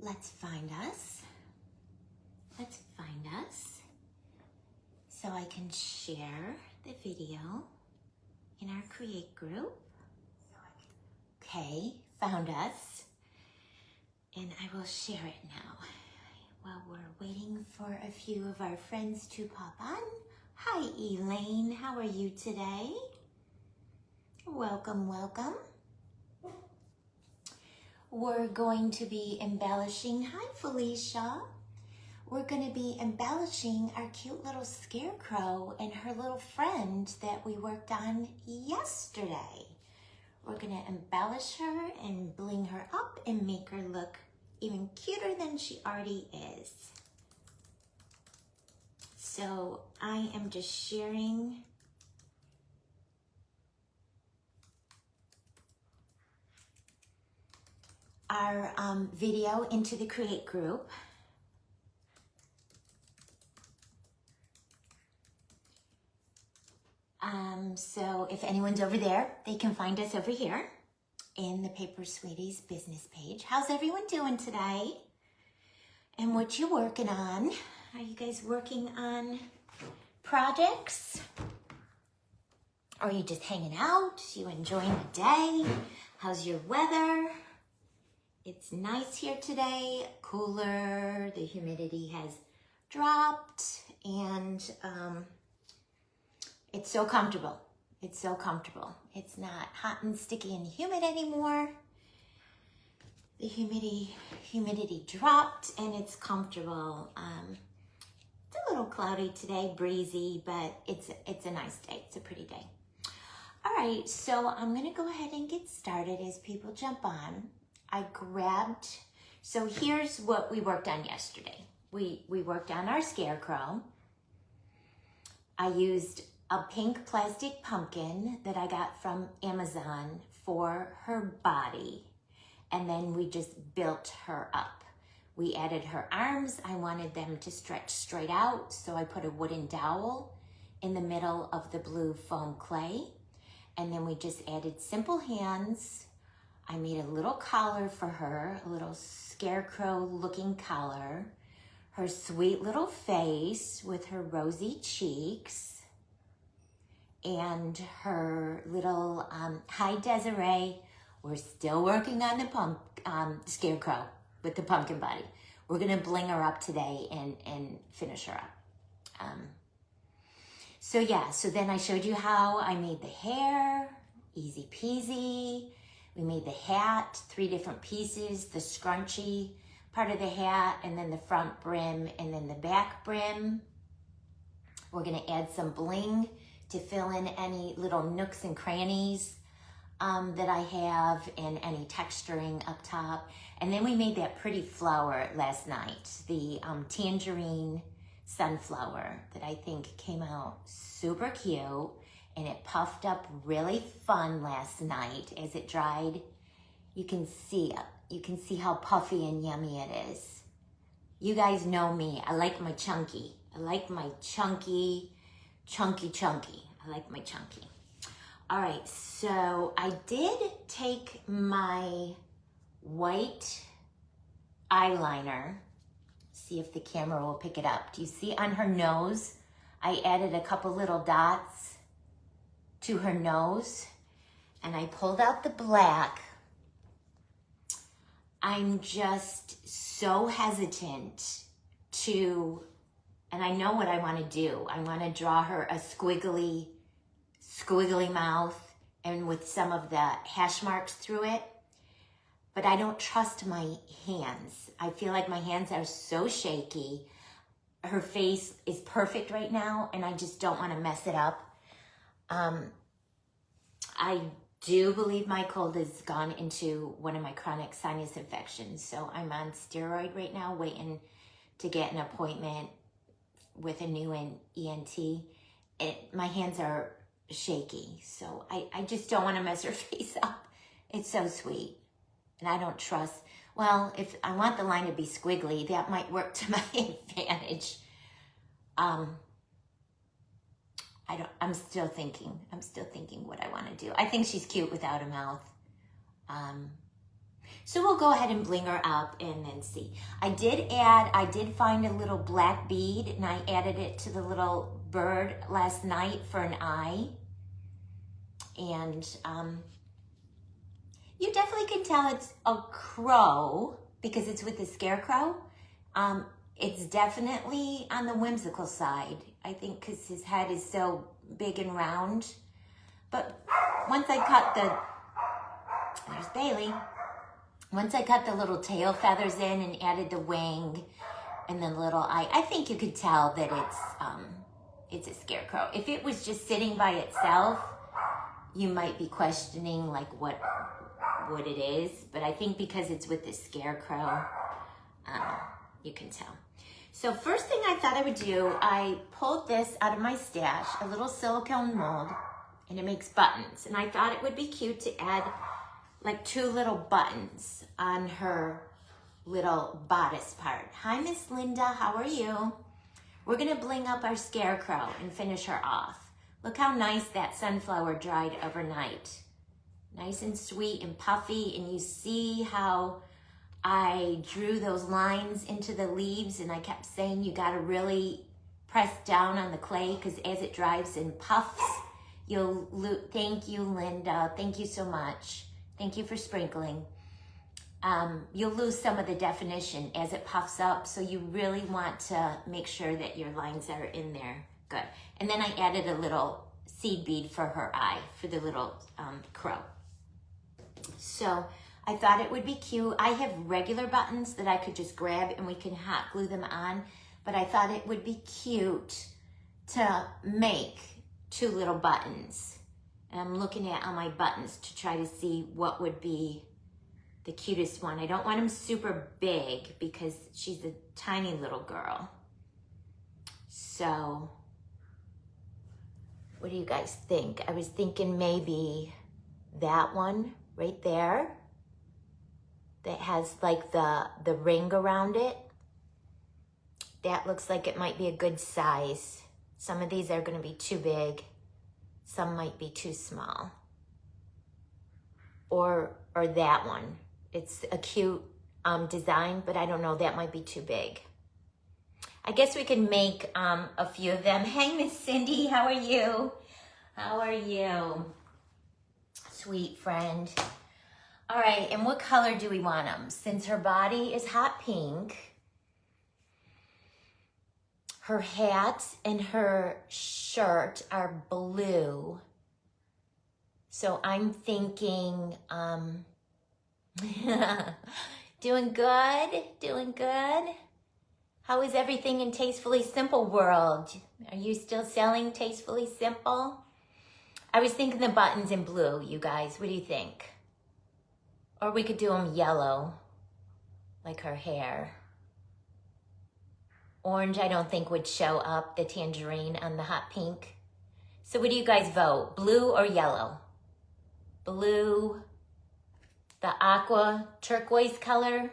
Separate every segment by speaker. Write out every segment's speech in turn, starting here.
Speaker 1: let's find us. Let's find us so I can share the video in our Create group. Okay, found us. And I will share it now. While we're waiting for a few of our friends to pop on. Hi, Elaine. How are you today? Welcome, welcome. We're going to be embellishing. Hi, Felicia. We're going to be embellishing our cute little scarecrow and her little friend that we worked on yesterday. We're going to embellish her and bling her up and make her look even cuter than she already is. So I am just sharing our video into the Create group. So if anyone's over there, they can find us over here in the Paper Sweeties business page. How's everyone doing today? And what you working on? Are you guys working on projects? Or are you just hanging out? You enjoying the day? How's your weather? It's nice here today, cooler, the humidity has dropped, and it's so comfortable. It's so comfortable. It's not hot and sticky and humid anymore. The humidity dropped and it's comfortable. It's a little cloudy today, breezy, but it's a nice day. It's a pretty day. All right, so I'm gonna go ahead and get started as people jump on. So here's what we worked on yesterday. We worked on our scarecrow. I used a pink plastic pumpkin that I got from Amazon for her body. And then we just built her up. We added her arms. I wanted them to stretch straight out, so I put a wooden dowel in the middle of the blue foam clay. And then we just added simple hands. I made a little collar for her, a little scarecrow looking collar. Her sweet little face with her rosy cheeks. And her little, hi Desiree, we're still working on the scarecrow with the pumpkin body. We're gonna bling her up today and finish her up. So yeah, so then I showed you how I made the hair, easy peasy. We made the hat, 3 different pieces, the scrunchy part of the hat, and then the front brim, and then the back brim. We're gonna add some bling to fill in any little nooks and crannies that I have, and any texturing up top. And then we made that pretty flower last night, the tangerine sunflower that I think came out super cute, and it puffed up really fun last night as it dried. You can see how puffy and yummy it is. You guys know me, I like my chunky. I like my chunky. I like my chunky. All right, so I did take my white eyeliner. See if the camera will pick it up. Do you see on her nose? I added a couple little dots to her nose, and I pulled out the black. I'm just so hesitant to, and I know what I want to do. I want to draw her a squiggly mouth and with some of the hash marks through it. But I don't trust my hands. I feel like my hands are so shaky. Her face is perfect right now, and I just don't want to mess it up. I do believe my cold has gone into one of my chronic sinus infections. So I'm on steroid right now, waiting to get an appointment with a new ENT. My hands are shaky, so I just don't want to mess her face up. It's so sweet, and I don't trust. Well, if I want the line to be squiggly, that might work to my advantage. I'm still thinking what I want to do. I think she's cute without a mouth. So we'll go ahead and bling her up and then see. I did find a little black bead, and I added it to the little bird last night for an eye. And you definitely can tell it's a crow because it's with the scarecrow. It's definitely on the whimsical side, I think, because his head is so big and round. But once I cut there's Baylee. Once I cut the little tail feathers in and added the wing and the little eye, I think you could tell that it's a scarecrow. If it was just sitting by itself, you might be questioning like what it is. But I think because it's with the scarecrow, you can tell. So first thing I thought I would do, I pulled this out of my stash, a little silicone mold, and it makes buttons. And I thought it would be cute to add like 2 little buttons on her little bodice part. Hi, Miss Linda, how are you? We're gonna bling up our scarecrow and finish her off. Look how nice that sunflower dried overnight. Nice and sweet and puffy, and you see how I drew those lines into the leaves, and I kept saying you gotta really press down on the clay because as it dries and puffs, thank you, Linda, thank you so much. Thank you for sprinkling. You'll lose some of the definition as it puffs up, so you really want to make sure that your lines are in there. Good. And then I added a little seed bead for her eye, for the little crow. So I thought it would be cute. I have regular buttons that I could just grab and we can hot glue them on, but I thought it would be cute to make 2 little buttons. And I'm looking at all my buttons to try to see what would be the cutest one. I don't want them super big because she's a tiny little girl. So, what do you guys think? I was thinking maybe that one right there that has like the ring around it. That looks like it might be a good size. Some of these are gonna be too big. Some might be too small. Or that one. It's a cute design, but I don't know, that might be too big. I guess we can make a few of them. Hey, Miss Cindy, how are you? How are you? Sweet friend. All right, and what color do we want them? Since her body is hot pink, her hat and her shirt are blue. So I'm thinking, doing good. How is everything in Tastefully Simple world? Are you still selling Tastefully Simple? I was thinking the buttons in blue, you guys. What do you think? Or we could do them yellow, like her hair. Orange, I don't think would show up, the tangerine on the hot pink. So what do you guys vote? Blue or yellow? Blue, the aqua turquoise color,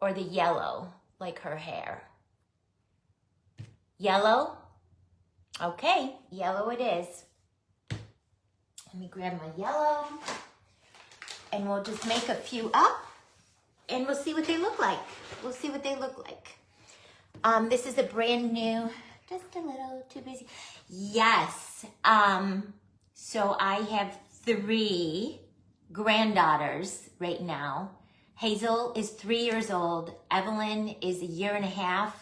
Speaker 1: or the yellow, like her hair? Yellow? Okay, yellow it is. Let me grab my yellow, and we'll just make a few up, and we'll see what they look like. We'll see what they look like. This is a brand new, just a little too busy. Yes. So I have 3 granddaughters right now. Hazel is 3 years old. Evelyn is 1.5 years,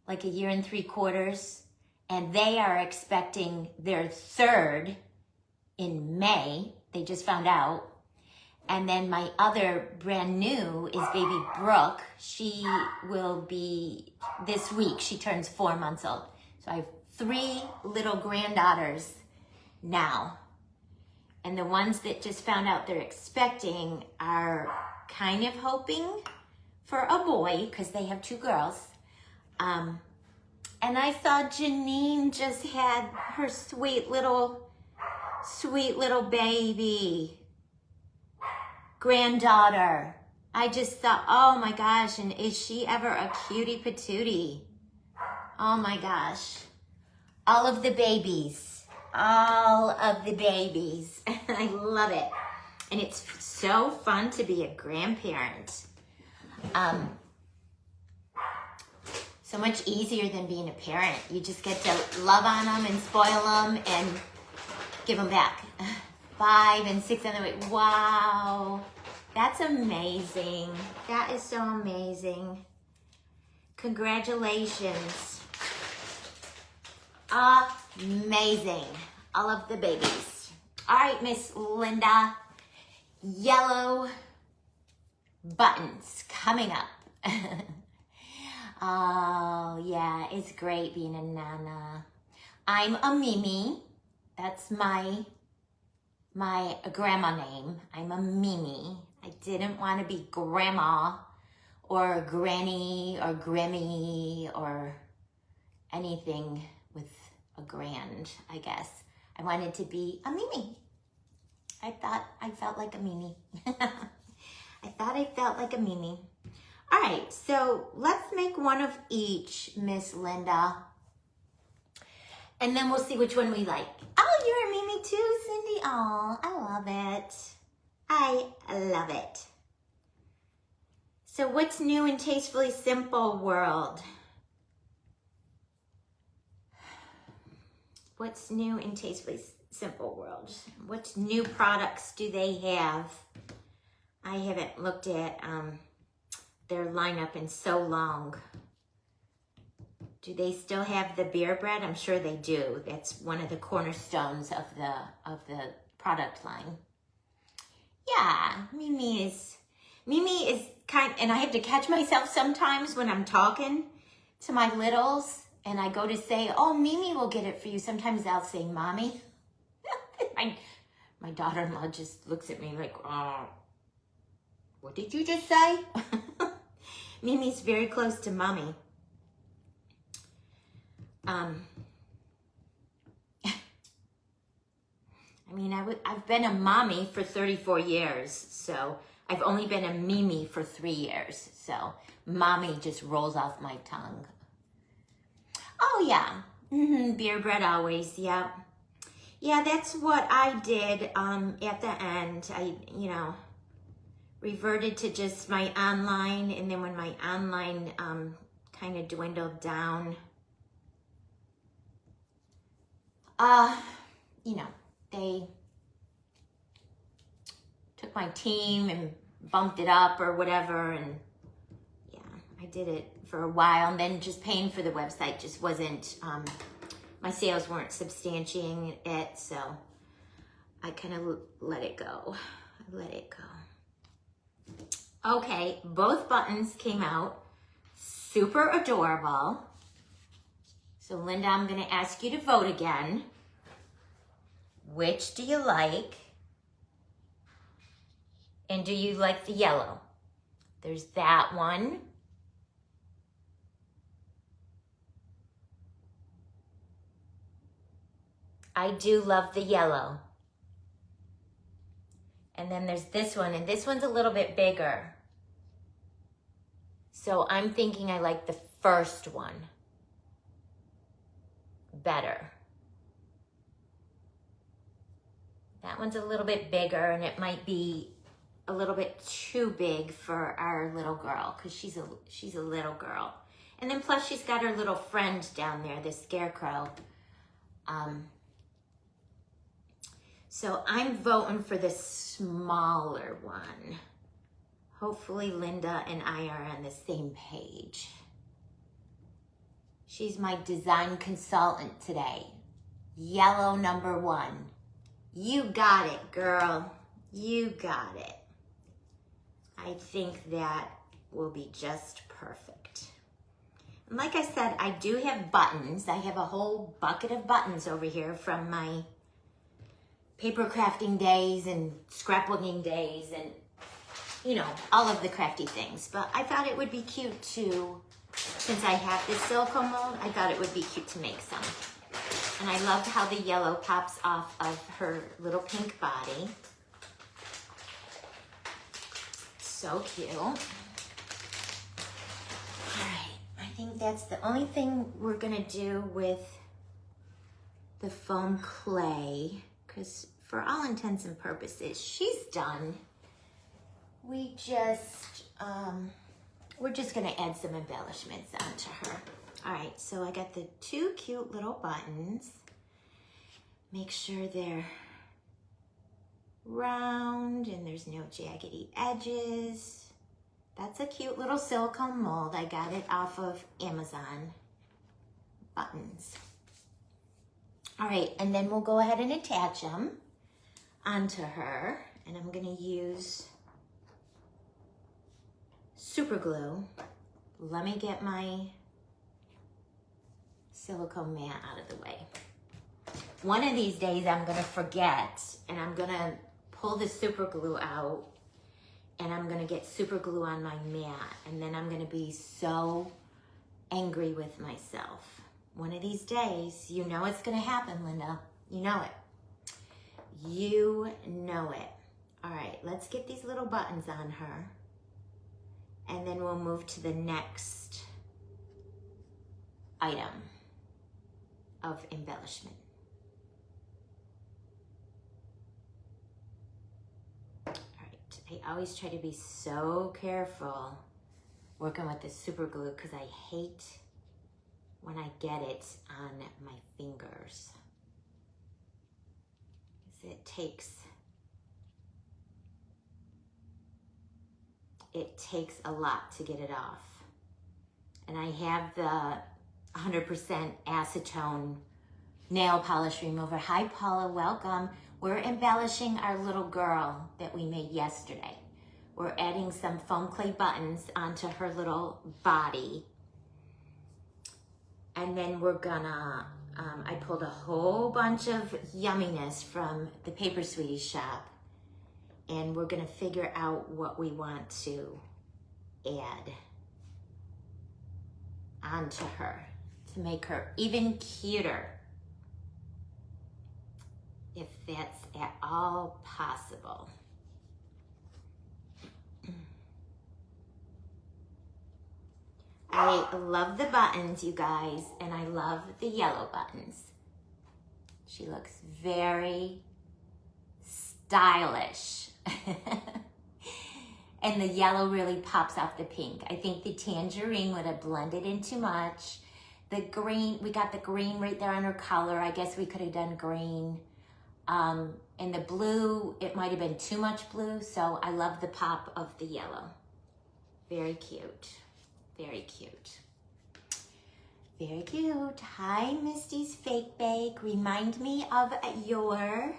Speaker 1: like 1 3/4 years. And they are expecting their 3rd in May. They just found out. And then my other brand new is baby Brooke. She will be, this week, she turns 4 months old. So I have 3 little granddaughters now. And the ones that just found out they're expecting are kind of hoping for a boy because they have 2 girls. And I saw Janine just had her sweet little baby granddaughter. I just thought, oh my gosh, and is she ever a cutie patootie? Oh my gosh. All of the babies. I love it. And it's so fun to be a grandparent. So much easier than being a parent. You just get to love on them and spoil them and give them back. 5 and 6 on the way. Wow. That's amazing. That is so amazing. Congratulations. Amazing. All of the babies. All right, Miss Linda. Yellow buttons coming up. Oh, yeah, it's great being a nana. I'm a Mimi. That's my grandma name. I'm a Mimi. I didn't want to be grandma or granny or Grammy or anything with a grand, I guess. I wanted to be a Mimi. I thought I felt like a Mimi. I thought I felt like a Mimi. All right, so let's make one of each, Miss Linda. And then we'll see which one we like. Oh, you're a Mimi too, Cindy. Oh, I love it. I love it. So what's new in Tastefully Simple world? What's new in Tastefully Simple world? What new products do they have? I haven't looked at their lineup in so long. Do they still have the beer bread? I'm sure they do. That's one of the cornerstones of the product line. Yeah, Mimi is kind, and I have to catch myself sometimes when I'm talking to my littles and I go to say, oh, Mimi will get it for you. Sometimes I'll say, Mommy. My daughter-in-law just looks at me like, what did you just say? Mimi's very close to Mommy. I mean, I've been a mommy for 34 years, so I've only been a Mimi for 3 years, so Mommy just rolls off my tongue. Oh, yeah. Beer bread always, yeah. Yeah, that's what I did at the end. I, reverted to just my online, and then when my online kind of dwindled down, they took my team and bumped it up or whatever, and yeah, I did it for a while, and then just paying for the website just wasn't, my sales weren't substantiating it, so I kind of let it go. Okay, both buttons came out super adorable. So Linda, I'm going to ask you to vote again. Which do you like? And do you like the yellow? There's that one. I do love the yellow. And then there's this one, and this one's a little bit bigger. So I'm thinking I like the first one better. That one's a little bit bigger, and it might be a little bit too big for our little girl, because she's a little girl. And then plus she's got her little friend down there, the Scarecrow. So I'm voting for the smaller one. Hopefully Linda and I are on the same page. She's my design consultant today. Yellow number 1. You got it, girl. You got it. I think that will be just perfect. And like I said, I do have buttons. I have a whole bucket of buttons over here from my paper crafting days and scrapbooking days and, all of the crafty things. But I thought it would be cute to, since I have this silicone mold, I thought it would be cute to make some. And I love how the yellow pops off of her little pink body. So cute. All right, I think that's the only thing we're gonna do with the foam clay, because for all intents and purposes, she's done. We're just gonna add some embellishments onto her. All right, so I got the 2 cute little buttons. Make sure they're round and there's no jaggedy edges. That's a cute little silicone mold. I got it off of Amazon. Buttons. All right, and then we'll go ahead and attach them onto her. And I'm gonna use super glue. Let me get my silicone mat out of the way. One of these days I'm gonna forget and I'm gonna pull the super glue out and I'm gonna get super glue on my mat and then I'm gonna be so angry with myself. One of these days, you know it's gonna happen, Linda. You know it. You know it. All right, let's get these little buttons on her and then we'll move to the next item of embellishment. All right, I always try to be so careful working with the super glue because I hate when I get it on my fingers. It takes a lot to get it off. And I have the 100% acetone nail polish remover. Hi Paula, welcome. We're embellishing our little girl that we made yesterday. We're adding some foam clay buttons onto her little body. And then we're gonna, I pulled a whole bunch of yumminess from the Paper Sweeties shop. And we're gonna figure out what we want to add onto her to make her even cuter, if that's at all possible. I love the buttons, you guys, and I love the yellow buttons. She looks very stylish. And the yellow really pops off the pink. I think the tangerine would have blended in too much. The green, we got the green right there on her collar. I guess we could have done green. And the blue, it might have been too much blue, so I love the pop of the yellow. Very cute. Very cute. Very cute. Hi, Misty's Fake Bake. Remind me of your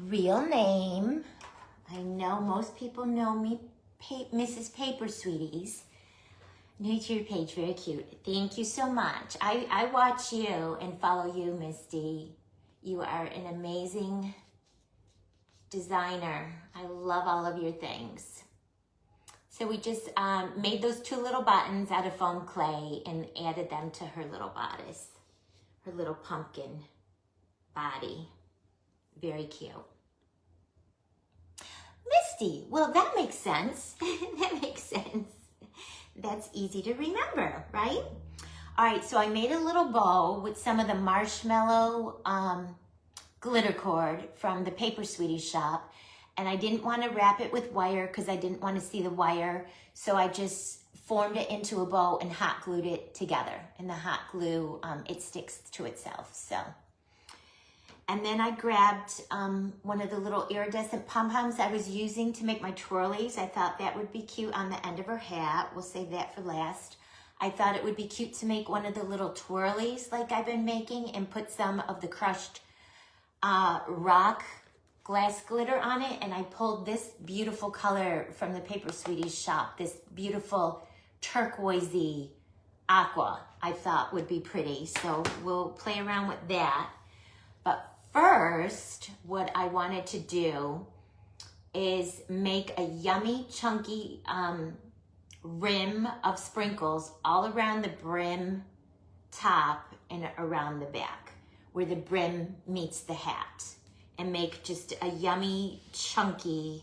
Speaker 1: real name. I know most people know me, Mrs. Paper Sweeties. New to your page, very cute. Thank you so much. I watch you and follow you, Misty. You are an amazing designer. I love all of your things. So we just made those 2 little buttons out of foam clay and added them to her little bodice, her little pumpkin body. Very cute. Misty, well, that makes sense. That makes sense. That's easy to remember, right? All right, so I made a little bow with some of the marshmallow glitter cord from the Paper Sweeties shop. And I didn't want to wrap it with wire because I didn't want to see the wire. So I just formed it into a bow and hot glued it together. And the hot glue, it sticks to itself, so. And then I grabbed one of the little iridescent pom-poms I was using to make my twirlies. I thought that would be cute on the end of her hat. We'll save that for last. I thought it would be cute to make one of the little twirlies like I've been making and put some of the crushed rock glass glitter on it. And I pulled this beautiful color from the Paper Sweeties shop, this beautiful turquoisey aqua I thought would be pretty. So we'll play around with that. But first, what I wanted to do is make a yummy, chunky rim of sprinkles all around the brim top and around the back, where the brim meets the hat, and make just a yummy, chunky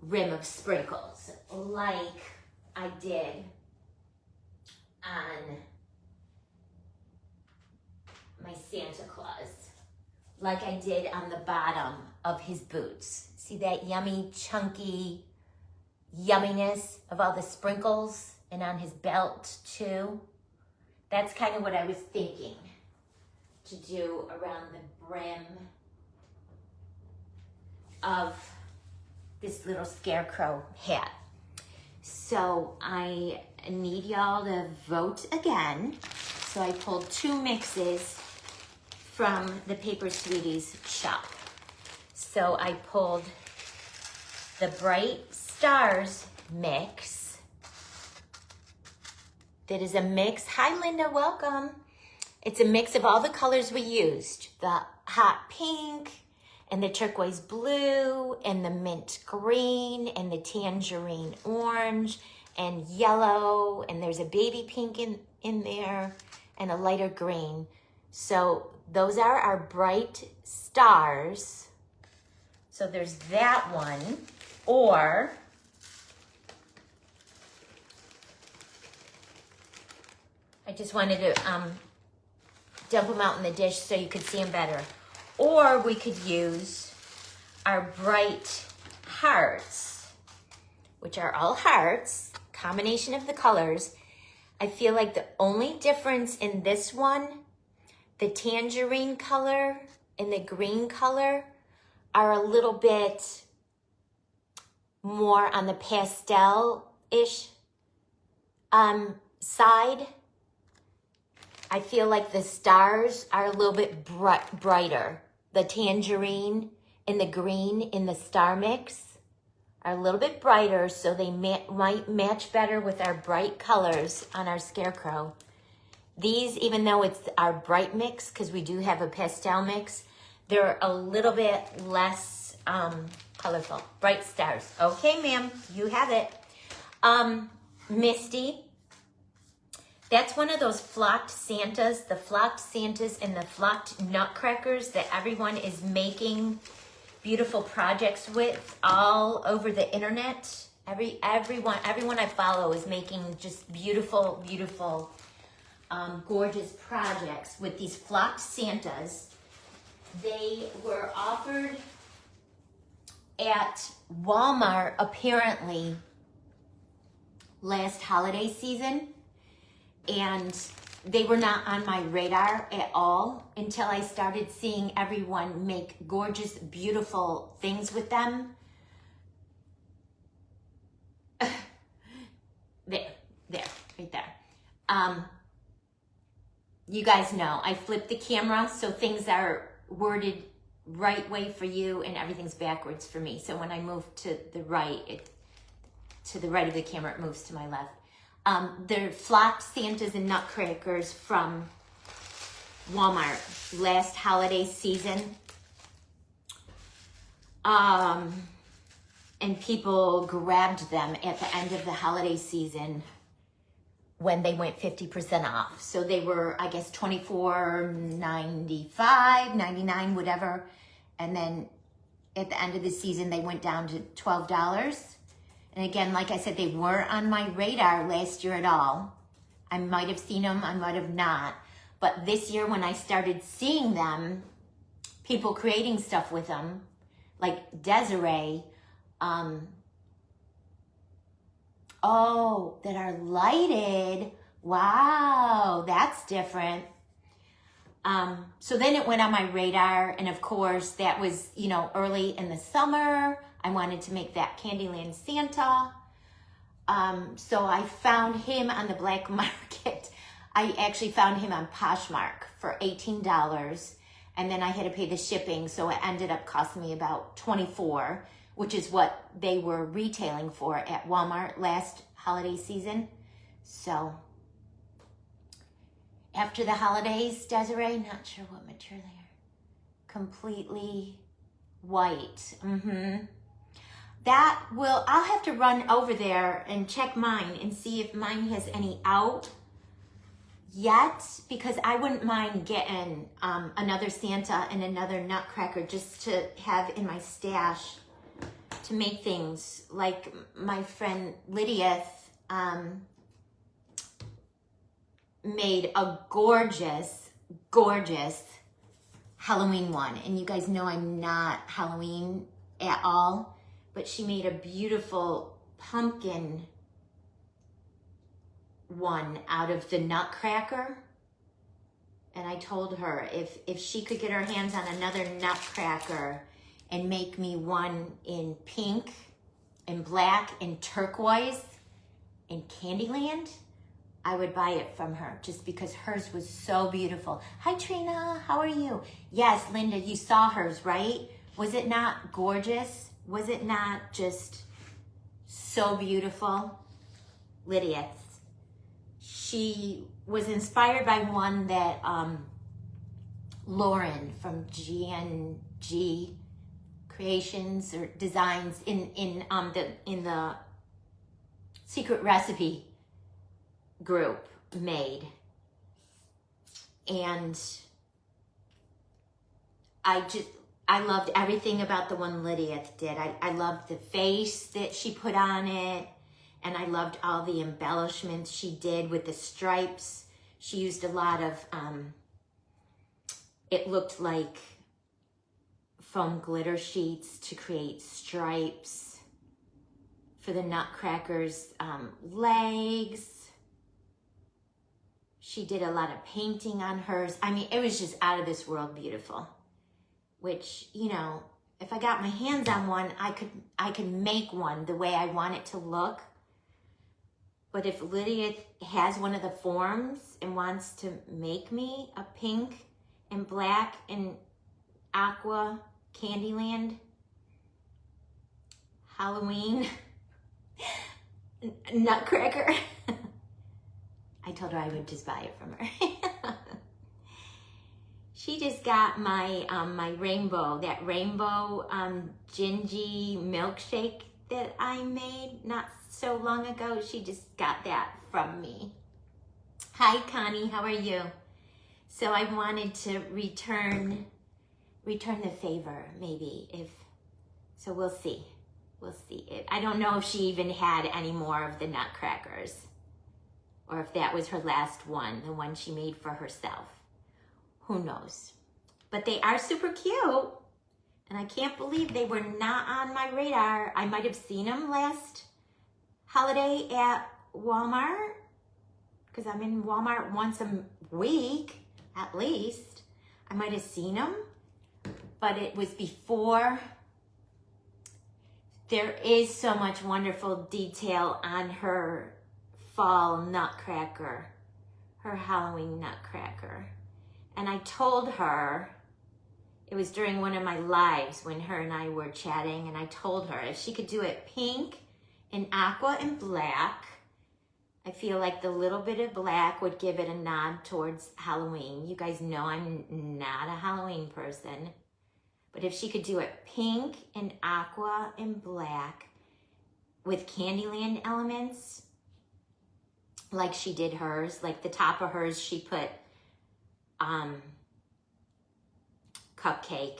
Speaker 1: rim of sprinkles, like I did on my Santa Claus. like I did on the bottom of his boots. See that yummy, chunky yumminess of all the sprinkles, and on his belt too? That's kind of what I was thinking to do around the brim of this little scarecrow hat. So I need y'all to vote again. So I pulled 2 mixes from the Paper Sweeties shop. So I pulled the Bright Stars mix. That is a mix. Hi, Linda, welcome. It's a mix of all the colors we used. The hot pink, and the turquoise blue, and the mint green, and the tangerine orange, and yellow, and there's a baby pink in there, and a lighter green. So those are our Bright Stars. So there's that one. Or I just wanted to dump them out in the dish so you could see them better. Or we could use our Bright Hearts, which are all hearts, combination of the colors. I feel like the only difference in this one, the tangerine color and the green color, are a little bit more on the pastel-ish side. I feel like the stars are a little bit brighter. The tangerine and the green in the star mix are a little bit brighter, so they might match better with our bright colors on our scarecrow. These, even though it's our bright mix, because we do have a pastel mix, they're a little bit less colorful. Bright Stars. Okay, ma'am, you have it. Misty. That's one of those flocked Santas, the flocked Santas and the flocked nutcrackers that everyone is making beautiful projects with all over the internet. Everyone I follow is making just beautiful, beautiful, gorgeous projects with these flocked Santas. They were offered at Walmart apparently last holiday season. And they were not on my radar at all until I started seeing everyone make gorgeous, beautiful things with them. There, right there. You guys know, I flipped the camera so things are worded right way for you and everything's backwards for me. So when I move to the right, to the right of the camera, it moves to my left. They're flocked Santas and nutcrackers from Walmart last holiday season. And people grabbed them at the end of the holiday season when they went 50% off. So they were, I guess, $24.95, $99, whatever. And then at the end of the season, they went down to $12. And again, like I said, they weren't on my radar last year at all. I might have seen them, I might have not. But this year when I started seeing them, people creating stuff with them, like Desiree, that are lighted. Wow, that's different. So then it went on my radar, and of course that was, early in the summer. I wanted to make that Candyland Santa. So I found him on the black market. I actually found him on Poshmark for $18, and then I had to pay the shipping, so it ended up costing me about $24, which is what they were retailing for at Walmart last holiday season. So after the holidays, Desiree, not sure what material they are. Completely white. I'll have to run over there and check mine and see if mine has any out yet, because I wouldn't mind getting another Santa and another nutcracker just to have in my stash to make things like my friend Lydia made a gorgeous Halloween one. And you guys know I'm not Halloween at all, but she made a beautiful pumpkin one out of the nutcracker. And I told her if she could get her hands on another nutcracker and make me one in pink and black and turquoise and Candyland, I would buy it from her just because hers was so beautiful. Hi Trina, how are you? Yes, Linda, you saw hers, right? Was it not gorgeous? Was it not just so beautiful? Lydia, she was inspired by one that Lauren from GNG Creations or Designs in the Secret Recipe group made. And I loved everything about the one Lydia did. I loved the face that she put on it, and I loved all the embellishments she did with the stripes. She used a lot of, it looked like foam glitter sheets to create stripes for the nutcracker's legs. She did a lot of painting on hers. I mean, it was just out of this world beautiful, which, you know, if I got my hands on one, I could make one the way I want it to look. But if Lydia has one of the forms and wants to make me a pink and black and aqua Candyland Halloween nutcracker, I told her I would just buy it from her. She just got my my rainbow, that rainbow gingy milkshake that I made not so long ago. She just got that from me. Hi Connie, how are you? So I wanted to return the favor, maybe, so we'll see. We'll see. I don't know if she even had any more of the nutcrackers, or if that was her last one, the one she made for herself. Who knows? But they are super cute, and I can't believe they were not on my radar. I might have seen them last holiday at Walmart, because I'm in Walmart once a week, at least. I might have seen them, but it was before. There is so much wonderful detail on her fall nutcracker, her Halloween nutcracker. And I told her, it was during one of my lives when her and I were chatting, and I told her if she could do it pink and aqua and black, I feel like the little bit of black would give it a nod towards Halloween. You guys know I'm not a Halloween person. But if she could do it pink and aqua and black with Candyland elements, like she did hers, like the top of hers, she put cupcake,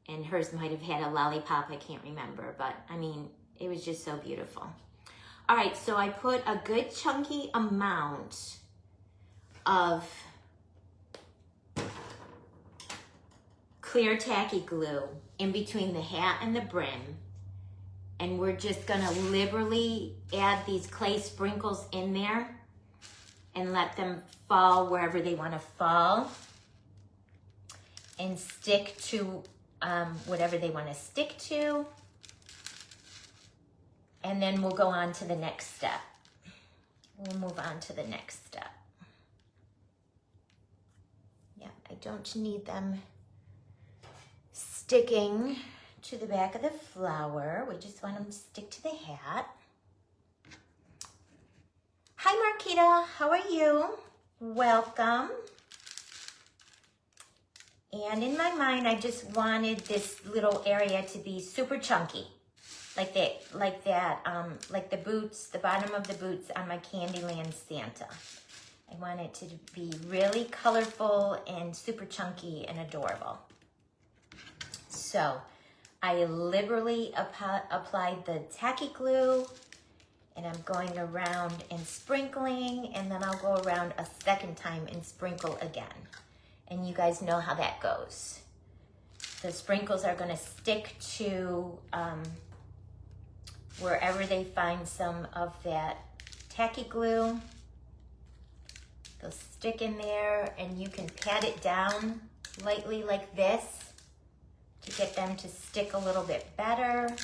Speaker 1: and hers might have had a lollipop, I can't remember, but I mean, it was just so beautiful. All right, so I put a good chunky amount of clear tacky glue in between the hat and the brim, and we're just gonna liberally add these clay sprinkles in there and let them fall wherever they want to fall and stick to whatever they want to stick to. And then we'll go on to the next step. We'll move on to the next step. Yeah, I don't need them sticking to the back of the flower. We just want them to stick to the hat. Hi Marquita, how are you? Welcome. And in my mind, I just wanted this little area to be super chunky. Like the boots, the bottom of the boots on my Candyland Santa. I want it to be really colorful and super chunky and adorable. So I liberally applied the tacky glue, and I'm going around and sprinkling, and then I'll go around a second time and sprinkle again. And you guys know how that goes. The sprinkles are gonna stick to wherever they find some of that tacky glue. They'll stick in there, and you can pat it down lightly like this to get them to stick a little bit better.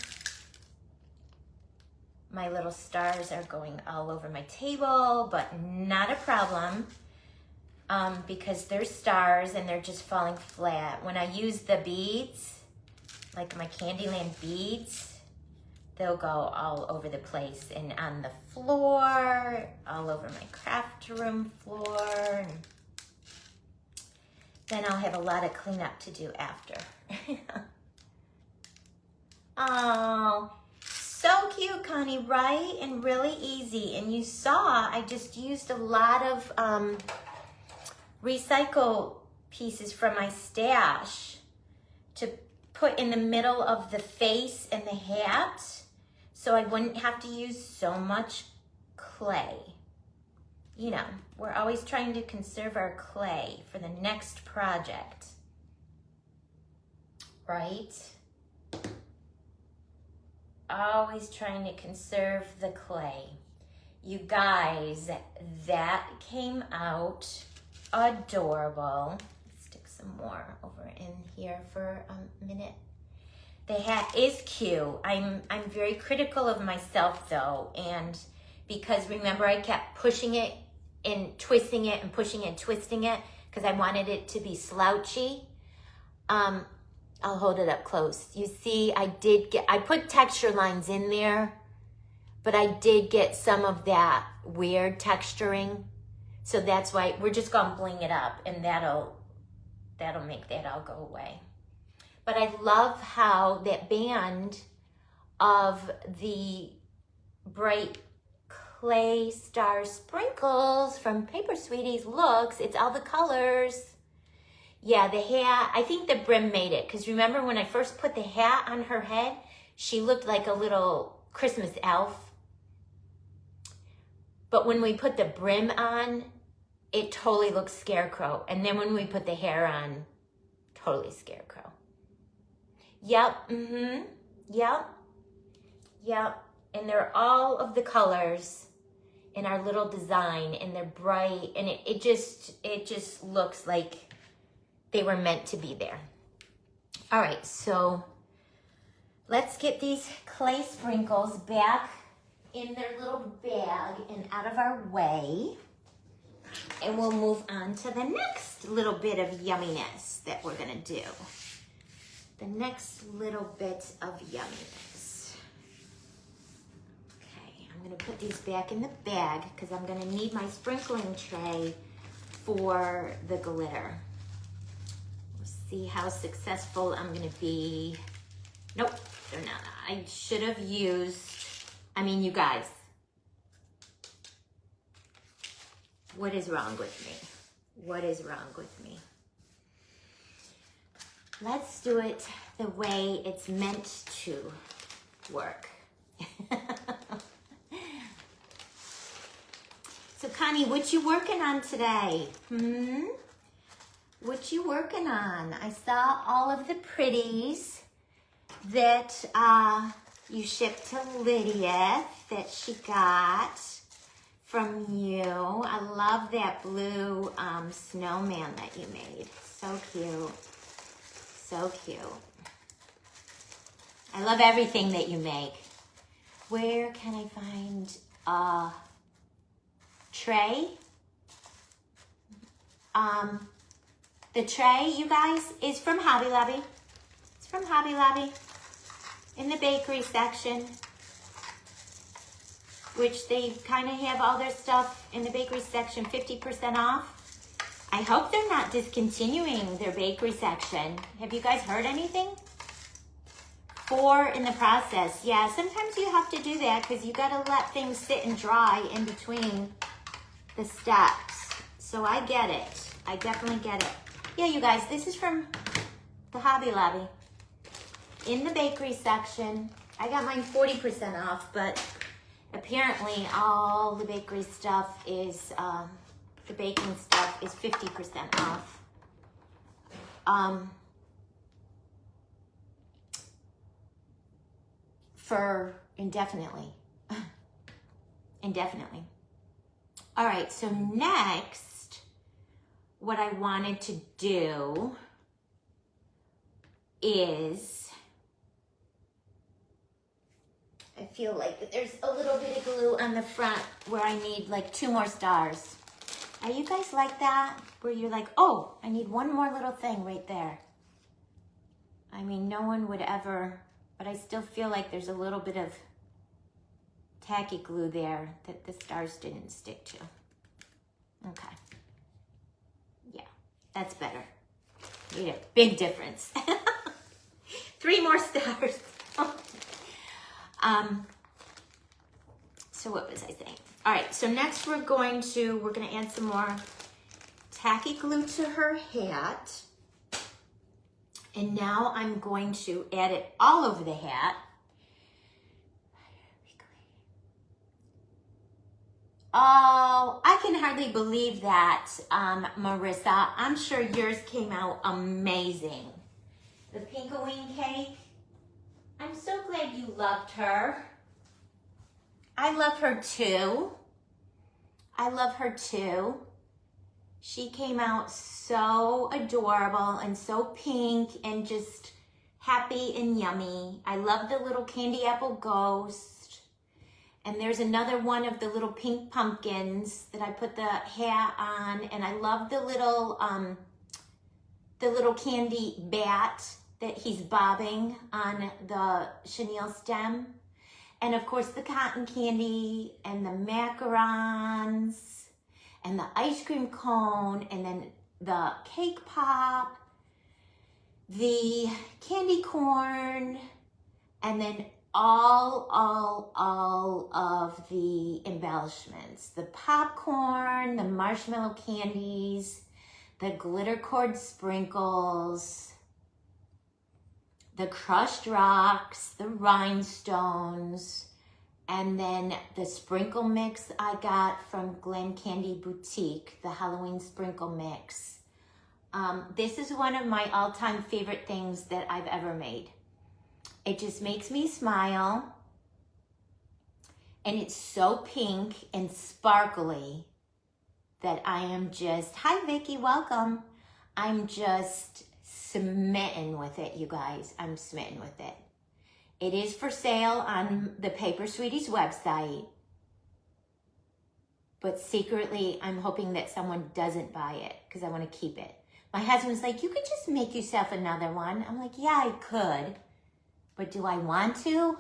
Speaker 1: My little stars are going all over my table, but not a problem because they're stars and they're just falling flat. When I use the beads, like my Candyland beads, they'll go all over the place and on the floor, all over my craft room floor. And then I'll have a lot of cleanup to do after. Oh, so cute, Connie, right? And really easy. And you saw I just used a lot of recycle pieces from my stash to put in the middle of the face and the hat, so I wouldn't have to use so much clay. You know, we're always trying to conserve our clay for the next project, right? Always trying to conserve the clay. You guys, that came out adorable. Stick some more over in here for a minute. The hat is cute. I'm very critical of myself though, and because remember I kept pushing it and twisting it and pushing it and twisting it because I wanted it to be slouchy. I'll hold it up close. You see, I put texture lines in there, but I did get some of that weird texturing. So that's why we're just gonna bling it up, and that'll make that all go away. But I love how that band of the bright clay star sprinkles from Paper Sweeties looks. It's all the colors. Yeah, the hat, I think the brim made it, because remember when I first put the hat on her head, she looked like a little Christmas elf. But when we put the brim on, it totally looks scarecrow. And then when we put the hair on, totally scarecrow. Yep, yep. And they're all of the colors in our little design, and they're bright, and it just looks like they were meant to be there. All right, so let's get these clay sprinkles back in their little bag and out of our way. And we'll move on to the next little bit of yumminess that we're gonna do. The next little bit of yumminess. Okay, I'm gonna put these back in the bag because I'm gonna need my sprinkling tray for the glitter. We'll see how successful I'm gonna be. Nope, they're not. I should have used, you guys, what is wrong with me? What is wrong with me? Let's do it the way it's meant to work. So Connie, what you working on today? What you working on? I saw all of the pretties that you shipped to Lydia that she got from you. I love that blue snowman that you made. So cute. So cute. I love everything that you make. Where can I find a tray? The tray, you guys, is from Hobby Lobby. It's from Hobby Lobby in the bakery section, which they kind of have all their stuff in the bakery section 50% off. I hope they're not discontinuing their bakery section. Have you guys heard anything? 4 in the process. Yeah, sometimes you have to do that because you got to let things sit and dry in between the steps. So I get it. I definitely get it. Yeah, you guys, this is from the Hobby Lobby. In the bakery section. I got mine 40% off, but apparently all the bakery stuff is, the baking stuff is 50% off. for indefinitely. Indefinitely. All right, so next, what I wanted to do is, I feel like there's a little bit of glue on the front where I need like 2 more stars. Are you guys like that? Where you're like, oh, I need one more little thing right there. I mean, no one would ever, but I still feel like there's a little bit of tacky glue there that the stars didn't stick to. Okay. Yeah, that's better. Made a big difference. 3 more stars. So what was I saying? All right, so next we're gonna add some more tacky glue to her hat. And now I'm going to add it all over the hat. Oh, I can hardly believe that, Marissa. I'm sure yours came out amazing. The Pinkaween cake. I'm so glad you loved her. I love her too. I love her too. She came out so adorable and so pink and just happy and yummy. I love the little candy apple ghost. And there's another one of the little pink pumpkins that I put the hat on. And I love the little candy bat that he's bobbing on the chenille stem. And of course the cotton candy and the macarons and the ice cream cone and then the cake pop, the candy corn, and then all of the embellishments, the popcorn, the marshmallow candies, the glitter cord sprinkles, the crushed rocks, the rhinestones, and then the sprinkle mix I got from Glen Candy Boutique, the Halloween sprinkle mix. This is one of my all-time favorite things that I've ever made. It just makes me smile. And it's so pink and sparkly that I am just, hi Vicki, welcome. I'm just smitten with it, you guys. I'm smitten with it. It is for sale on the Paper Sweeties website. But secretly, I'm hoping that someone doesn't buy it because I want to keep it. My husband's like, you could just make yourself another one. I'm like, yeah, I could. But do I want to?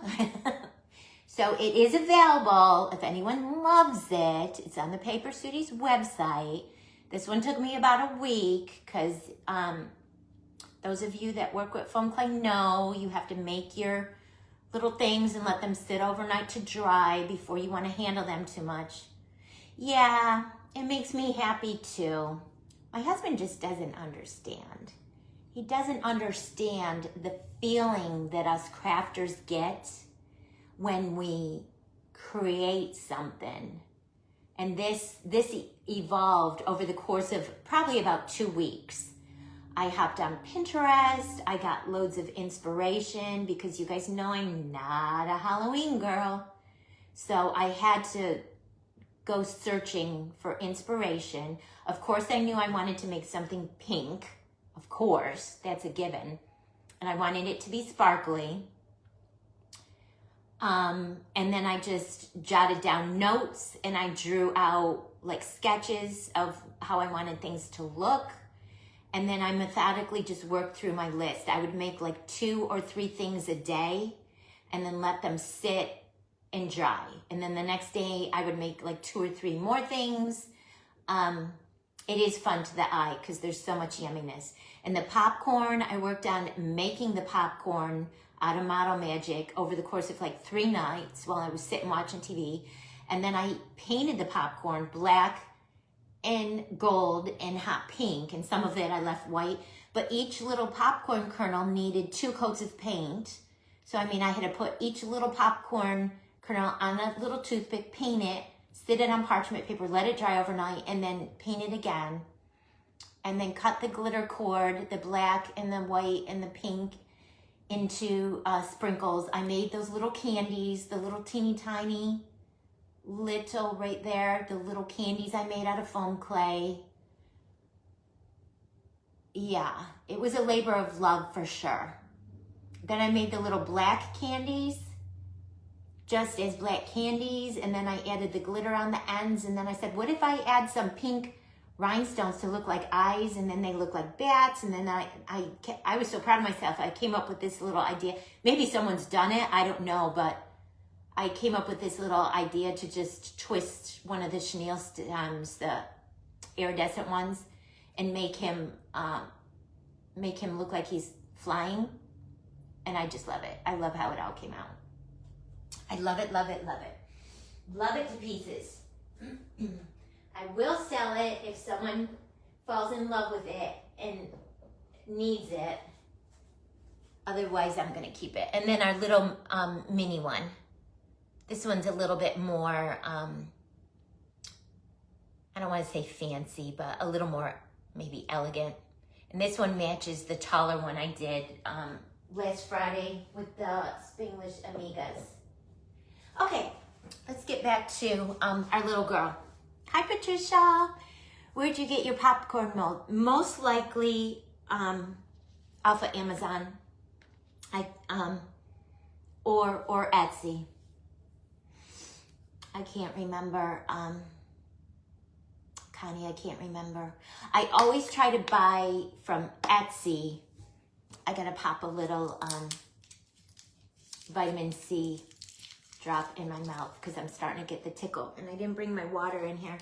Speaker 1: So it is available. If anyone loves it, it's on the Paper Sweeties website. This one took me about a week because those of you that work with foam clay know you have to make your little things and let them sit overnight to dry before you want to handle them too much. Yeah, it makes me happy too. My husband just doesn't understand. He doesn't understand the feeling that us crafters get when we create something. And this evolved over the course of probably about 2 weeks. I hopped on Pinterest. I got loads of inspiration because you guys know I'm not a Halloween girl. So I had to go searching for inspiration. Of course, I knew I wanted to make something pink. Of course, that's a given. And I wanted it to be sparkly. And then I just jotted down notes and I drew out like sketches of how I wanted things to look. And then I methodically just worked through my list. I would make like 2 or 3 things a day and then let them sit and dry. And then the next day I would make like 2 or 3 more things. It is fun to the eye because there's so much yumminess. And the popcorn, I worked on making the popcorn out of Model Magic over the course of like 3 nights while I was sitting watching TV. And then I painted the popcorn black and gold and hot pink, and some of it I left white, but each little popcorn kernel needed 2 coats of paint. So I mean, I had to put each little popcorn kernel on a little toothpick, paint it, sit it on parchment paper, let it dry overnight, and then paint it again. and then cut the glitter cord, the black and the white and the pink, into sprinkles. I made those little candies, the little teeny tiny little right there, the little candies I made out of foam clay. Yeah, it was a labor of love for sure. Then I made the little black candies, just as black candies, and then I added the glitter on the ends, and then I said, what if I add some pink rhinestones to look like eyes, and then they look like bats, and then I was so proud of myself. I came up with this little idea. Maybe someone's done it, I don't know, but I came up with this little idea to just twist one of the chenille stems, the iridescent ones, and make him look like he's flying. And I just love it. I love how it all came out. I love it, love it, love it. Love it to pieces. I will sell it if someone falls in love with it and needs it. Otherwise, I'm gonna keep it. And then our little mini one. This one's a little bit more, I don't wanna say fancy, but a little more maybe elegant. And this one matches the taller one I did last Friday with the Spanglish Amigas. Okay, let's get back to our little girl. Hi, Patricia. Where'd you get your popcorn mold? Most likely off of Amazon, or Etsy. I can't remember. Connie, I can't remember. I always try to buy from Etsy. I gotta pop a little vitamin C drop in my mouth because I'm starting to get the tickle, and I didn't bring my water in here.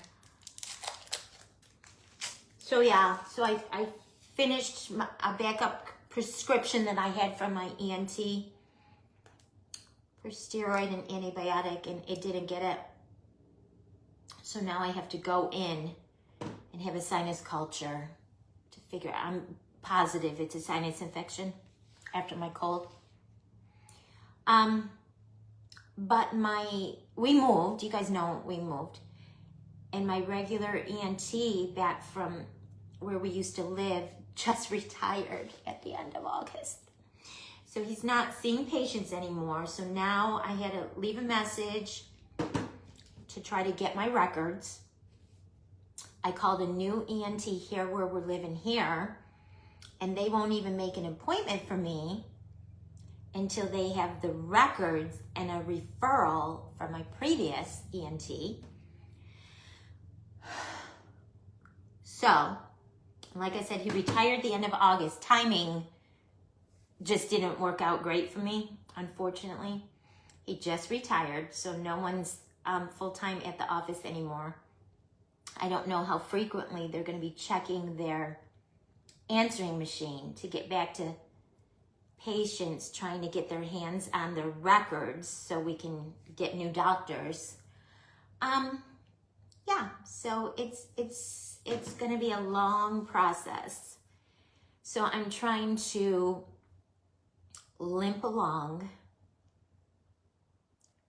Speaker 1: So yeah, so I finished a backup prescription that I had from my ENT for steroid and antibiotic, and it didn't get it. So now I have to go in and have a sinus culture to figure out. I'm positive it's a sinus infection after my cold. But we moved, you guys know we moved, and my regular ENT back from where we used to live just retired at the end of August. So he's not seeing patients anymore. So now I had to leave a message to try to get my records. I called a new ENT here where we're living here, and they won't even make an appointment for me until they have the records and a referral from my previous ENT. So, like I said, he retired the end of August. Timing just didn't work out great for me, unfortunately. He just retired, so no one's full-time at the office anymore. I don't know how frequently they're going to be checking their answering machine to get back to patients trying to get their hands on their records so we can get new doctors. Yeah, so it's going to be a long process. So I'm trying to limp along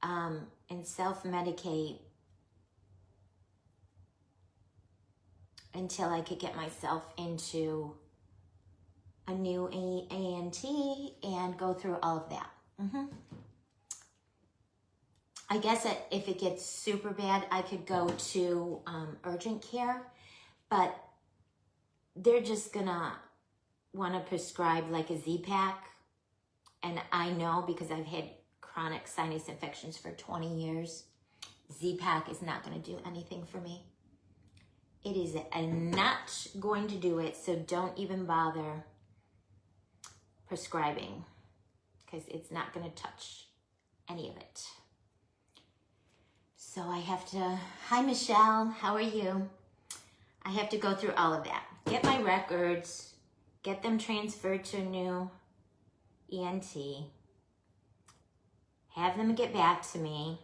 Speaker 1: and self-medicate until I could get myself into a new ANT and go through all of that. I guess if it gets super bad, I could go to urgent care, but they're just gonna want to prescribe like a Z-Pack. And I know because I've had chronic sinus infections for 20 years, Z-Pack is not going to do anything for me. It is not going to do it, so don't even bother prescribing because it's not going to touch any of it. So I have to, hi Michelle, how are you? I have to go through all of that. Get my records, get them transferred to a new ENT, have them get back to me,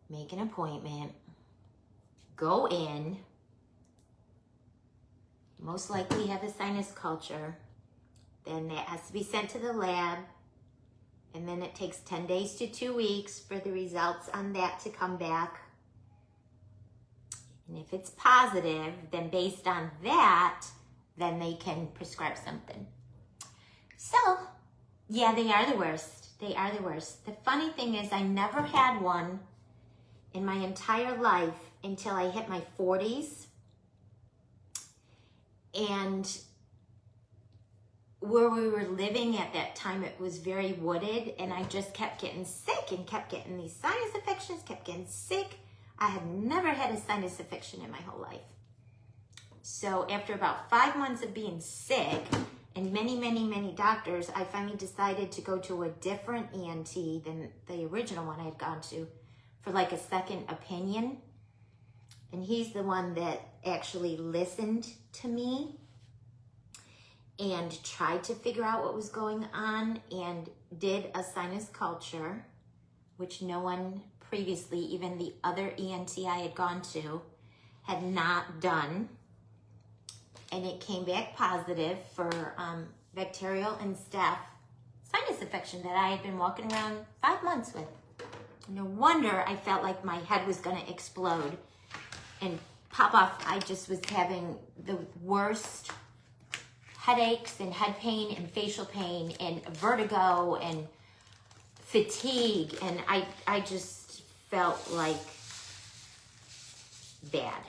Speaker 1: make an appointment, go in, most likely have a sinus culture, then that has to be sent to the lab, and then it takes 10 days to 2 weeks for the results on that to come back. And if it's positive, then based on that, then they can prescribe something. So, yeah, they are the worst. They are the worst. The funny thing is I never had one in my entire life until I hit my 40s. And where we were living at that time, it was very wooded, and I just kept getting sick and kept getting these sinus infections, kept getting sick. I had never had a sinus infection in my whole life. So after about 5 months of being sick and many doctors, I finally decided to go to a different ENT than the original one I had gone to for like a second opinion. And he's the one that actually listened to me and tried to figure out what was going on and did a sinus culture, which no one previously, even the other ENT I had gone to, had not done. And it came back positive for bacterial and staph sinus infection that I had been walking around 5 months with. No wonder I felt like my head was gonna explode and pop off. I just was having the worst headaches and head pain and facial pain and vertigo and fatigue, and I just felt like bad.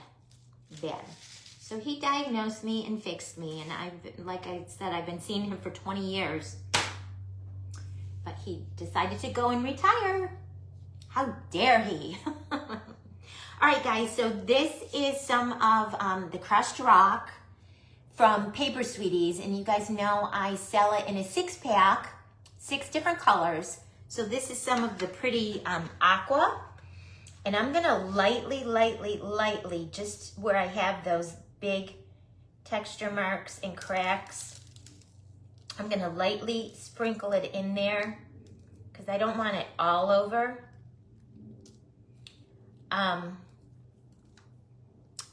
Speaker 1: So he diagnosed me and fixed me, and like I said, I've been seeing him for 20 years, but he decided to go and retire. How dare he? All right, guys, so this is some of the crushed rock from Paper Sweeties, and you guys know I sell it in a 6-pack, 6 different colors. So this is some of the pretty aqua, and I'm gonna lightly, just where I have those big texture marks and cracks, I'm gonna lightly sprinkle it in there because I don't want it all over.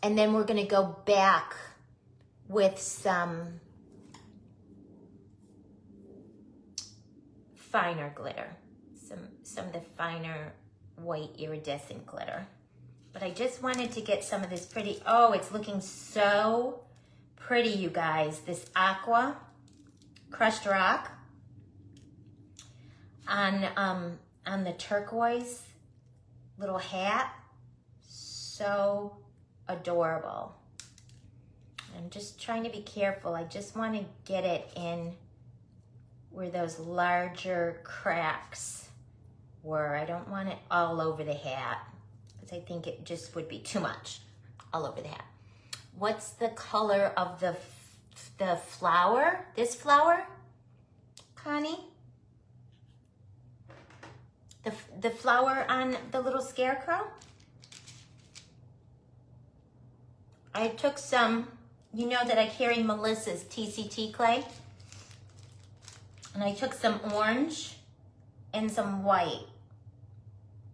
Speaker 1: And then we're gonna go back with some finer glitter, some of the finer white iridescent glitter. But I just wanted to get some of this pretty, oh, it's looking so pretty, you guys. This aqua crushed rock on the turquoise little hat. So adorable. I'm just trying to be careful. I just want to get it in where those larger cracks were. I don't want it all over the hat because I think it just would be too much all over the hat. What's the color of the flower? This flower, Connie? The flower on the little scarecrow? I took some, you know that I carry Melissa's TCT clay, and I took some orange and some white.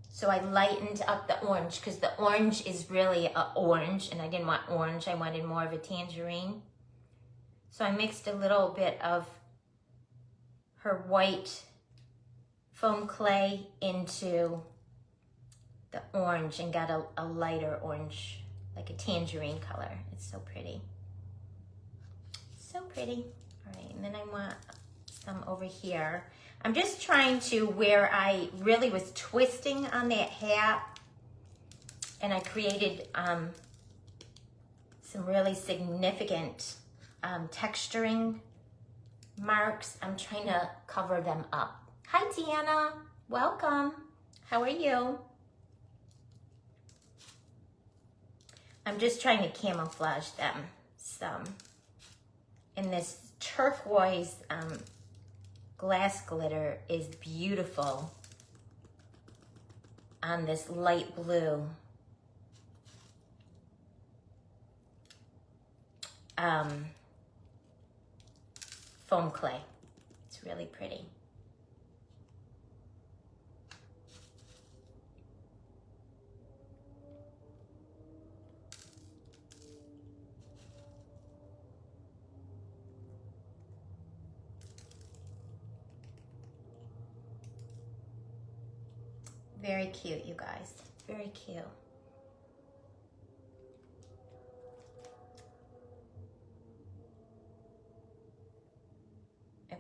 Speaker 1: So I lightened up the orange because the orange is really an orange, and I didn't want orange, I wanted more of a tangerine. So I mixed a little bit of her white foam clay into the orange and got a lighter orange, like a tangerine color. It's so pretty. So pretty. All right, and then I want some over here. I'm just trying to, where I really was twisting on that hat, and I created some really significant texturing marks. I'm trying to cover them up. Hi, Deanna. Welcome. How are you? I'm just trying to camouflage them some. And this turquoise glass glitter is beautiful on this light blue foam clay. It's really pretty. Very cute, you guys. Very cute.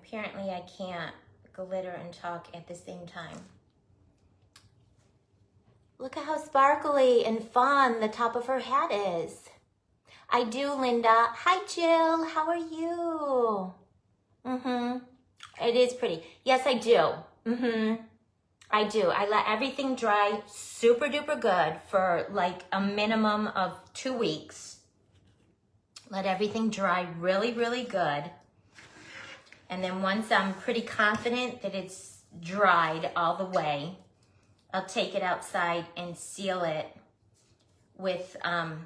Speaker 1: Apparently I can't glitter and talk at the same time. Look at how sparkly and fun the top of her hat is. I do, Linda. Hi, Jill. How are you? It is pretty. Yes, I do. I do. I let everything dry super duper good for like a minimum of 2 weeks. Let everything dry really, really good. And then once I'm pretty confident that it's dried all the way, I'll take it outside and seal it with a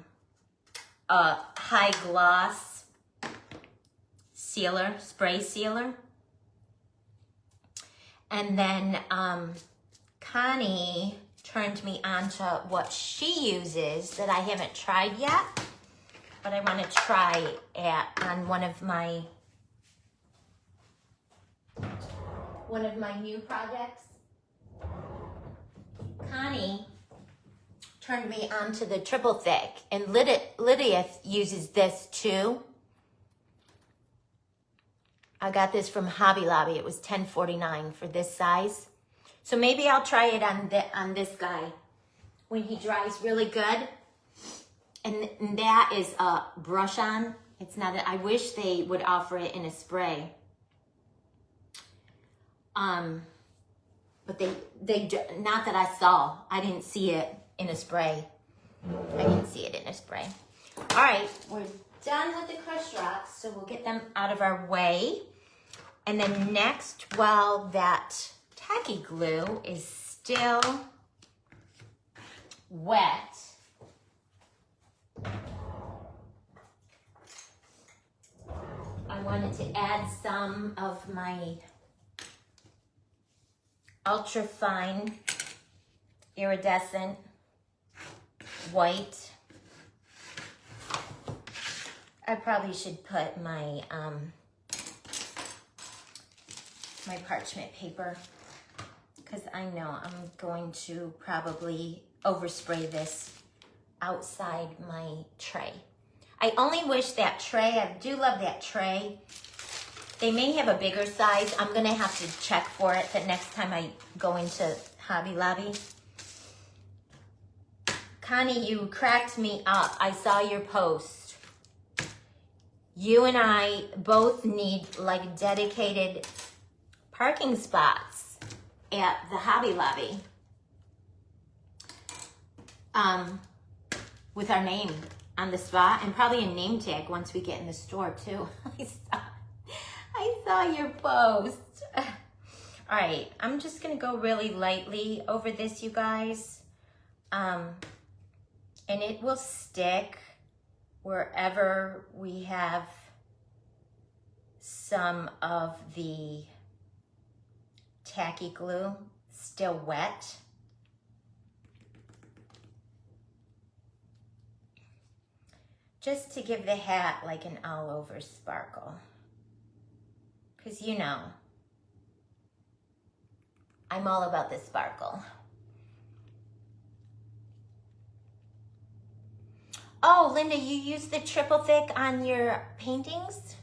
Speaker 1: high gloss sealer, spray sealer. And then Connie turned me on to what she uses that I haven't tried yet, but I want to try on one of my new projects. Connie turned me on to the triple thick, and Lydia uses this too. I got this from Hobby Lobby. It was $10.49 for this size. So maybe I'll try it on this guy when he dries really good. And that is a brush on. It's not. I wish they would offer it in a spray. But they not that I saw. I didn't see it in a spray. I didn't see it in a spray. All right, we're done with the crushed rocks, so we'll get them out of our way. And then next, while that tacky glue is still wet, I wanted to add some of my ultra fine iridescent white. I probably should put my my parchment paper, because I know I'm going to probably overspray this outside my tray. I only wish that tray, I do love that tray. They may have a bigger size. I'm gonna have to check for it the next time I go into Hobby Lobby. Connie, you cracked me up. I saw your post. You and I both need like dedicated parking spots at the Hobby Lobby. With our name on the spot, and probably a name tag once we get in the store too. I saw your post. All right, I'm just gonna go really lightly over this, you guys. And it will stick wherever we have some of the tacky glue still wet. Just to give the hat like an all over sparkle. Because you know, I'm all about the sparkle. Oh, Linda, you use the triple thick on your paintings?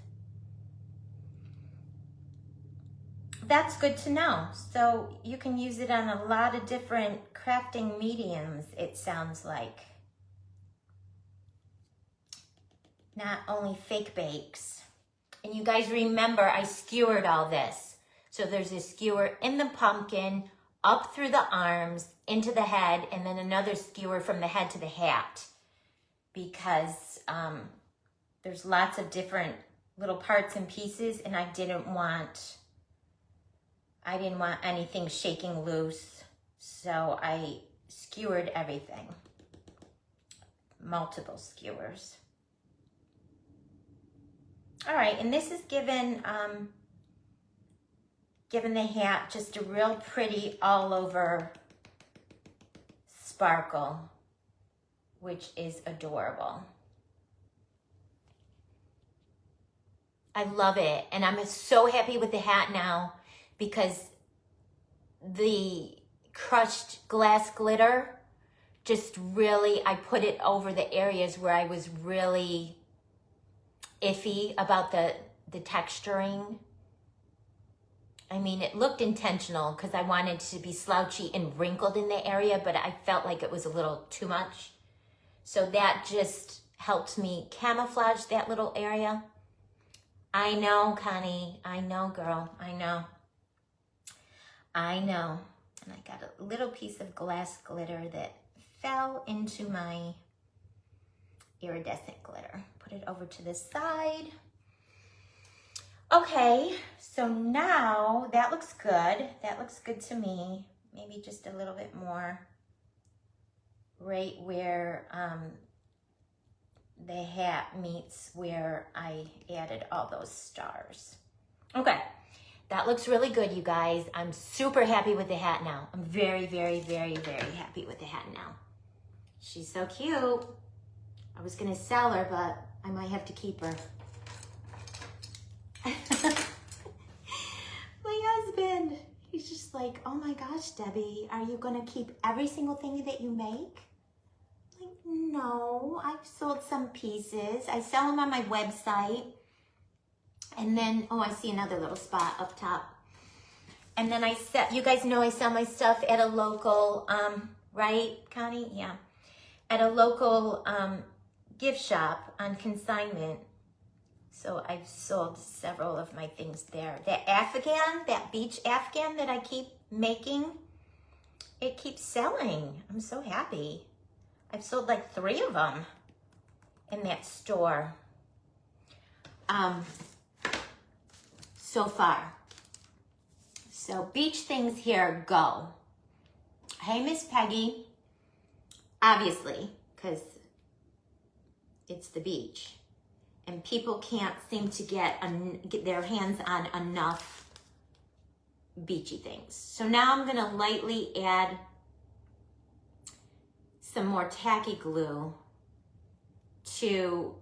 Speaker 1: That's good to know. So you can use it on a lot of different crafting mediums, it sounds like. Not only fake bakes. And you guys remember I skewered all this. So there's a skewer in the pumpkin, up through the arms, into the head, and then another skewer from the head to the hat. Because there's lots of different little parts and pieces, and I didn't want anything shaking loose. So I skewered everything. Multiple skewers. All right, and this is given the hat just a real pretty all over sparkle, which is adorable. I love it, and I'm so happy with the hat now because the crushed glass glitter just really, I put it over the areas where I was really iffy about the texturing, I mean, it looked intentional because I wanted it to be slouchy and wrinkled in the area, but I felt like it was a little too much. So that just helped me camouflage that little area. I know, Connie. I know, girl. I know. I know. And I got a little piece of glass glitter that fell into my iridescent glitter. Put it over to the side. Okay, so now that looks good. That looks good to me. Maybe just a little bit more right where the hat meets where I added all those stars. Okay, that looks really good, you guys. I'm super happy with the hat now. I'm very, very, very, very happy with the hat now. She's so cute. I was gonna sell her, but I might have to keep her. My husband, he's just like, oh my gosh, Debbie, are you gonna keep every single thing that you make? Like, no, I've sold some pieces. I sell them on my website. And then, oh, I see another little spot up top. And then you guys know I sell my stuff at a local, right, Connie? Yeah. At a local gift shop on consignment. So I've sold several of my things there. The Afghan, that beach Afghan that I keep making, it keeps selling. I'm so happy. I've sold like 3 of them in that store so far. So beach things here go. Hey, Miss Peggy. Obviously, because it's the beach. And people can't seem to get their hands on enough beachy things. So now I'm gonna lightly add some more tacky glue to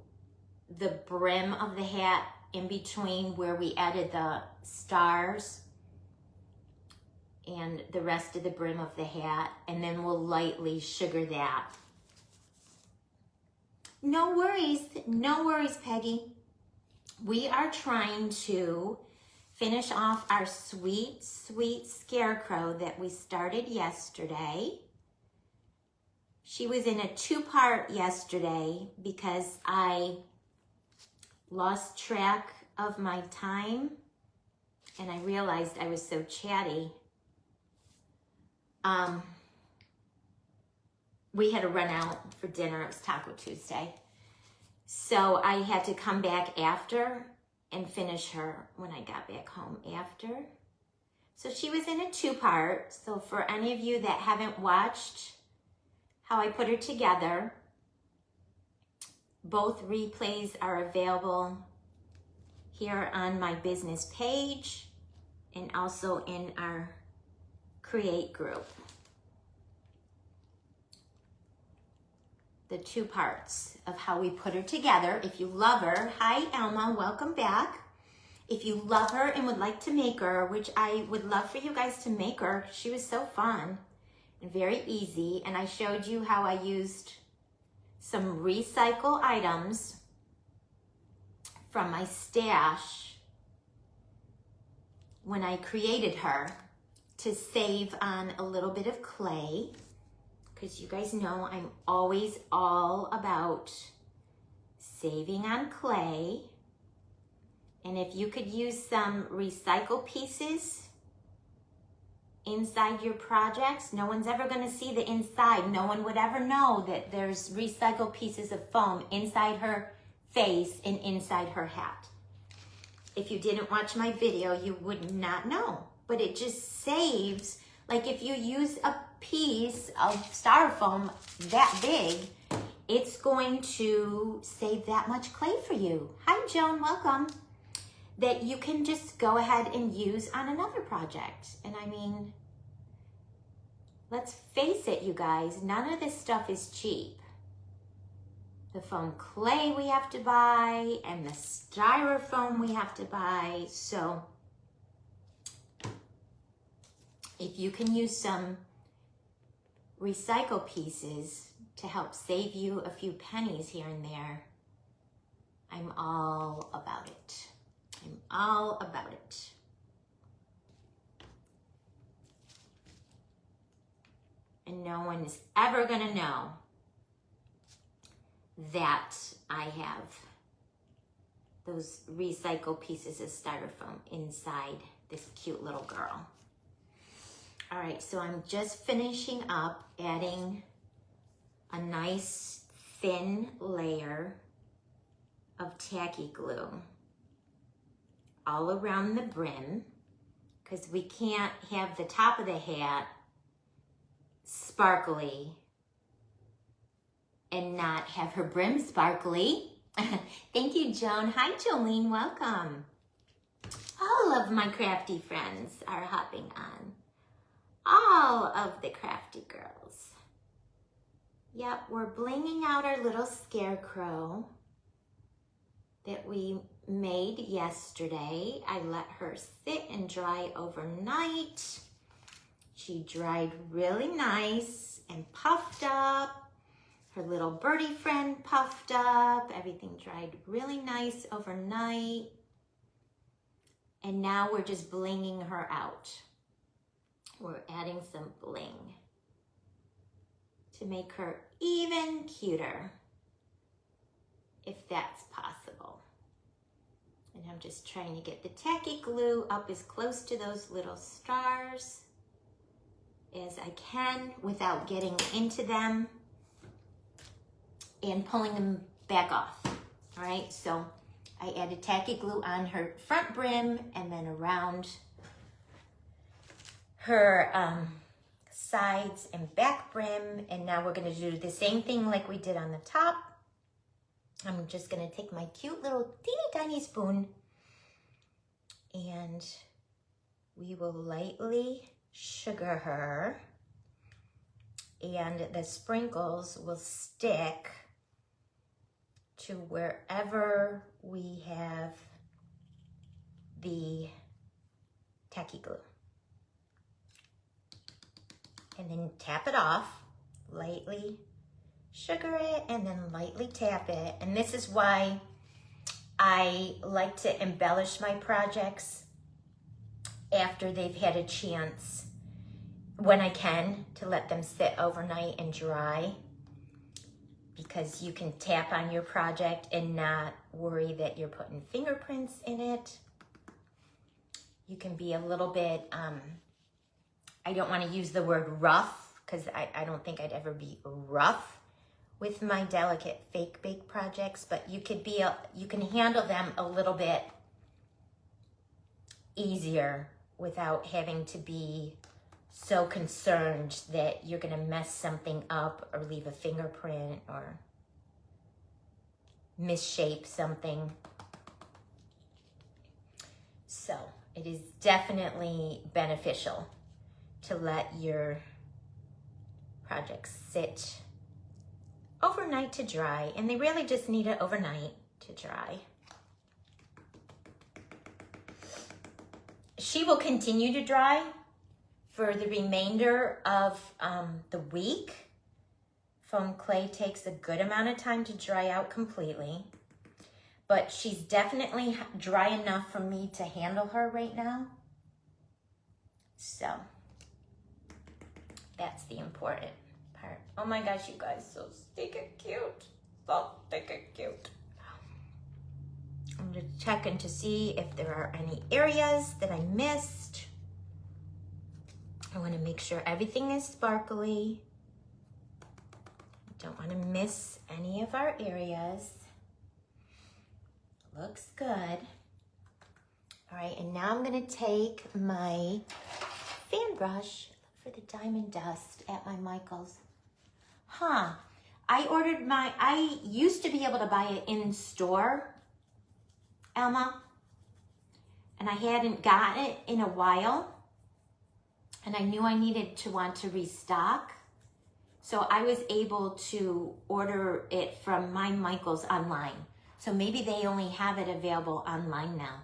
Speaker 1: the brim of the hat in between where we added the stars and the rest of the brim of the hat, and then we'll lightly sugar that. No worries, Peggy. We are trying to finish off our sweet, sweet scarecrow that we started yesterday. She was in a 2-part yesterday because I lost track of my time and I realized I was so chatty. We had to run out for dinner. It was Taco Tuesday. So I had to come back after and finish her when I got back home after. So she was in a 2-part. So for any of you that haven't watched how I put her together, both replays are available here on my business page and also in our Create group. The 2 parts of how we put her together. If you love her, hi Elma, welcome back. If you love her and would like to make her, which I would love for you guys to make her, she was so fun and very easy. And I showed you how I used some recycle items from my stash when I created her to save on a little bit of clay. Because you guys know I'm always all about saving on clay. And if you could use some recycle pieces inside your projects, no one's ever going to see the inside. No one would ever know that there's recycled pieces of foam inside her face and inside her hat. If you didn't watch my video, you would not know. But it just saves, like if you use a piece of styrofoam that big, it's going to save that much clay for you. Hi Joan, welcome. That you can just go ahead and use on another project. And I mean, let's face it, you guys, none of this stuff is cheap. The foam clay we have to buy and the styrofoam we have to buy. So if you can use some recycle pieces to help save you a few pennies here and there, I'm all about it. I'm all about it. and no one is ever gonna know that I have those recycled pieces of styrofoam inside this cute little girl. All right, so I'm just finishing up adding a nice thin layer of tacky glue all around the brim, because we can't have the top of the hat sparkly and not have her brim sparkly. Thank you, Joan. Hi, Jolene. Welcome. All of my crafty friends are hopping on. All of the crafty girls. Yep, we're blinging out our little scarecrow that we made yesterday. I let her sit and dry overnight. She dried really nice and puffed up. Her little birdie friend puffed up. Everything dried really nice overnight. And now we're just blinging her out. We're adding some bling to make her even cuter, if that's possible. And I'm just trying to get the tacky glue up as close to those little stars as I can without getting into them and pulling them back off. All right, so I added tacky glue on her front brim and then around her sides and back brim. And now we're gonna do the same thing like we did on the top. I'm just gonna take my cute little teeny tiny spoon and we will lightly sugar her, and the sprinkles will stick to wherever we have the tacky glue. And then tap it off, lightly sugar it, and then lightly tap it. And this is why I like to embellish my projects after they've had a chance, when I can, to let them sit overnight and dry, because you can tap on your project and not worry that you're putting fingerprints in it. You can be a little bit, I don't want to use the word rough, because I don't think I'd ever be rough with my delicate fake bake projects, but you can handle them a little bit easier without having to be so concerned that you're gonna mess something up or leave a fingerprint or misshape something. So it is definitely beneficial to let your projects sit overnight to dry, and they really just need it overnight to dry. She will continue to dry for the remainder of the week. Foam clay takes a good amount of time to dry out completely, but she's definitely dry enough for me to handle her right now. So that's the important part. Oh my gosh, you guys, so stinking cute. So stinking cute. I'm just checking to see if there are any areas that I missed. I want to make sure everything is sparkly. Don't want to miss any of our areas. Looks good. All right, and now I'm going to take my fan brush for the diamond dust at my Michael's. I used to be able to buy it in store, Elma, and I hadn't got it in a while, and I knew I needed to want to restock. So I was able to order it from my Michael's online. So maybe they only have it available online now,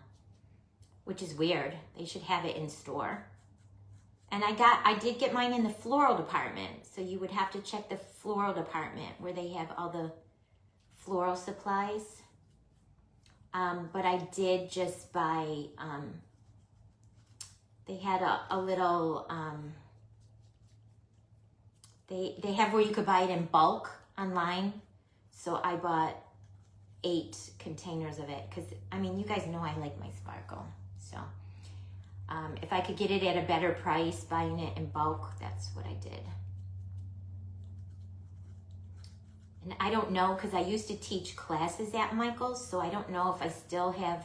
Speaker 1: which is weird. They should have it in store. And I did get mine in the floral department. So you would have to check the floral department where they have all the floral supplies. But I did just buy, they had a little, They have where you could buy it in bulk online. So I bought 8 containers of it because, I mean, you guys know I like my sparkle. So if I could get it at a better price, buying it in bulk, that's what I did. And I don't know, because I used to teach classes at Michael's, so I don't know if I still have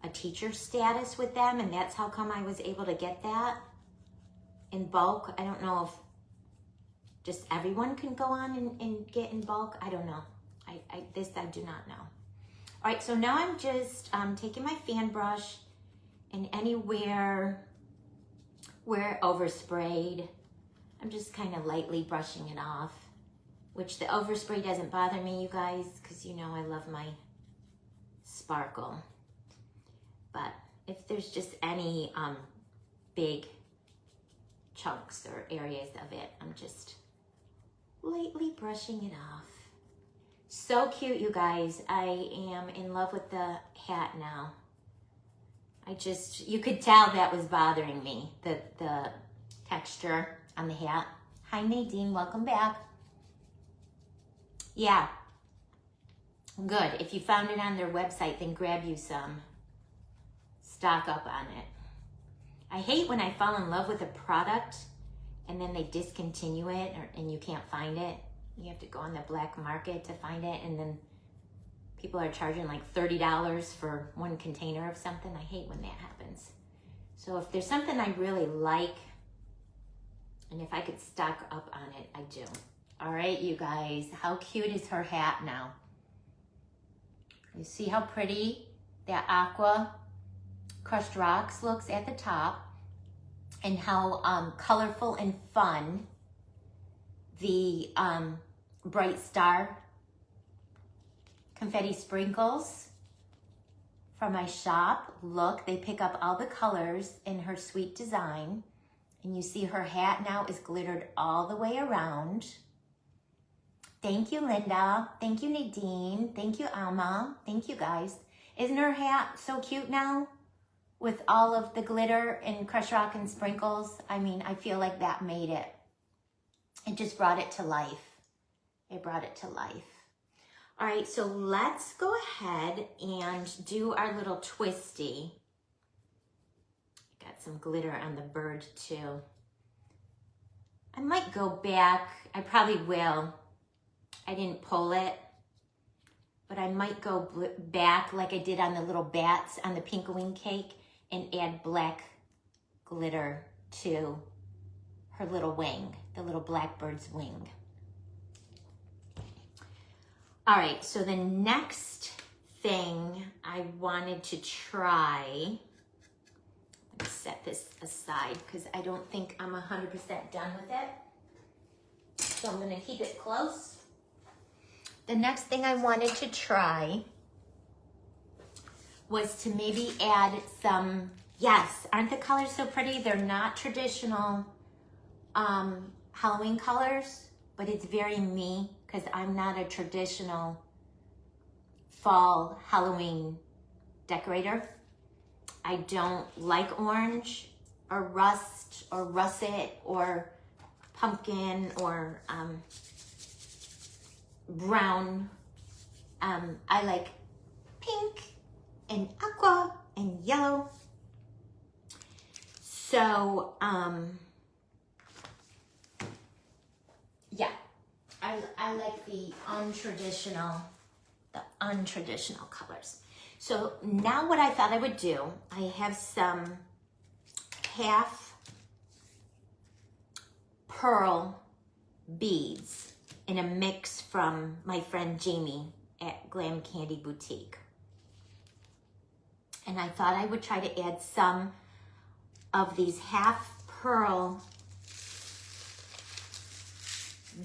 Speaker 1: a teacher status with them, and that's how come I was able to get that in bulk. I don't know if just everyone can go on and get in bulk. I don't know. This I do not know. All right, so now I'm just taking my fan brush, and anywhere where it oversprayed, I'm just kind of lightly brushing it off, which the overspray doesn't bother me, you guys, because you know I love my sparkle. But if there's just any big chunks or areas of it, I'm just lightly brushing it off. So cute, you guys. I am in love with the hat now. You could tell that was bothering me, the texture on the hat. Hi, Nadine, welcome back. Yeah, good. If you found it on their website, then grab you some. Stock up on it. I hate when I fall in love with a product and then they discontinue it and you can't find it. You have to go on the black market to find it, and then people are charging like $30 for one container of something. I hate when that happens. So if there's something I really like, and if I could stock up on it, I do. All right, you guys, how cute is her hat now? You see how pretty that aqua crushed rocks looks at the top, and how colorful and fun the bright star confetti sprinkles from my shop. Look, they pick up all the colors in her sweet design. And you see her hat now is glittered all the way around. Thank you, Linda. Thank you, Nadine. Thank you, Alma. Thank you, guys. Isn't her hat so cute now? With all of the glitter and crushed rock and sprinkles. I mean, I feel like that made it. It just brought it to life. It brought it to life. All right, so let's go ahead and do our little twisty. Got some glitter on the bird too. I might go back. I probably will. I didn't pull it, but I might go back like I did on the little bats on the Pinkawing cake and add black glitter to her little wing, the little blackbird's wing. All right, so the next thing I wanted to try, let me set this aside because I don't think I'm 100% done with it. So I'm gonna keep it close. The next thing I wanted to try was to maybe add some, yes, aren't the colors so pretty? They're not traditional Halloween colors, but it's very me because I'm not a traditional fall Halloween decorator. I don't like orange or rust or russet or pumpkin or brown. I like pink and aqua and yellow. So, yeah, I like the untraditional colors. So now what I thought I would do, I have some half pearl beads in a mix from my friend Jamie at Glam Candy Boutique. And I thought I would try to add some of these half pearl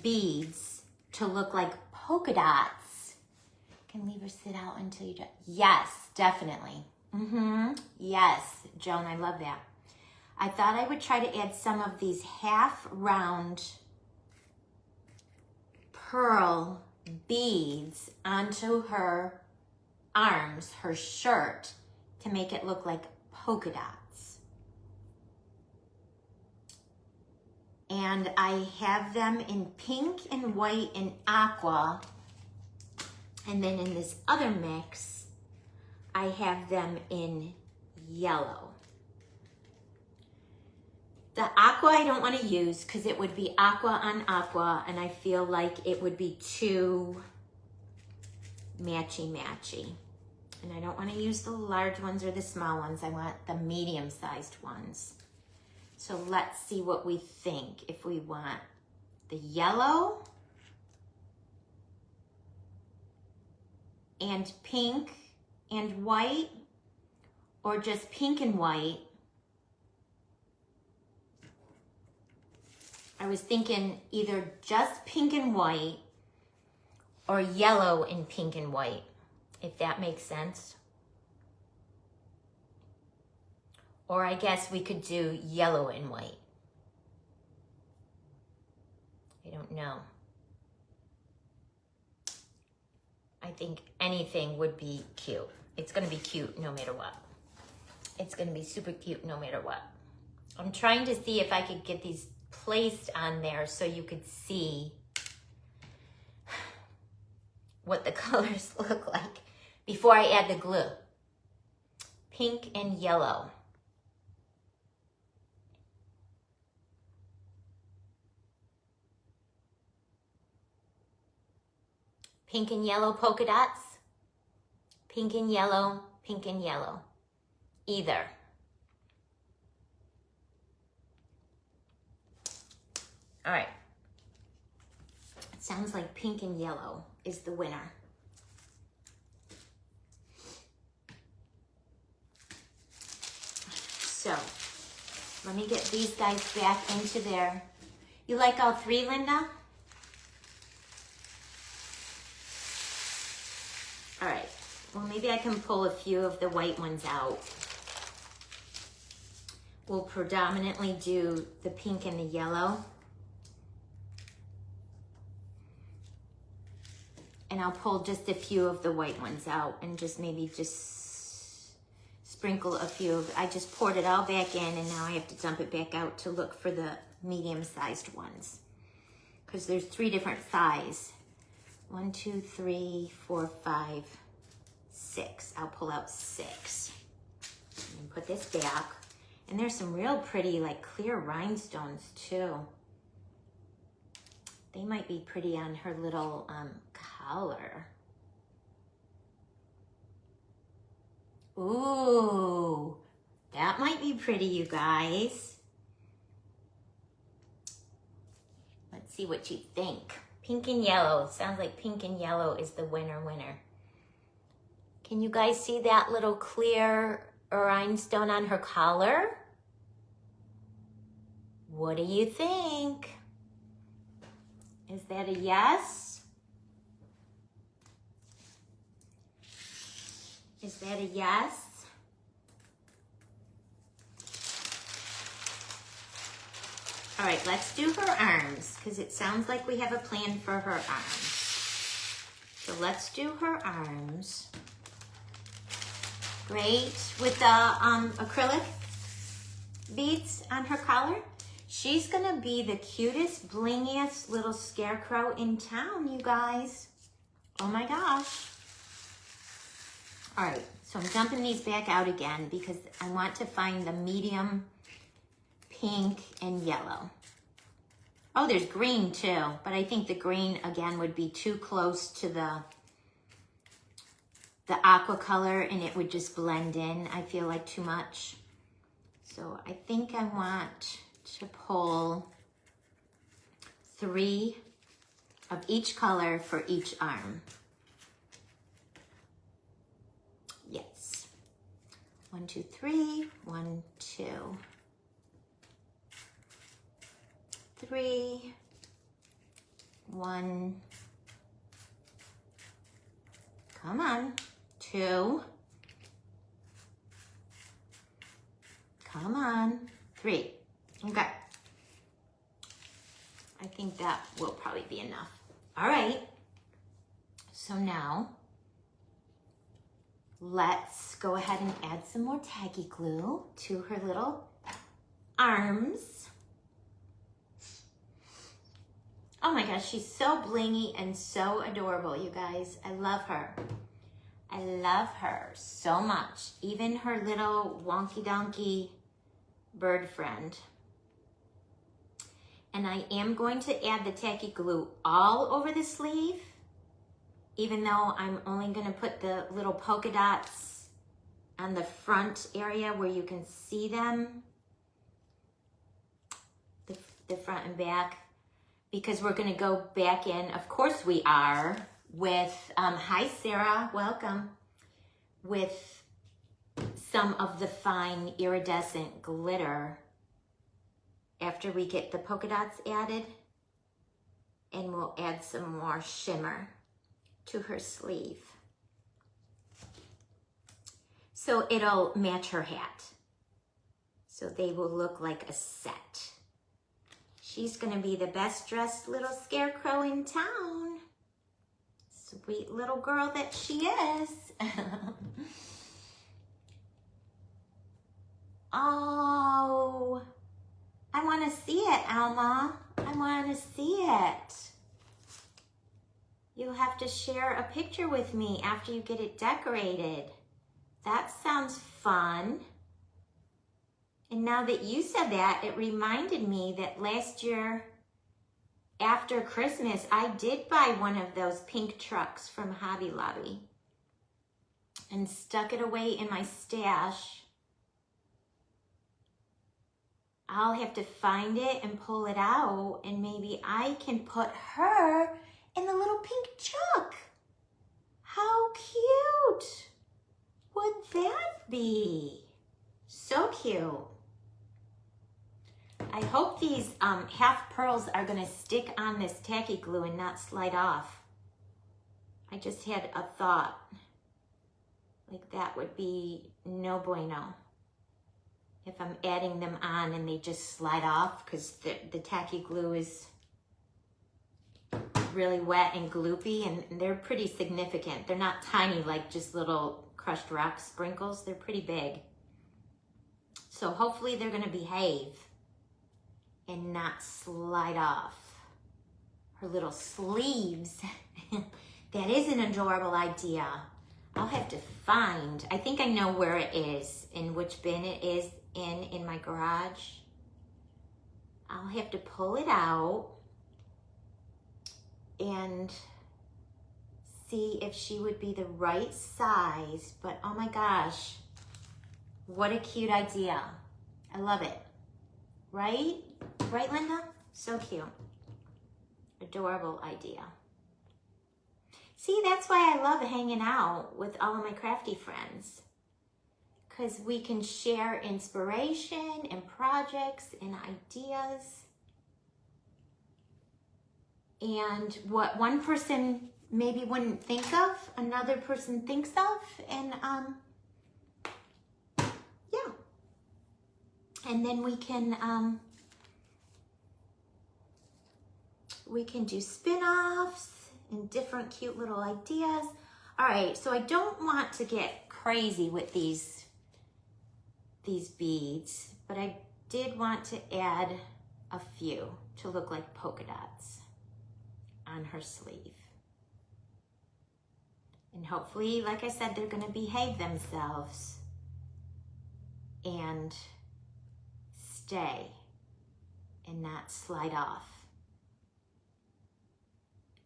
Speaker 1: beads to look like polka dots. Can leave her sit out until you do. Yes, definitely. Yes, Joan, I love that. I thought I would try to add some of these half round pearl beads onto her arms, her shirt, to make it look like polka dots. And I have them in pink and white and aqua. And then in this other mix, I have them in yellow. The aqua I don't want to use because it would be aqua on aqua, and I feel like it would be too matchy-matchy. And I don't want to use the large ones or the small ones. I want the medium-sized ones. So let's see what we think. If we want the yellow and pink and white, or just pink and white. I was thinking either just pink and white or yellow and pink and white, if that makes sense. Or I guess we could do yellow and white. I don't know. I think anything would be cute. It's gonna be cute no matter what. It's gonna be super cute no matter what. I'm trying to see if I could get these placed on there so you could see what the colors look like before I add the glue. Pink and yellow. Pink and yellow polka dots. Pink and yellow, pink and yellow. Either. All right. It sounds like pink and yellow is the winner. So, let me get these guys back into there. You like all three, Linda? All right. Well, maybe I can pull a few of the white ones out. We'll predominantly do the pink and the yellow. And I'll pull just a few of the white ones out and just maybe just sprinkle a few of, I just poured it all back in and now I have to dump it back out to look for the medium-sized ones. Because there's 3 different sizes. 1, 2, 3, 4, 5, 6. I'll pull out 6. And put this back. And there's some real pretty like clear rhinestones too. They might be pretty on her little collar. Ooh, that might be pretty, you guys. Let's see what you think. Pink and yellow. Sounds like pink and yellow is the winner. Can you guys see that little clear rhinestone on her collar? What do you think? Is that a yes? Is that a yes? All right, let's do her arms because it sounds like we have a plan for her arms. So let's do her arms. Great, with the acrylic beads on her collar. She's gonna be the cutest, blingiest little scarecrow in town, you guys. Oh my gosh. All right, so I'm dumping these back out again because I want to find the medium pink and yellow. Oh, there's green too, but I think the green again would be too close to the aqua color and it would just blend in. I feel like too much. So I think I want to pull 3 of each color for each arm. Yes. 1, 2, 3. 1, 2, 3. 1. Come on. 2. Come on. 3. Okay. I think that will probably be enough. All right. So now let's go ahead and add some more tacky glue to her little arms. Oh my gosh, she's so blingy and so adorable, you guys. I love her. I love her so much. Even her little wonky donkey bird friend. And I am going to add the tacky glue all over the sleeve, even though I'm only going to put the little polka dots on the front area where you can see them, the front and back, because we're going to go back in, of course we are, with, hi Sarah, welcome, with some of the fine iridescent glitter after we get the polka dots added, and we'll add some more shimmer to her sleeve. So it'll match her hat. So they will look like a set. She's gonna be the best dressed little scarecrow in town. Sweet little girl that she is. Oh, I want to see it, Alma. I want to see it. You'll have to share a picture with me after you get it decorated. That sounds fun. And now that you said that, it reminded me that last year after Christmas, I did buy one of those pink trucks from Hobby Lobby and stuck it away in my stash. I'll have to find it and pull it out, and maybe I can put her in the little pink truck. How cute would that be? So cute. I hope these half pearls are gonna stick on this tacky glue and not slide off. I just had a thought. Like that would be no bueno. If I'm adding them on and they just slide off, because the tacky glue is really wet and gloopy, and they're pretty significant. They're not tiny like just little crushed rock sprinkles. They're pretty big. So hopefully they're gonna behave and not slide off. Her little sleeves. That is an adorable idea. I'll have to find, I think I know where it is, in which bin it is in my garage. I'll have to pull it out and see if she would be the right size. But oh my gosh, what a cute idea. I love it. Right? Right, Linda? So cute. Adorable idea. See, that's why I love hanging out with all of my crafty friends, because we can share inspiration and projects and ideas. And what one person maybe wouldn't think of, another person thinks of, and yeah. And then we can do spin-offs and different cute little ideas. All right, so I don't want to get crazy with these beads, but I did want to add a few to look like polka dots on her sleeve. And hopefully, like I said, they're gonna behave themselves and stay and not slide off.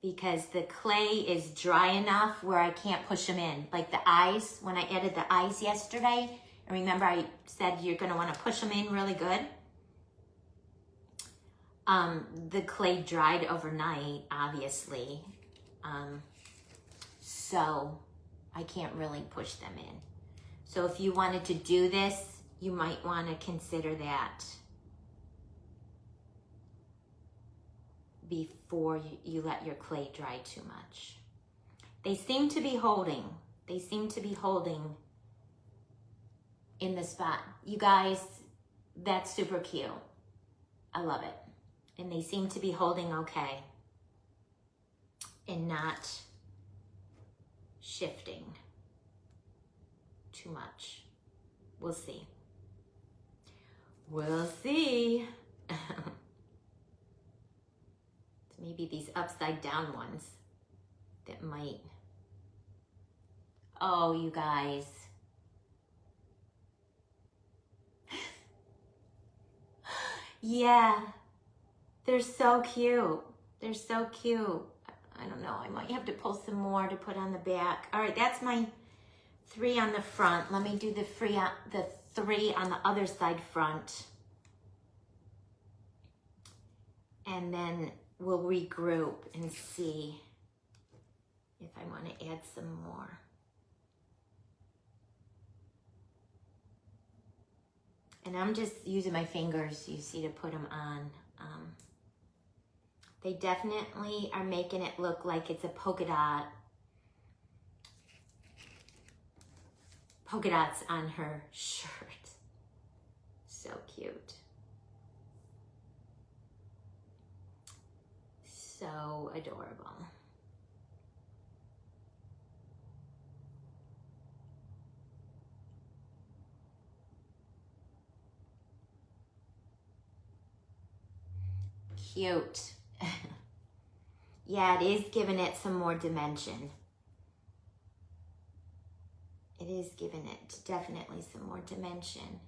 Speaker 1: Because the clay is dry enough where I can't push them in. Like the eyes, when I added the eyes yesterday, and remember I said you're gonna wanna push them in really good. The clay dried overnight, obviously. So I can't really push them in. So if you wanted to do this, you might wanna consider that before you let your clay dry too much. They seem to be holding. They seem to be holding in the spot. You guys, that's super cute. I love it. And they seem to be holding okay and not shifting too much. We'll see. We'll see. Maybe these upside down ones that might. Oh, you guys. Yeah, they're so cute. They're so cute. I don't know, I might have to pull some more to put on the back. All right, that's my 3 on the front. Let me do the 3 on the other side front. And then we'll regroup and see if I want to add some more. And I'm just using my fingers, you see, to put them on. They definitely are making it look like it's a polka dots on her shirt. So cute. So adorable. Cute. Yeah, it is giving it some more dimension. It is giving it definitely some more dimension.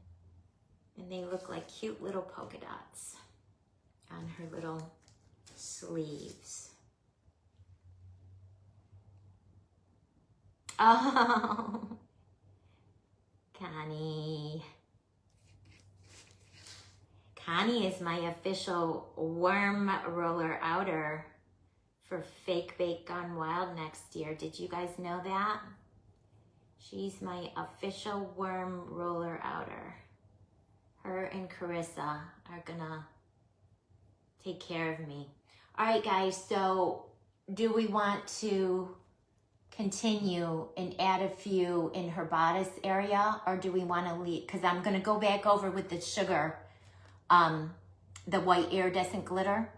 Speaker 1: And they look like cute little polka dots on her little sleeves. Oh, Connie. Connie is my official worm roller outer for Fake Bake Gone Wild next year. Did you guys know that? She's my official worm roller outer. Her and Carissa are gonna take care of me. All right, guys, so do we want to continue and add a few in her bodice area, or do we want to leave? Because I'm gonna go back over with the sugar, the white iridescent glitter.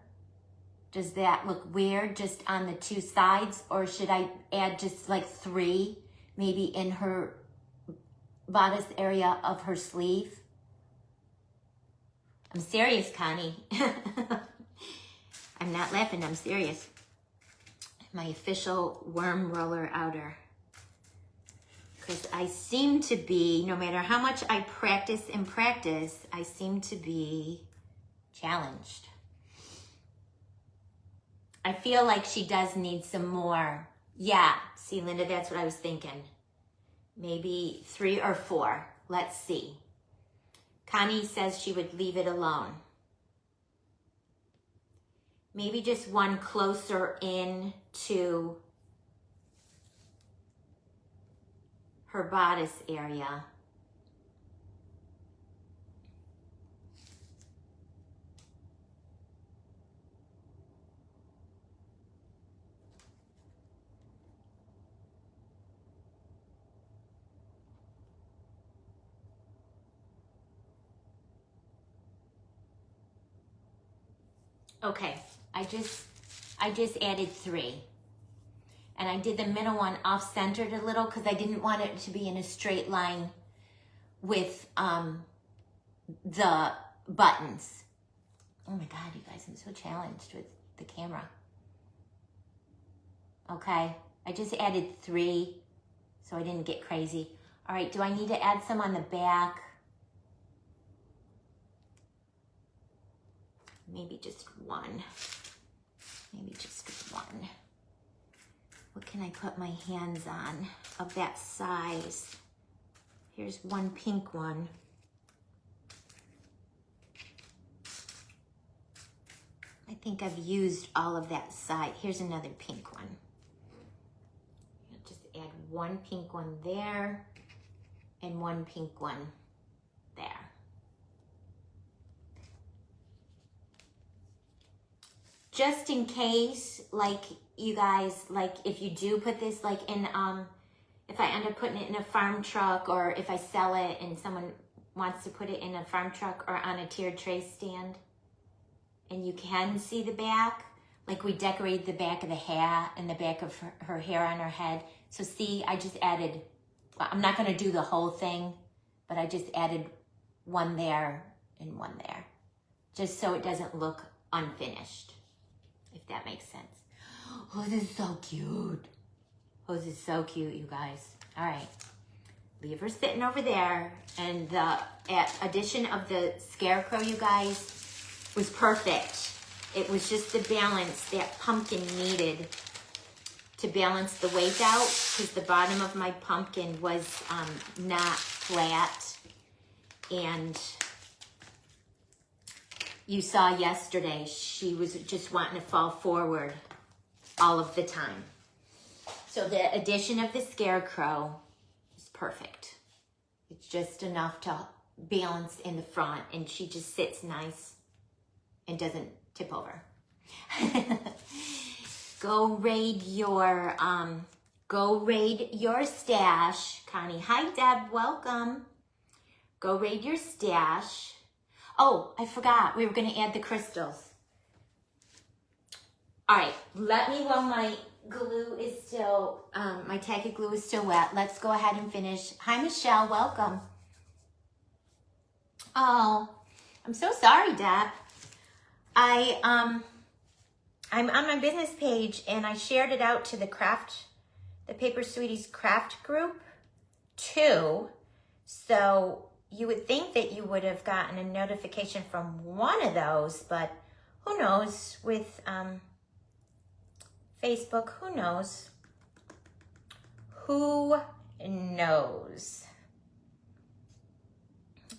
Speaker 1: Does that look weird just on the 2 sides, or should I add just like 3 maybe in her bodice area of her sleeve? I'm serious, Connie. I'm not laughing, I'm serious. My official worm roller outer. Because I seem to be, no matter how much I practice and practice, I seem to be challenged. I feel like she does need some more. Yeah, see, Linda, that's what I was thinking. Maybe 3 or 4. Let's see. Connie says she would leave it alone. Maybe just 1 closer in to her bodice area. Okay, I just added 3. And I did the middle one off-centered a little because I didn't want it to be in a straight line with the buttons. Oh my God, you guys, I'm so challenged with the camera. Okay, I just added 3 so I didn't get crazy. All right, do I need to add some on the back? Maybe just 1. Maybe just 1. What can I put my hands on of that size? Here's 1 pink one. I think I've used all of that side. Here's another pink one. I'll just add 1 pink one there and 1 pink one there. Just in case, like, you guys, like, if you do put this, like, in, if I end up putting it in a farm truck, or if I sell it and someone wants to put it in a farm truck or on a tiered tray stand, and you can see the back, like we decorated the back of the hat and the back of her hair on her head. So see, I just added, I'm not going to do the whole thing, but I just added 1 there and 1 there, just so it doesn't look unfinished. if that makes sense. Oh, this is so cute. Oh, this is so cute, you guys. All right. Leave her sitting over there. And the addition of the scarecrow, you guys, was perfect. It was just the balance that pumpkin needed to balance the weight out, because the bottom of my pumpkin was not flat. And you saw yesterday, she was just wanting to fall forward all of the time. So the addition of the scarecrow is perfect. It's just enough to balance in the front, and she just sits nice and doesn't tip over. Go raid your stash, Connie. Hi, Deb, welcome. Go raid your stash. Oh, I forgot, we were gonna add the crystals. All right, let me, while my glue is still, my tacky glue is still wet, let's go ahead and finish. Hi, Michelle, welcome. Oh, I'm so sorry, Deb. I'm on my business page, and I shared it out to the Paper Sweeties craft group too. So you would think that you would have gotten a notification from one of those, but who knows with Facebook, who knows? Who knows?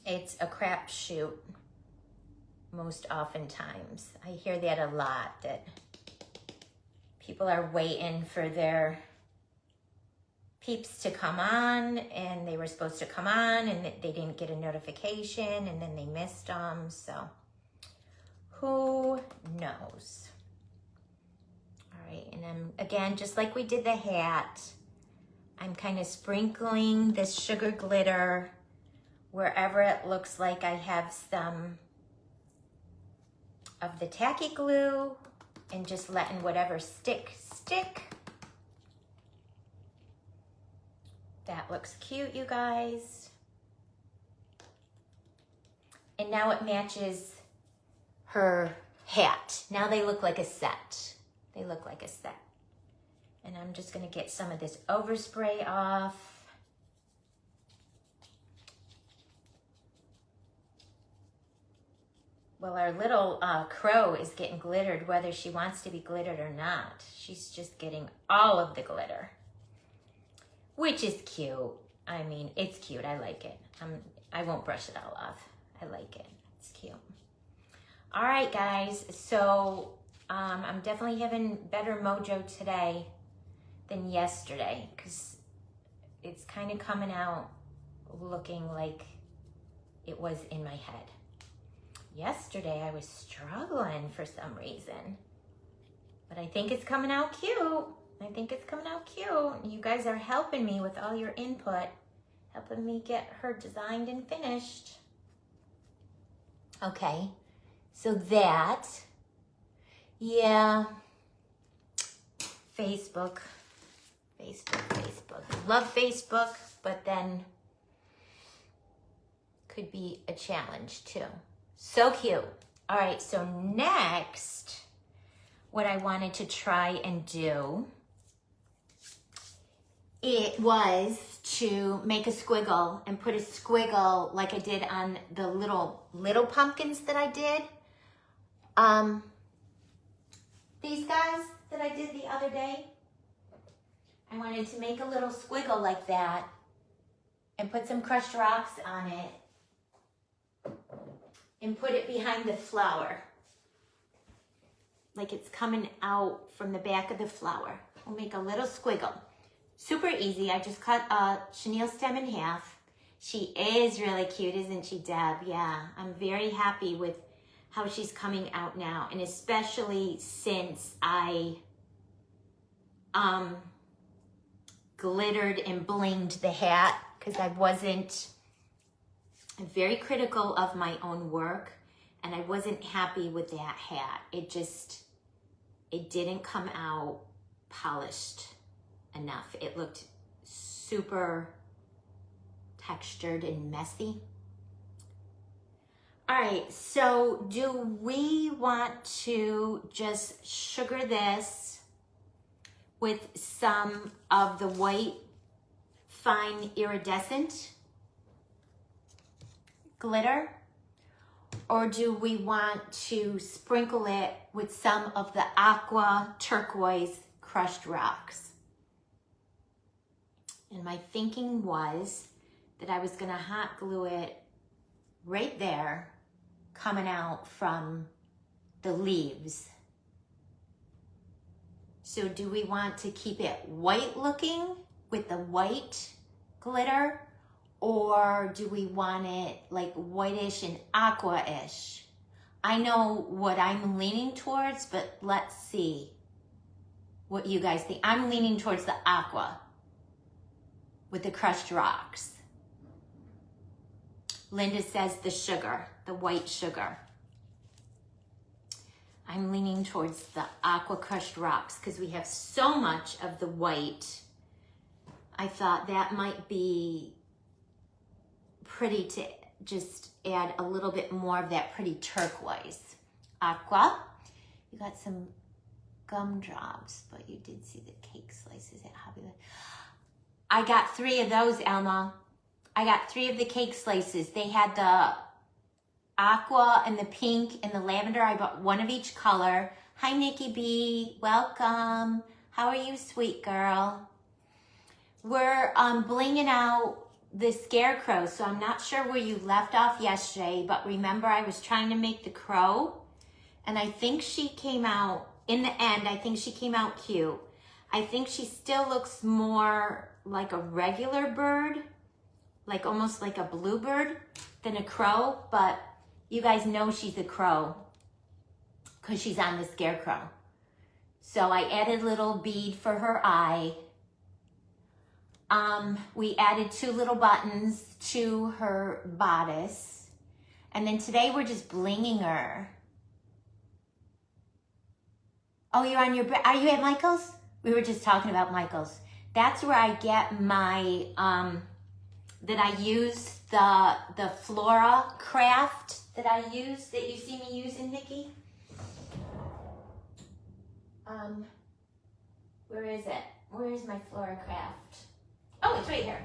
Speaker 1: It's a crapshoot most oftentimes. I hear that a lot, that people are waiting for their peeps to come on, and they were supposed to come on and they didn't get a notification, and then they missed them. So who knows? All right, and then again, just like we did the hat, I'm kind of sprinkling this sugar glitter wherever it looks like I have some of the tacky glue, and just letting whatever stick. That looks cute, you guys. And now it matches her hat. Now they look like a set. They look like a set. And I'm just gonna get some of this overspray off. Well, our little crow is getting glittered, whether she wants to be glittered or not. She's just getting all of the glitter, which is cute. I mean, it's cute. I like it. I won't brush it all off. I like it. It's cute. All right, guys. So I'm definitely having better mojo today than yesterday, because it's kind of coming out looking like it was in my head. Yesterday, I was struggling for some reason, but I think it's coming out cute. I think it's coming out cute. You guys are helping me with all your input, helping me get her designed and finished. Okay, so that, yeah, Facebook. Love Facebook, but then could be a challenge too. So cute. All right, so next, what I wanted to try and do, it was to make a squiggle and put a squiggle like I did on the little pumpkins that I did. These guys that I did the other day, I wanted to make a little squiggle like that and put some crushed rocks on it and put it behind the flower, like it's coming out from the back of the flower. We'll make a little squiggle. Super easy. I just cut a chenille stem in half. She is really cute, isn't she, Deb? Yeah, I'm very happy with how she's coming out now, and especially since I glittered and blinged the hat, because I wasn't very critical of my own work, and I wasn't happy with that hat. It didn't come out polished enough. It looked super textured and messy. All right, so do we want to just sugar this with some of the white fine iridescent glitter? Or do we want to sprinkle it with some of the aqua turquoise crushed rocks? And my thinking was that I was gonna hot glue it right there, coming out from the leaves. So do we want to keep it white looking with the white glitter? Or do we want it like whitish and aqua-ish? I know what I'm leaning towards, but let's see what you guys think. I'm leaning towards the aqua with the crushed rocks. Linda says the sugar, the white sugar. I'm leaning towards the aqua crushed rocks because we have so much of the white. I thought that might be pretty to just add a little bit more of that pretty turquoise. Aqua. You got some gumdrops, but you did see the cake slices at Hobby Lobby. I got 3 of those, Elma. I got 3 of the cake slices. They had the aqua and the pink and the lavender. I bought 1 of each color. Hi, Nikki B. Welcome. How are you, sweet girl? We're blinging out the scarecrow, so I'm not sure where you left off yesterday, but remember I was trying to make the crow, and I think she came out, in the end, I think she came out cute. I think she still looks more like a regular bird, like almost like a bluebird than a crow, but you guys know she's a crow because she's on the scarecrow. So I added a little bead for her eye. We added 2 little buttons to her bodice. And then today we're just blinging her. Oh, you're on your, are you at Michael's? We were just talking about Michael's. That's where I get my, that I use the Flora craft that I use, that you see me using, Nikki. Where is it? Where is my Flora craft? Oh, it's right here.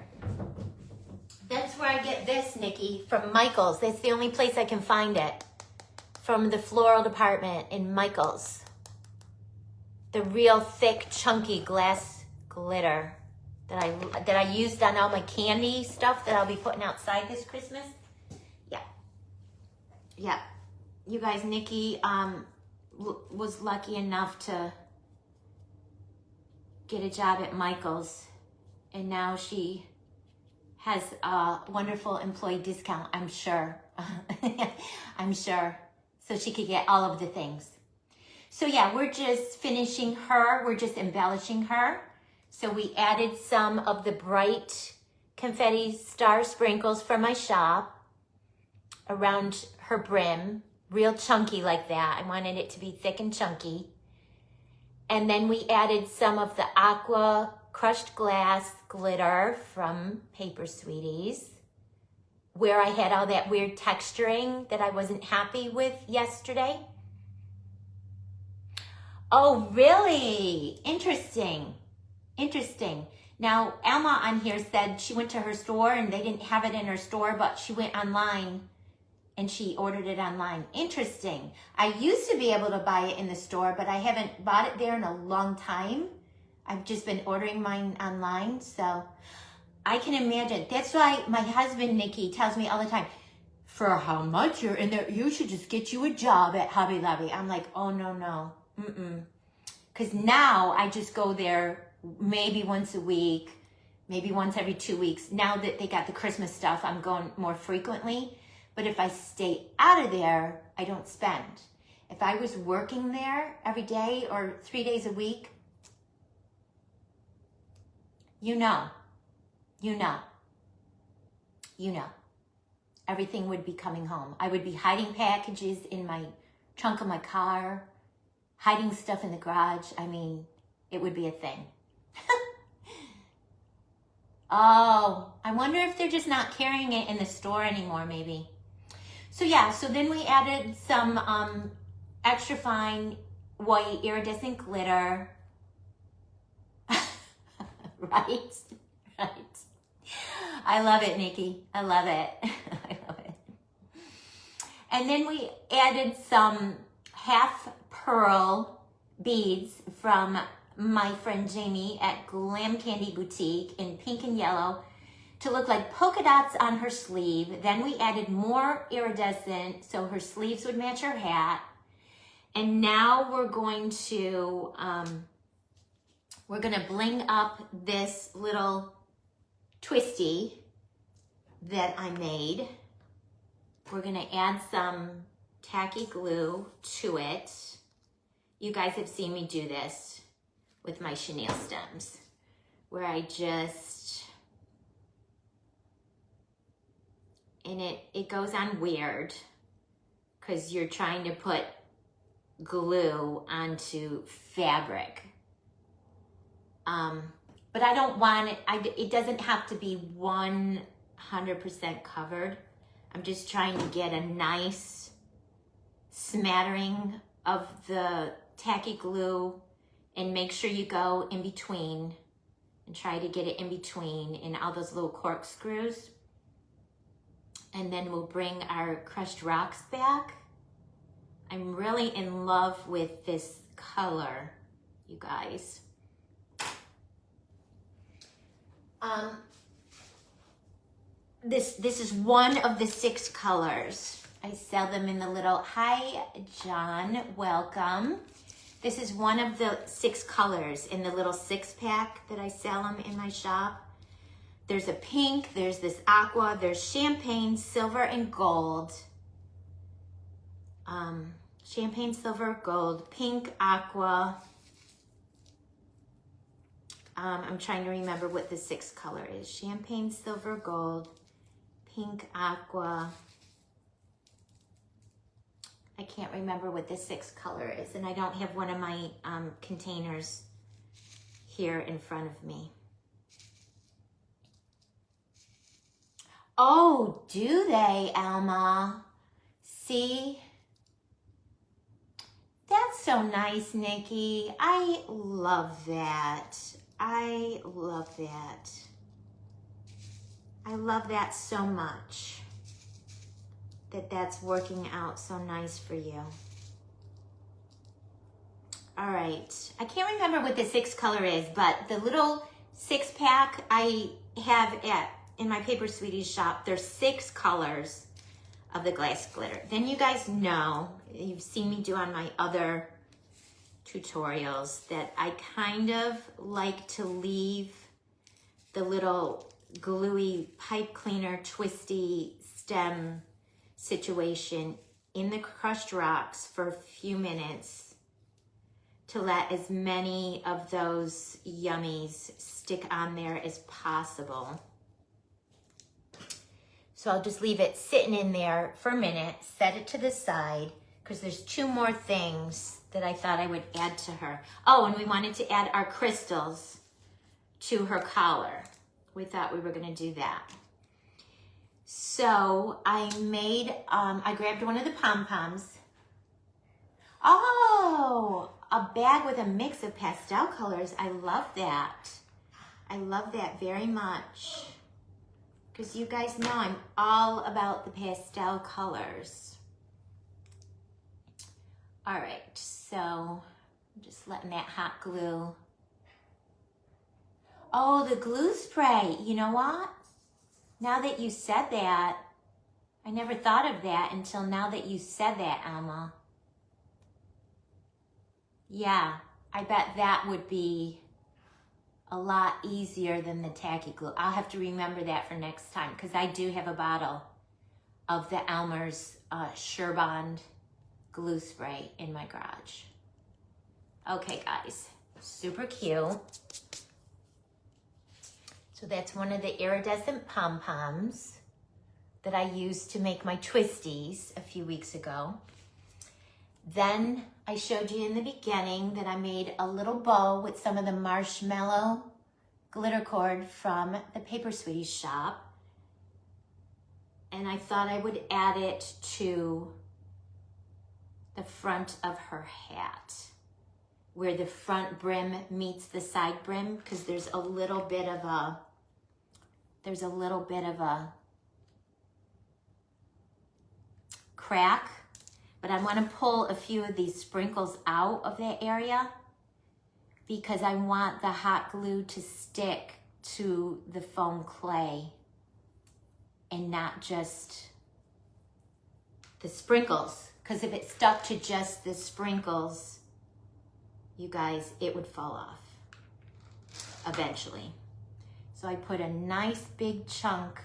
Speaker 1: That's where I get this, Nikki, from Michael's. That's the only place I can find it. From the floral department in Michael's. The real thick, chunky glass glitter that I used on all my candy stuff that I'll be putting outside this Christmas. Yeah. Yeah. You guys, Nikki was lucky enough to get a job at Michael's. And now she has a wonderful employee discount, I'm sure. I'm sure. So she could get all of the things. So yeah, we're just finishing her. We're just embellishing her. So we added some of the bright confetti star sprinkles from my shop around her brim. Real chunky like that. I wanted it to be thick and chunky. And then we added some of the aqua crushed glass glitter from Paper Sweeties, where I had all that weird texturing that I wasn't happy with yesterday. Oh, really? Interesting. Interesting. Now, Alma on here said she went to her store and they didn't have it in her store, but she went online and she ordered it online. Interesting. I used to be able to buy it in the store, but I haven't bought it there in a long time. I've just been ordering mine online, so I can imagine. That's why my husband, Nikki, tells me all the time, for how much you're in there, you should just get you a job at Hobby Lobby. I'm like, oh, no. Because now I just go there maybe once a week, maybe once every 2 weeks. Now that they got the Christmas stuff, I'm going more frequently. But if I stay out of there, I don't spend. If I was working there every day or 3 days a week, you know, everything would be coming home. I would be hiding packages in my trunk of my car, hiding stuff in the garage. I mean, it would be a thing. Oh, I wonder if they're just not carrying it in the store anymore, maybe. So yeah, so then we added some extra fine white iridescent glitter. Right? Right. I love it, Nikki. I love it. I love it. And then we added some half pearl beads from my friend Jamie at Glam Candy Boutique in pink and yellow to look like polka dots on her sleeve. Then we added more iridescent so her sleeves would match her hat. And now we're going to bling up this little twisty that I made. We're gonna add some tacky glue to it. You guys have seen me do this with my chenille stems, where I just, and it goes on weird because you're trying to put glue onto fabric. But I don't want it, it doesn't have to be 100% covered. I'm just trying to get a nice smattering of the tacky glue and make sure you go in between and try to get it in between in all those little corkscrews. And then we'll bring our crushed rocks back. I'm really in love with this color, you guys. This is one of the 6 colors. I sell them in the little, hi John, welcome. This is one of the 6 colors in the little 6-pack that I sell them in my shop. There's a pink, there's this aqua, there's champagne, silver, and gold. Champagne, silver, gold, pink, aqua. I'm trying to remember what the 6th color is. Champagne, silver, gold, pink, aqua. I can't remember what the 6th color is, and I don't have one of my containers here in front of me. Oh, do they, Alma? See? That's so nice, Nikki. I love that. I love that. I love that so much. That's working out so nice for you. All right. I can't remember what the 6th color is, but the little 6-pack I have in my Paper Sweeties shop, there's 6 colors of the glass glitter. Then you guys know, you've seen me do on my other tutorials, that I kind of like to leave the little gluey pipe cleaner twisty stem situation in the crushed rocks for a few minutes to let as many of those yummies stick on there as possible. So I'll just leave it sitting in there for a minute, set it to the side, because there's 2 more things that I thought I would add to her. Oh, and we wanted to add our crystals to her collar. We thought we were gonna do that. So I made, I grabbed one of the pom-poms. Oh, a bag with a mix of pastel colors. I love that. I love that very much. Because you guys know I'm all about the pastel colors. All right, so I'm just letting that hot glue. Oh, the glue spray. You know what? Now that you said that, I never thought of that until now that you said that, Alma. Yeah, I bet that would be a lot easier than the tacky glue. I'll have to remember that for next time, because I do have a bottle of the Elmer's Surebond glue spray in my garage. Okay, guys, super cute. So that's one of the iridescent pom-poms that I used to make my twisties a few weeks ago. Then I showed you in the beginning that I made a little bow with some of the marshmallow glitter cord from the Paper Sweeties shop. and I thought I would add it to the front of her hat, where the front brim meets the side brim, because there's a little bit of a crack, but I want to pull a few of these sprinkles out of that area because I want the hot glue to stick to the foam clay and not just the sprinkles. Because if it stuck to just the sprinkles, you guys, it would fall off eventually. So I put a nice big chunk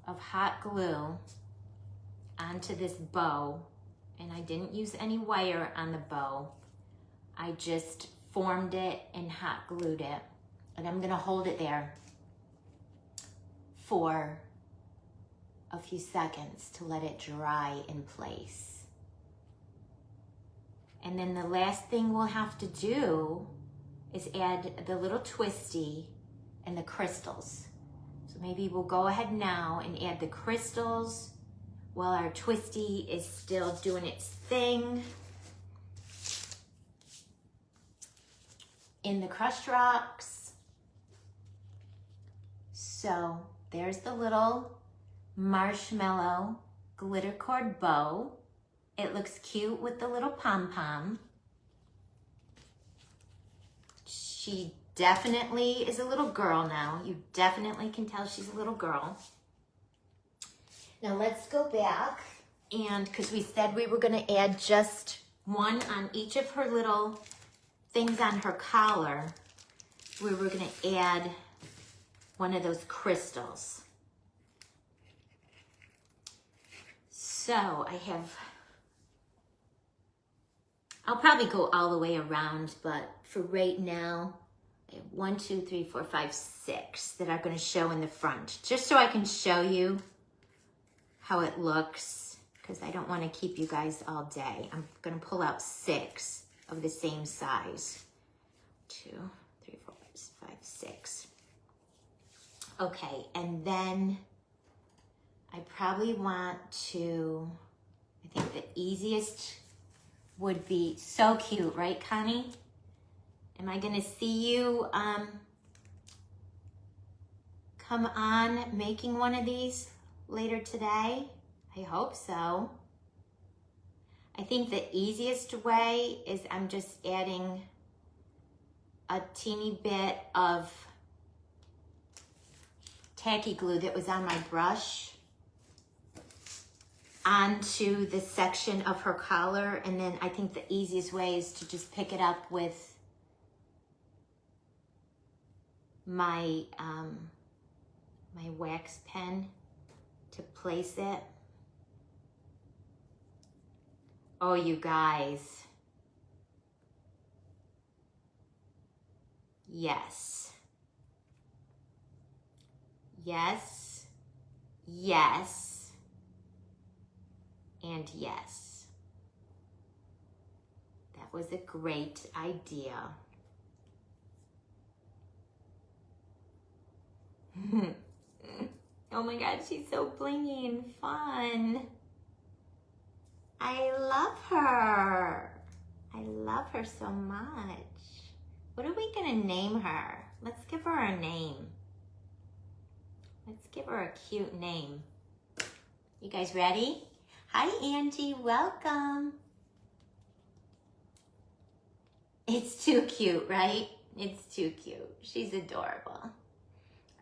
Speaker 1: of hot glue onto this bow, and I didn't use any wire on the bow. I just formed it and hot glued it, and I'm gonna hold it there for a few seconds to let it dry in place. And then the last thing we'll have to do is add the little twisty and the crystals. So maybe we'll go ahead now and add the crystals while our twisty is still doing its thing in the crushed rocks. So there's the little marshmallow glitter cord bow. It looks cute with the little pom-pom. She definitely is a little girl now. You definitely can tell she's a little girl. Now let's go back, and because we said we were going to add just one on each of her little things on her collar, we were going to add one of those crystals. So I'll probably go all the way around, but for right now, I have 1, 2, 3, 4, 5, 6 that are going to show in the front, just so I can show you how it looks, because I don't want to keep you guys all day. I'm going to pull out 6 of the same size. 2, 3, 4, 5, 6. Okay, and then I probably want to, I think the easiest would be, so cute, right, Connie? Am I going to see you come on making one of these later today? I hope so. I think the easiest way is I'm just adding a teeny bit of tacky glue that was on my brush onto the section of her collar, and then I think the easiest way is to just pick it up with my my wax pen to place it. Oh, you guys. Yes. Yes. Yes. And yes. That was a great idea. Oh my God, she's so blingy and fun. I love her. I love her so much. What are we gonna name her? Let's give her a name. Let's give her a cute name. You guys ready? Hi, Angie, welcome. It's too cute, right? It's too cute. She's adorable.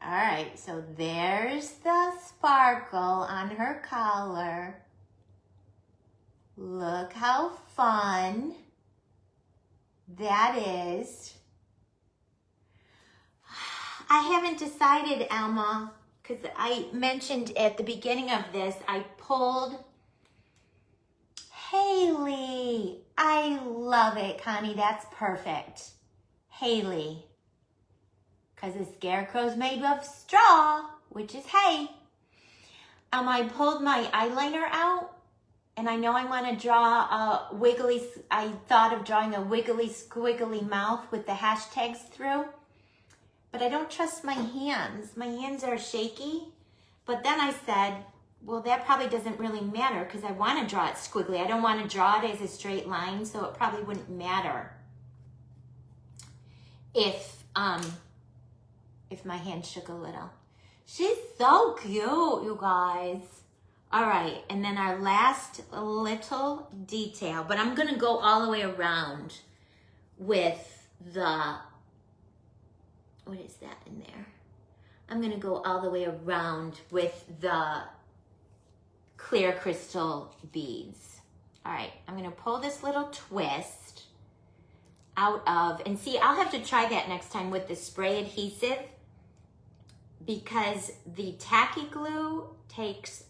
Speaker 1: All right, so there's the sparkle on her collar. Look how fun that is. I haven't decided, Alma, because I mentioned at the beginning of this, I pulled Haley. I love it, Connie. That's perfect. Haley. Because the scarecrow's made of straw, which is hay. I pulled my eyeliner out, and I know I want to draw a wiggly, I thought of drawing a wiggly squiggly mouth with the hashtags through, but I don't trust my hands. My hands are shaky, But then I said, well, that probably doesn't really matter because I want to draw it squiggly. I don't want to draw it as a straight line, so it probably wouldn't matter if my hand shook a little. She's so cute, you guys. All right, and then our last little detail, but I'm gonna go all the way around with the, what is that in there? I'm gonna go all the way around with the clear crystal beads. All right, I'm gonna pull this little twist out of, and see, I'll have to try that next time with the spray adhesive because the tacky glue takes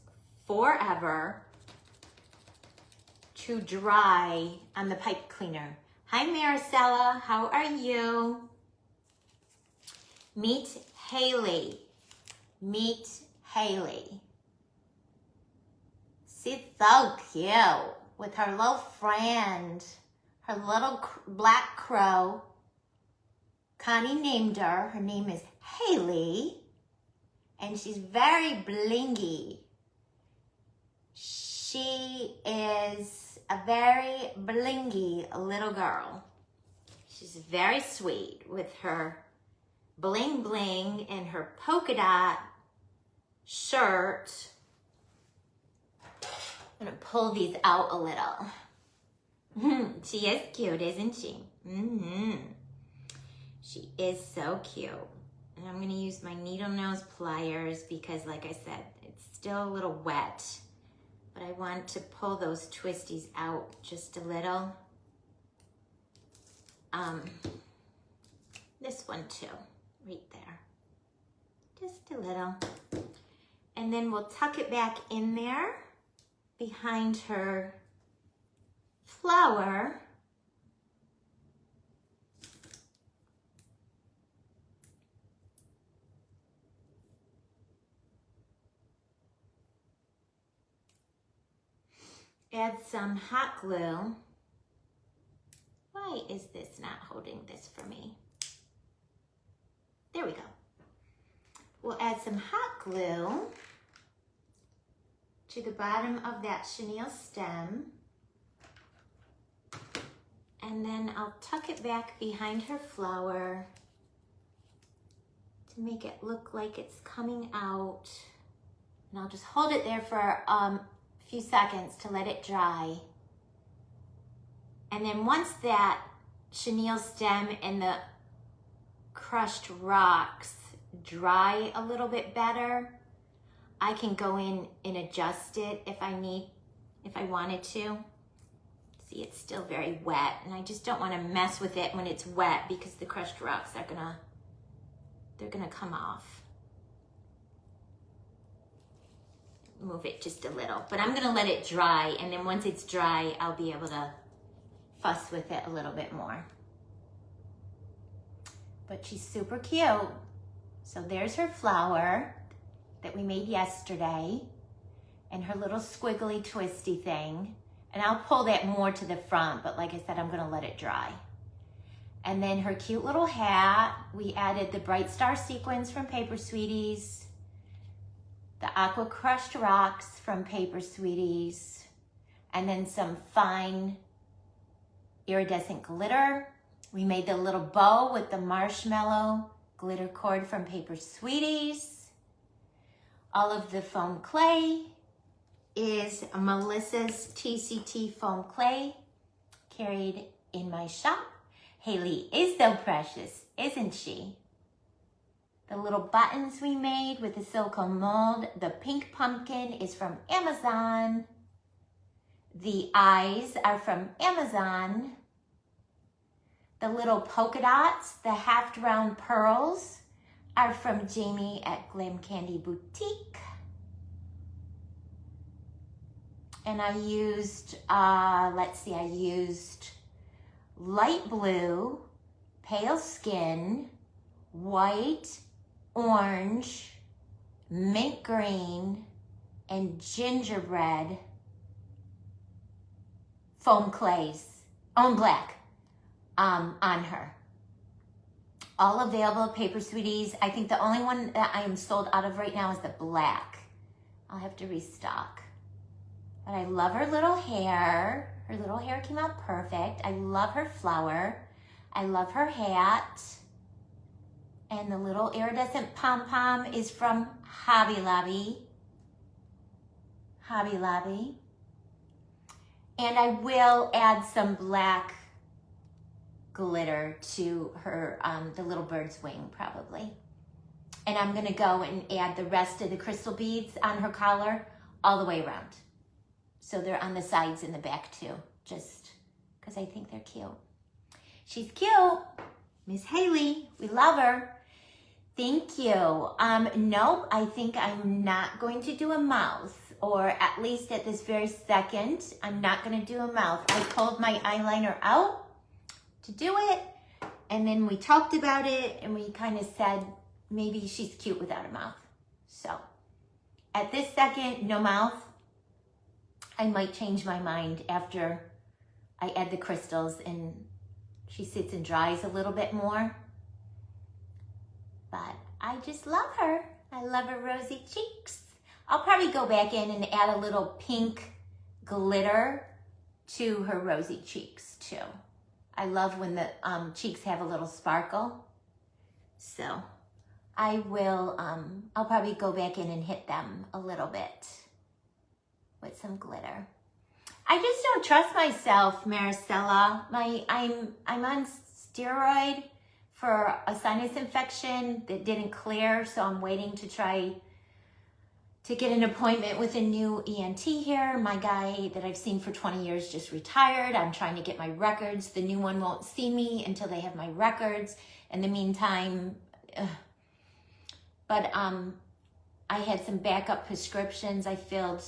Speaker 1: forever to dry on the pipe cleaner. Hi Maricela, how are you? Meet Haley. Meet Haley. She's so cute with her little friend, her little black crow. Connie named her. Her name is Haley, and she's very blingy. She is a very blingy little girl. She's very sweet with her bling bling and her polka dot shirt. I'm gonna pull these out a little. She is cute, isn't she? She is so cute. And I'm gonna use my needle nose pliers because, like I said, it's still a little wet, but I want to pull those twisties out just a little. This one too, right there. Just a little. And then we'll tuck it back in there behind her flower. Add some hot glue. Why is this not holding this for me? There we go. We'll add some hot glue to the bottom of that chenille stem. And then I'll tuck it back behind her flower to make it look like it's coming out. And I'll just hold it there for a few seconds to let it dry. And then once that chenille stem and the crushed rocks dry a little bit better, I can go in and adjust it if I wanted to. See, it's still very wet, and I just don't want to mess with it when it's wet because the crushed rocks are they're gonna come off. Move it just a little, but I'm gonna let it dry, and then once it's dry, I'll be able to fuss with it a little bit more. But she's super cute. So there's her flower that we made yesterday and her little squiggly twisty thing. And I'll pull that more to the front, but like I said, I'm gonna let it dry. And then her cute little hat, we added the Bright Star sequins from Paper Sweeties, the aqua crushed rocks from Paper Sweeties, and then some fine iridescent glitter. We made the little bow with the marshmallow glitter cord from Paper Sweeties. All of the foam clay is Melissa's TCT foam clay, carried in my shop. Haley is so precious, isn't she? The little buttons we made with the silicone mold. The pink pumpkin is from Amazon. The eyes are from Amazon. The little polka dots, the half round pearls, are from Jamie at Glam Candy Boutique. And I used, I used light blue, pale skin, white, orange, mint green, and gingerbread foam clays, on black, on her. All available at Paper Sweeties. I think the only one that I am sold out of right now is the black. I'll have to restock. But I love her little hair. Her little hair came out perfect. I love her flower. I love her hat. And the little iridescent pom-pom is from Hobby Lobby. Hobby Lobby. And I will add some black glitter to her, the little bird's wing probably. And I'm gonna go and add the rest of the crystal beads on her collar all the way around. So they're on the sides and the back too, just because I think they're cute. She's cute. Miss Haley, we love her. Thank you. Nope, I think I'm not going to do a mouth, or at least at this very second, I'm not gonna do a mouth. I pulled my eyeliner out to do it, and then we talked about it, and we kind of said, maybe she's cute without a mouth. So at this second, no mouth. I might change my mind after I add the crystals and she sits and dries a little bit more. But I just love her. I love her rosy cheeks. I'll probably go back in and add a little pink glitter to her rosy cheeks too. I love when the cheeks have a little sparkle. So I will, I'll probably go back in and hit them a little bit with some glitter. I just don't trust myself, Maricela. I'm on steroid for a sinus infection that didn't clear, so I'm waiting to try to get an appointment with a new ENT here. My guy that I've seen for 20 years just retired. I'm trying to get my records. The new one won't see me until they have my records. In the meantime, but I had some backup prescriptions. I filled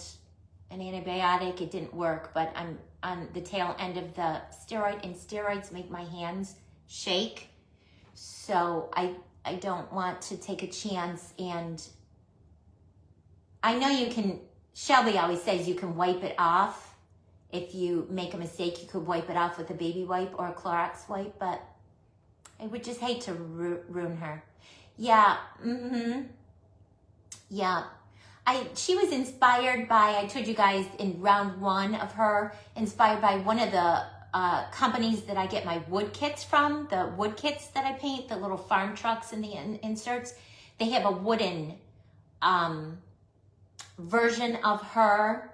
Speaker 1: an antibiotic. It didn't work, but I'm on the tail end of the steroid, and steroids make my hands shake. So I don't want to take a chance, and I know you can, Shelby always says you can wipe it off. If you make a mistake, you could wipe it off with a baby wipe or a Clorox wipe, but I would just hate to ruin her. Yeah, yeah. She was inspired by, I told you guys in round one of her, inspired by one of the companies that I get my wood kits from, the wood kits that I paint, the little farm trucks and the inserts. They have a wooden version of her.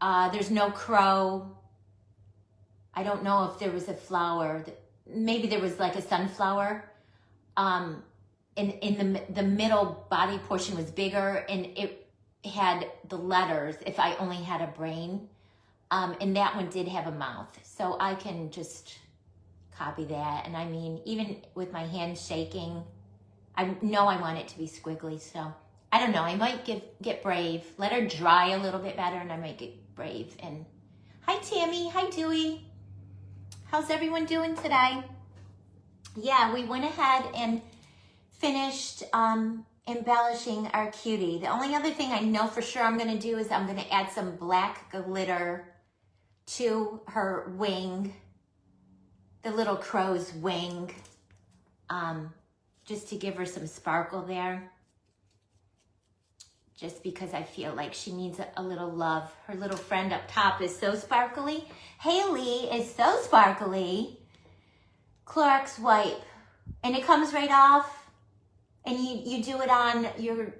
Speaker 1: There's no crow. I don't know if there was a flower. Maybe there was like a sunflower. In the middle body portion was bigger, and it had the letters, if I only had a brain. And that one did have a mouth. So I can just copy that. And I mean, even with my hands shaking, I know I want it to be squiggly. So I don't know, I might get brave. Let her dry a little bit better, and I might get brave. And hi, Tammy. Hi, Dewey. How's everyone doing today? Yeah, we went ahead and finished embellishing our cutie. The only other thing I know for sure I'm going to do is I'm going to add some black glitter to her wing, the little crow's wing, just to give her some sparkle there. Just because I feel like she needs a little love. Her little friend up top is so sparkly. Haley is so sparkly. Clorox wipe. And it comes right off. And you do it on your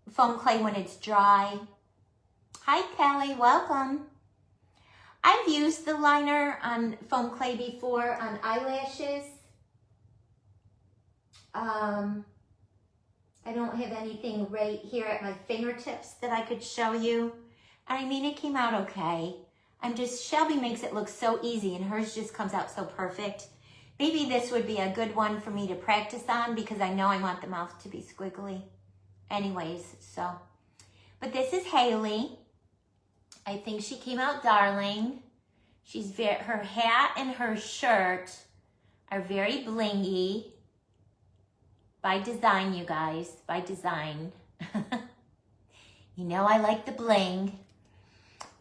Speaker 1: foam clay when it's dry. Hi, Kelly. Welcome. I've used the liner on foam clay before on eyelashes. I don't have anything right here at my fingertips that I could show you. I mean, it came out okay. Shelby makes it look so easy, and hers just comes out so perfect. Maybe this would be a good one for me to practice on, because I know I want the mouth to be squiggly. Anyways, so. But this is Haley. I think she came out darling. Her hat and her shirt are very blingy. By design, you guys, by design. You know I like the bling.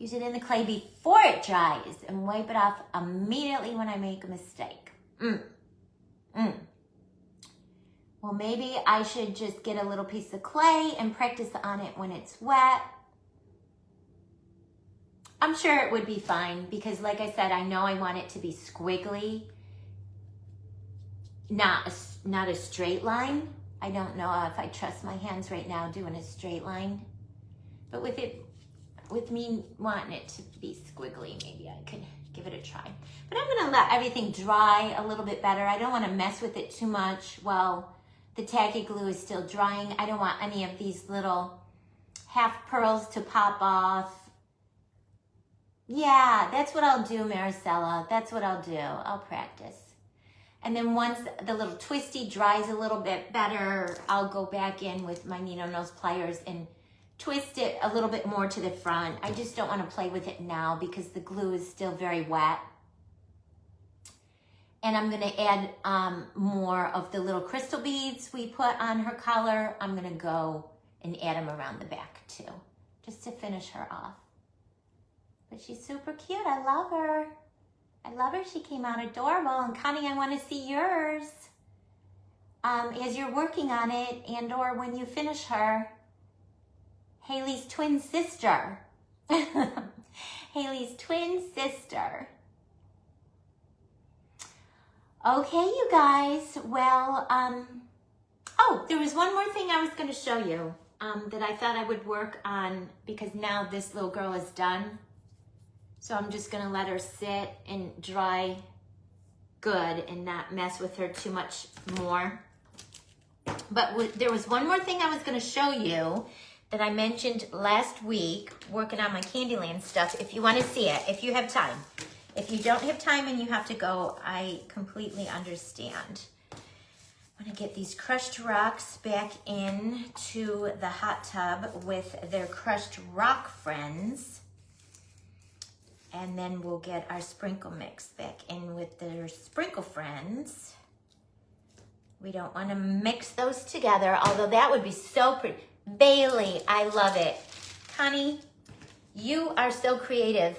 Speaker 1: Use it in the clay before it dries and wipe it off immediately when I make a mistake. Well, well, maybe I should just get a little piece of clay and practice on it when it's wet. I'm sure it would be fine because like I said, I know I want it to be squiggly, not a straight line. I don't know if I trust my hands right now doing a straight line, but with me wanting it to be squiggly, maybe I could give it a try. But I'm gonna let everything dry a little bit better. I don't wanna mess with it too much while the tacky glue is still drying. I don't want any of these little half pearls to pop off. Yeah, that's what I'll do, Maricela. That's what I'll do. I'll practice. And then once the little twisty dries a little bit better, I'll go back in with my needle nose pliers and twist it a little bit more to the front. I just don't want to play with it now because the glue is still very wet. And I'm going to add more of the little crystal beads we put on her collar. I'm going to go and add them around the back too, just to finish her off. But she's super cute. I love her. I love her. She came out adorable. And Connie, I want to see yours as you're working on it and or when you finish her. Haley's twin sister. Haley's twin sister. Okay, you guys. Well, oh, there was one more thing I was going to show you that I thought I would work on because now this little girl is done. So I'm just gonna let her sit and dry good and not mess with her too much more. But there was one more thing I was gonna show you that I mentioned last week, working on my Candyland stuff, if you wanna see it, if you have time. If you don't have time and you have to go, I completely understand. I'm gonna get these crushed rocks back into the hot tub with their crushed rock friends. And then we'll get our sprinkle mix back in with their sprinkle friends. We don't want to mix those together, although that would be so pretty. Baylee, I love it. Connie, you are so creative.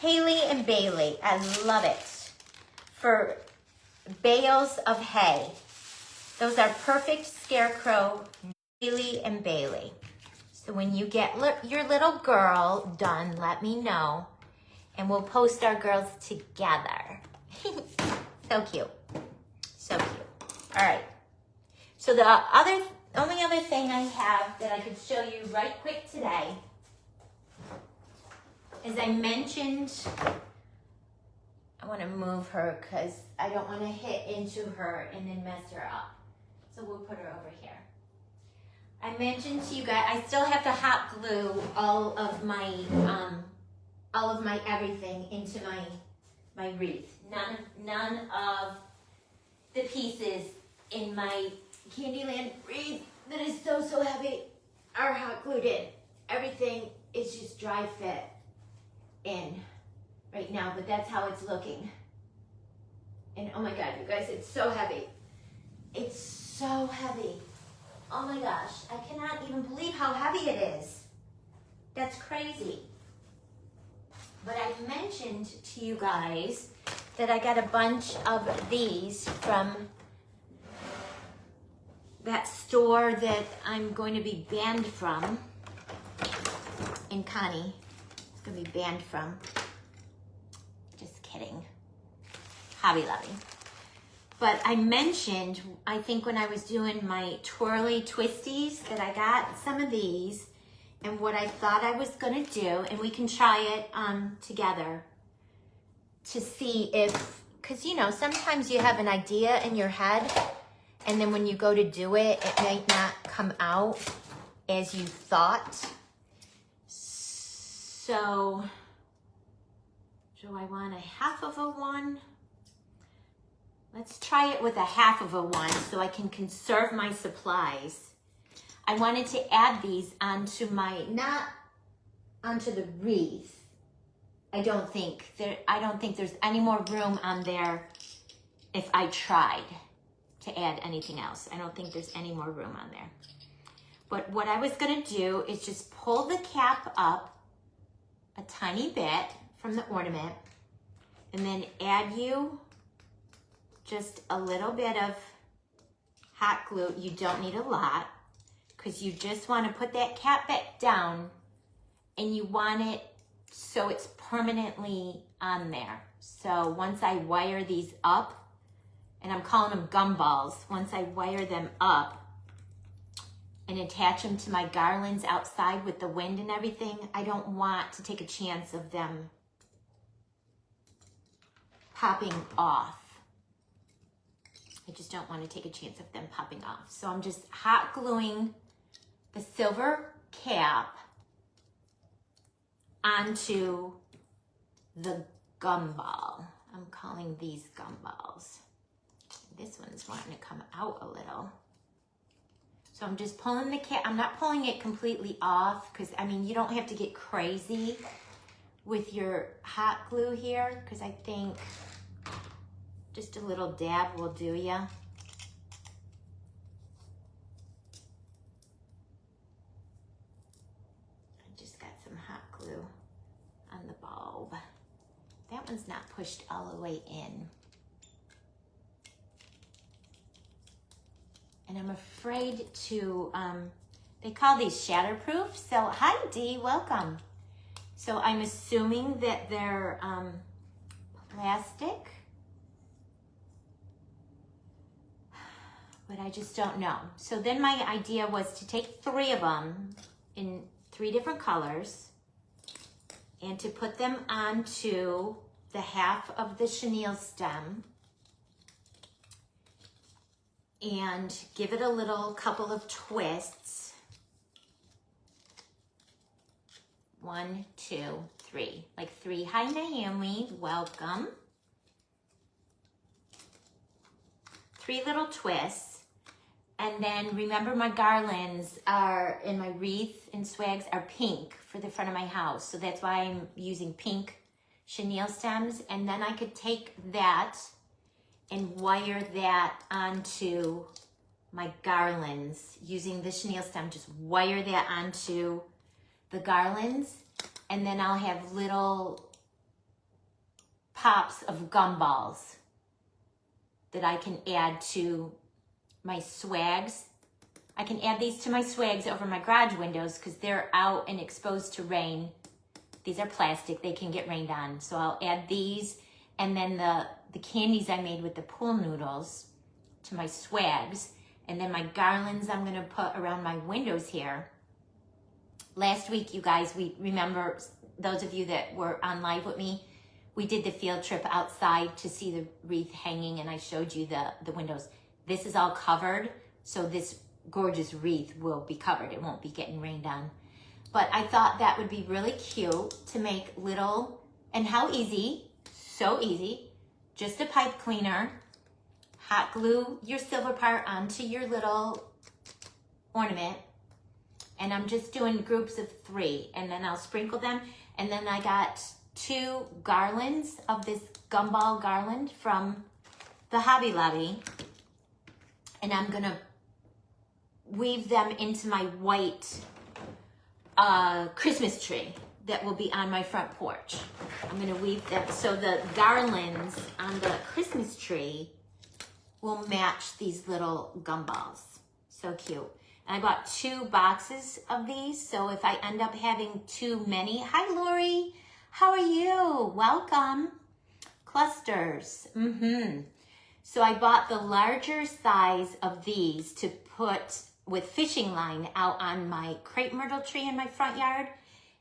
Speaker 1: Haley and Baylee, I love it. For bales of hay. Those are perfect scarecrow, Haley and Baylee. So when you get your little girl done, let me know. And we'll post our girls together. So cute. So cute. All right. So the only other thing I have that I could show you right quick today, as I mentioned, I want to move her because I don't want to hit into her and then mess her up. So we'll put her over here. I mentioned to you guys, I still have to hot glue all of my everything into my wreath. None of the pieces in my Candyland wreath that is so heavy are hot glued in. Everything is just dry fit in right now, but that's how it's looking. And oh my God, you guys, it's so heavy. It's so heavy. Oh my gosh, I cannot even believe how heavy it is. That's crazy. But I mentioned to you guys that I got a bunch of these from that store that I'm going to be banned from. And Connie is going to be banned from. Just kidding. Hobby Lobby. But I mentioned, I think when I was doing my twirly twisties, that I got some of these and what I thought I was gonna do, and we can try it together to see if, cause you know, sometimes you have an idea in your head and then when you go to do it, it might not come out as you thought. So, do I want a half of a one? Let's try it with a half of a one so I can conserve my supplies. I wanted to add these onto not onto the wreath. I don't think there's any more room on there if I tried to add anything else. I don't think there's any more room on there. But what I was gonna do is just pull the cap up a tiny bit from the ornament and then add you just a little bit of hot glue. You don't need a lot because you just want to put that cap back down and you want it so it's permanently on there. So once I wire these up, and I'm calling them gumballs, once I wire them up and attach them to my garlands outside with the wind and everything, I don't want to take a chance of them popping off. I just don't want to take a chance of them popping off. So I'm just hot gluing the silver cap onto the gumball. I'm calling these gumballs. This one's wanting to come out a little. So I'm just pulling the cap. I'm not pulling it completely off because, I mean, you don't have to get crazy with your hot glue here because I think just a little dab will do ya. I just got some hot glue on the bulb. That one's not pushed all the way in. And I'm afraid to, they call these shatterproof. So hi Dee, welcome. So I'm assuming that they're plastic, but I just don't know. So then my idea was to take 3 of them in 3 different colors and to put them onto the half of the chenille stem and give it a little couple of twists. 1, 2, 3. Like 3. Hi Naomi, welcome. 3 little twists. And then remember my garlands are, and my wreath and swags are pink for the front of my house. So that's why I'm using pink chenille stems. And then I could take that and wire that onto my garlands using the chenille stem. Just wire that onto the garlands, and then I'll have little pops of gumballs that I can add to my swags. I can add these to my swags over my garage windows because they're out and exposed to rain. These are plastic, they can get rained on. So I'll add these, and then the candies I made with the pool noodles to my swags, and then my garlands I'm gonna put around my windows here. Last week, you guys, we remember, those of you that were on live with me, we did the field trip outside to see the wreath hanging, and I showed you the windows. This is all covered, so this gorgeous wreath will be covered. It won't be getting rained on. But I thought that would be really cute to make little, and how easy, so easy. Just a pipe cleaner, hot glue your silver part onto your little ornament, and I'm just doing groups of 3, and then I'll sprinkle them, and then I got 2 garlands of this gumball garland from the Hobby Lobby, and I'm gonna weave them into my white Christmas tree that will be on my front porch. I'm gonna weave them so the garlands on the Christmas tree will match these little gumballs. So cute. And I bought 2 boxes of these, so if I end up having too many, hi Lori, how are you? Welcome. Clusters. So I bought the larger size of these to put with fishing line out on my crepe myrtle tree in my front yard.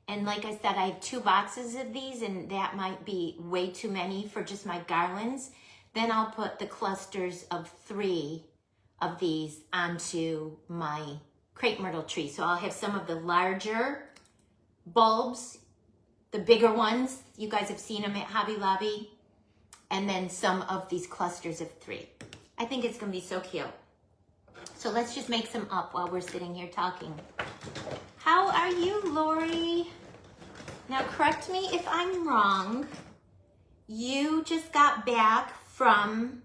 Speaker 1: And like I said, I have 2 boxes of these, and that might be way too many for just my garlands. Then I'll put the clusters of 3 of these onto my crepe myrtle tree. So I'll have some of the larger bulbs, the bigger ones. You guys have seen them at Hobby Lobby. And then some of these clusters of 3. I think it's gonna be so cute. So let's just make some up while we're sitting here talking. How are you, Lori? Now correct me if I'm wrong. You just got back from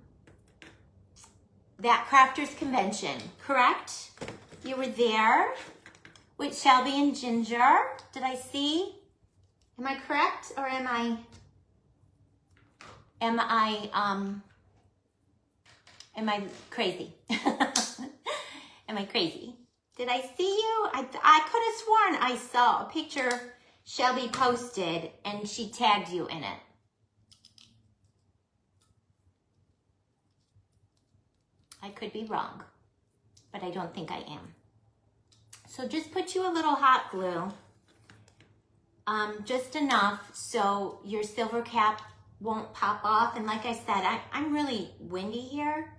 Speaker 1: that crafters convention, correct? You were there with Shelby and Ginger. Did I see? Am I correct, or am I crazy? Am I crazy? Did I see you? I could have sworn I saw a picture Shelby posted and she tagged you in it. I could be wrong, but I don't think I am. So just put you a little hot glue, just enough so your silver cap won't pop off. And like I said, I'm really windy here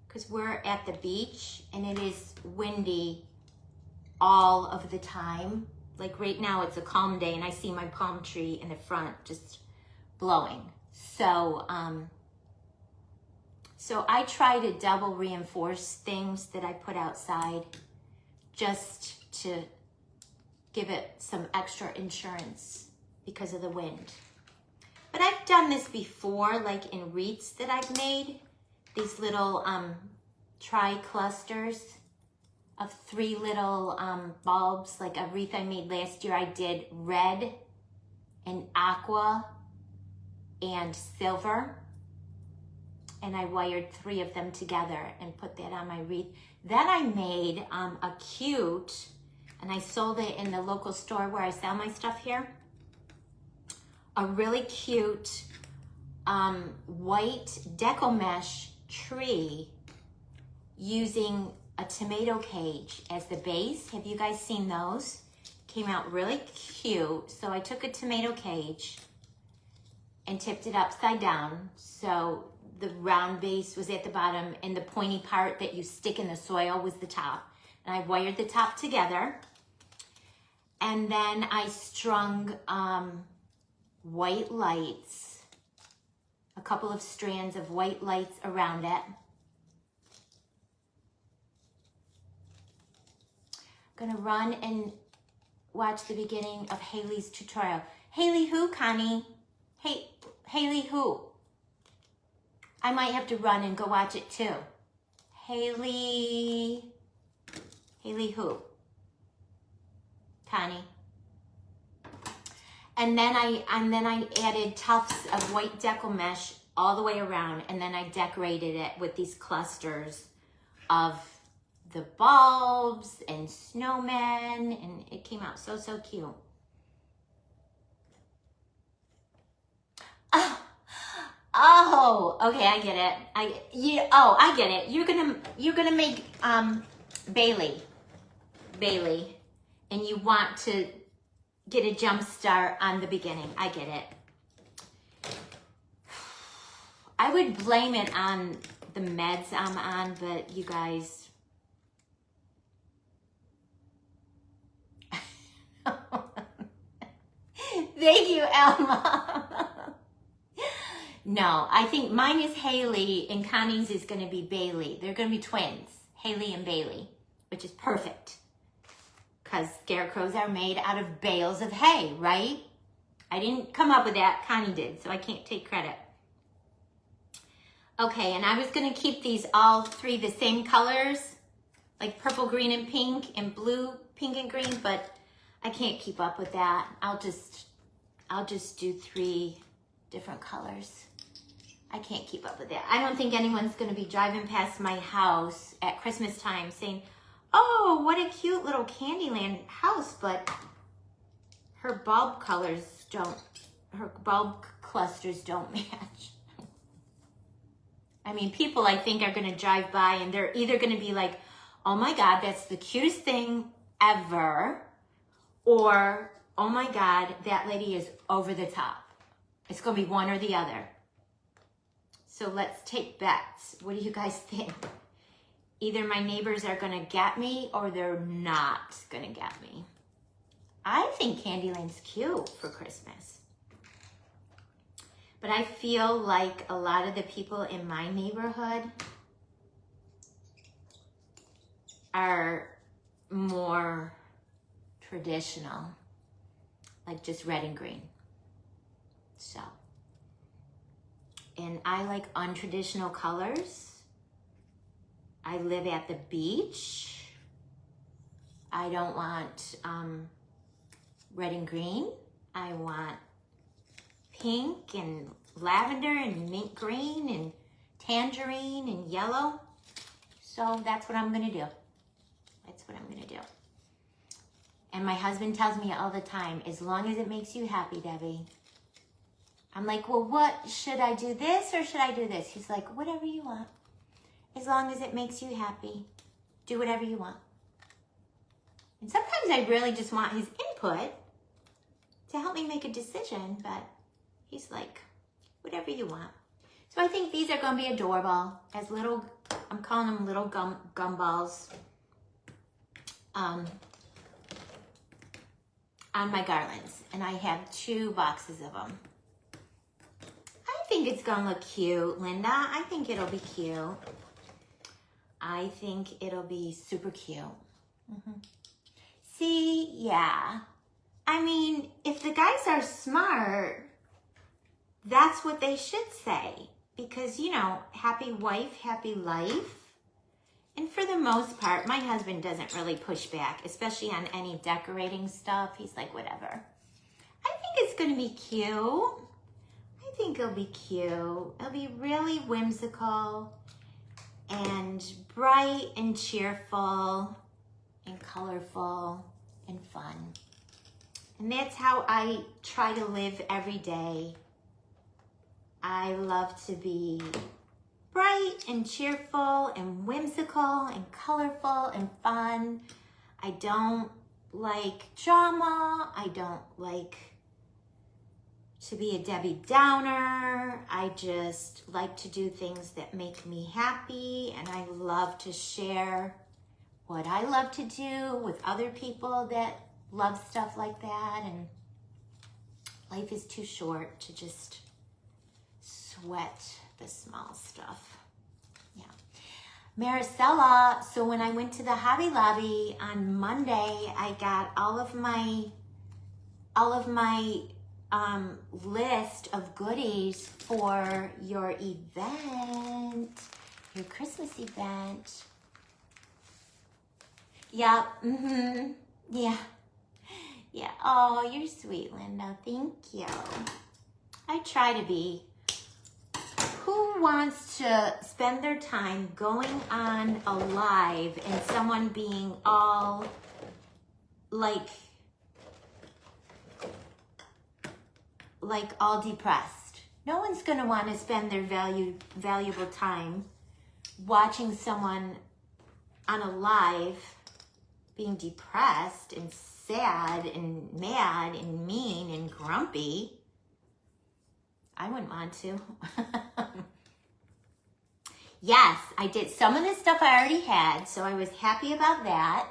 Speaker 1: because we're at the beach and it is windy all of the time. Like right now it's a calm day and I see my palm tree in the front just blowing. So, so I try to double reinforce things that I put outside just to give it some extra insurance because of the wind. But I've done this before, like in wreaths that I've made, these little tri-clusters of 3 little bulbs, like a wreath I made last year. I did red and aqua and silver, and I wired 3 of them together and put that on my wreath. Then I made a cute, and I sold it in the local store where I sell my stuff here, a really cute white deco mesh tree using a tomato cage as the base. Have you guys seen those? Came out really cute. So I took a tomato cage and tipped it upside down. So the round base was at the bottom and the pointy part that you stick in the soil was the top. And I wired the top together. And then I strung white lights, a couple of strands of white lights around it. I'm gonna run and watch the beginning of Haley's tutorial. Haley who, Connie? Hey, Haley who? I might have to run and go watch it too. Haley who? Connie. And then I added tufts of white deco mesh all the way around, and then I decorated it with these clusters of the bulbs and snowmen, and it came out so cute. Oh, okay, I get it. I get it. You're gonna make Baylee, and you want to get a jump start on the beginning. I get it. I would blame it on the meds I'm on, but you guys. Thank you, Elma. No, I think mine is Haley and Connie's is going to be Baylee. They're going to be twins, Haley and Baylee, which is perfect because scarecrows are made out of bales of hay, right? I didn't come up with that. Connie did, so I can't take credit. Okay, and I was going to keep these all 3 the same colors, like purple, green, and pink, and blue, pink, and green, but I can't keep up with that. I'll just do 3 different colors. I can't keep up with that. I don't think anyone's going to be driving past my house at Christmas time saying, oh, what a cute little Candyland house, but her bulb clusters don't match. I mean, people I think are going to drive by and they're either going to be like, oh my God, that's the cutest thing ever, or oh my God, that lady is over the top. It's going to be one or the other. So let's take bets. What do you guys think? Either my neighbors are going to get me or they're not going to get me. I think Candyland's cute for Christmas. But I feel like a lot of the people in my neighborhood are more traditional, like just red and green. So, and I like untraditional colors. I live at the beach. I don't want red and green. I want pink and lavender and mint green and tangerine and yellow. So that's what I'm gonna do. do. And my husband tells me all the time, as long as it makes you happy, Debbie. I'm like, well, what, should I do this or should I do this? He's like, whatever you want. As long as it makes you happy, do whatever you want. And sometimes I really just want his input to help me make a decision, but he's like, whatever you want. So I think these are going to be adorable as little, I'm calling them little gumballs on my garlands. And I have 2 boxes of them. I think it's going to look cute, Linda. I think it'll be cute. I think it'll be super cute. See, yeah. I mean, if the guys are smart, that's what they should say. Because, you know, happy wife, happy life. And for the most part, my husband doesn't really push back, especially on any decorating stuff. He's like, whatever. I think it's going to be cute. I think it'll be cute. It'll be really whimsical and bright and cheerful and colorful and fun. And that's how I try to live every day. I love to be bright and cheerful and whimsical and colorful and fun. I don't like drama. I don't like to be a Debbie Downer. I just like to do things that make me happy, and I love to share what I love to do with other people that love stuff like that. And life is too short to just sweat the small stuff. Yeah. Maricela, so when I went to the Hobby Lobby on Monday, I got all of my list of goodies for your event, your Christmas event. Yeah, yeah. Yeah, oh, you're sweet, Linda. Thank you. I try to be. Who wants to spend their time going on a live and someone being all like all depressed? No one's going to want to spend their valuable time watching someone on a live being depressed and sad and mad and mean and grumpy. I wouldn't want to. Yes, I did. Some of this stuff I already had, so I was happy about that.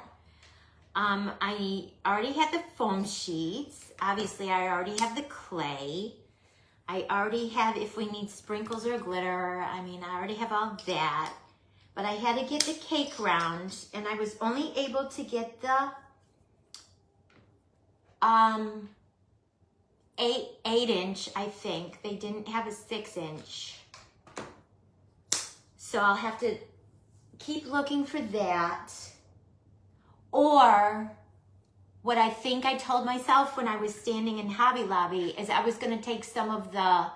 Speaker 1: I already had the foam sheets. Obviously, I already have the clay. I already have, if we need sprinkles or glitter, I mean, I already have all that. But I had to get the cake round, and I was only able to get the 8-inch, I think. They didn't have a 6-inch. So I'll have to keep looking for that. Or what I think I told myself when I was standing in Hobby Lobby is I was going to take some of the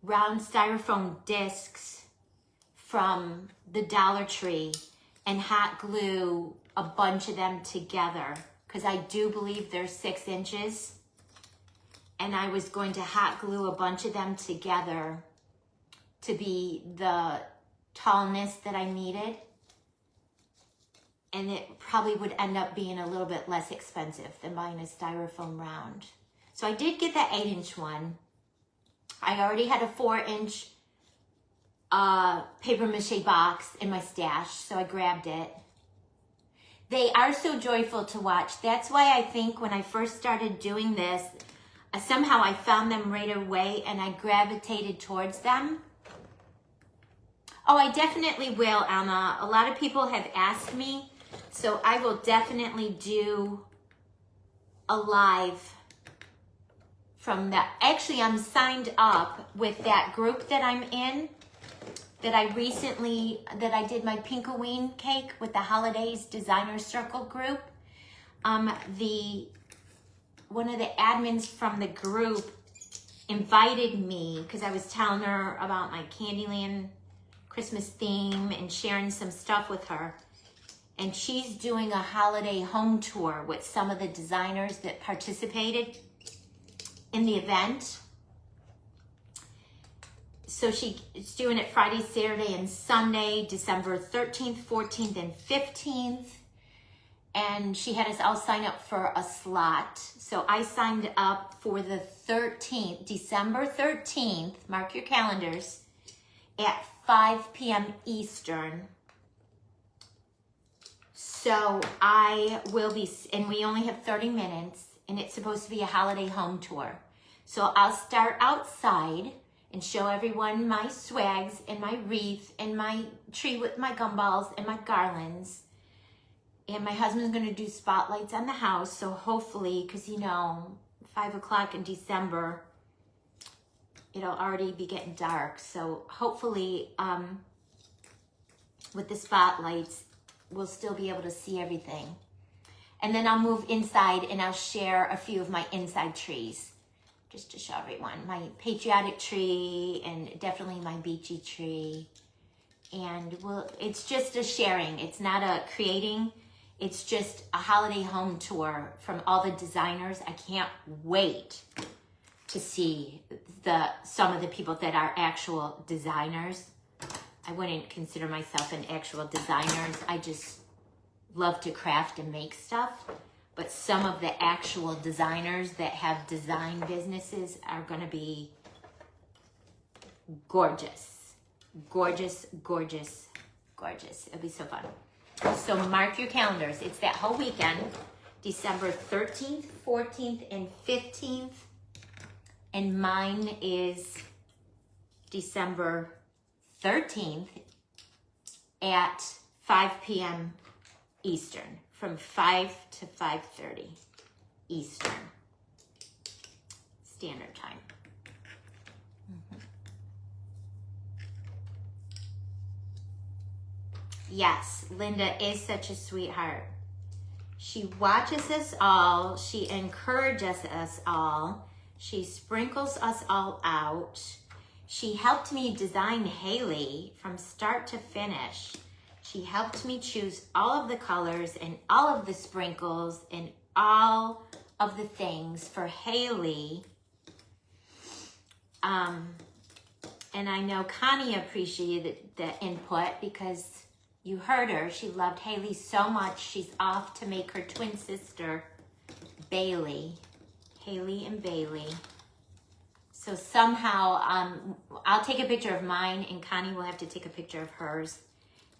Speaker 1: round styrofoam discs from the Dollar Tree and hot glue a bunch of them together, because I do believe they're 6 inches. And I was going to hot glue a bunch of them together to be the tallness that I needed. And it probably would end up being a little bit less expensive than buying a styrofoam round. So I did get that 8-inch one. I already had a 4-inch paper mache box in my stash, so I grabbed it. They are so joyful to watch. That's why I think when I first started doing this, somehow I found them right away and I gravitated towards them. Oh, I definitely will, Alma. A lot of people have asked me, so I will definitely do a live from that. Actually, I'm signed up with that group that I'm in, that I did my Pinkoween cake with the Holidays Designer Circle group. One of the admins from the group invited me because I was telling her about my Candyland Christmas theme and sharing some stuff with her. and she's doing a holiday home tour with some of the designers that participated in the event. So she's doing it Friday, Saturday, and Sunday, December 13th, 14th, and 15th. And she had us all sign up for a slot. So I signed up for the 13th, December 13th, mark your calendars, at 5 p.m. Eastern. So I will be, and we only have 30 minutes, and it's supposed to be a holiday home tour. So I'll start outside and show everyone my swags and my wreath and my tree with my gumballs and my garlands. And my husband's gonna do spotlights on the house, so hopefully, because you know, 5 o'clock in December, it'll already be getting dark. So hopefully, with the spotlights, we'll still be able to see everything. And then I'll move inside and I'll share a few of my inside trees, just to show everyone. My patriotic tree and definitely my beachy tree. And it's just a sharing, it's not a creating. It's just a holiday home tour from all the designers. I can't wait to see some of the people that are actual designers. I wouldn't consider myself an actual designer. I just love to craft and make stuff. But some of the actual designers that have design businesses are going to be gorgeous. Gorgeous, gorgeous, gorgeous. It'll be so fun. So mark your calendars. It's that whole weekend, December 13th, 14th, and 15th. And mine is December 13th at 5 p.m. Eastern, from 5 to 5:30 Eastern Standard Time. Yes, Linda is such a sweetheart. She watches us all. She encourages us all. She sprinkles us all out. She helped me design Haley from start to finish. She helped me choose all of the colors and all of the sprinkles and all of the things for Haley. And I know Connie appreciated the input because you heard her. She loved Haley so much. She's off to make her twin sister, Baylee. Haley and Baylee. So somehow, I'll take a picture of mine and Connie will have to take a picture of hers.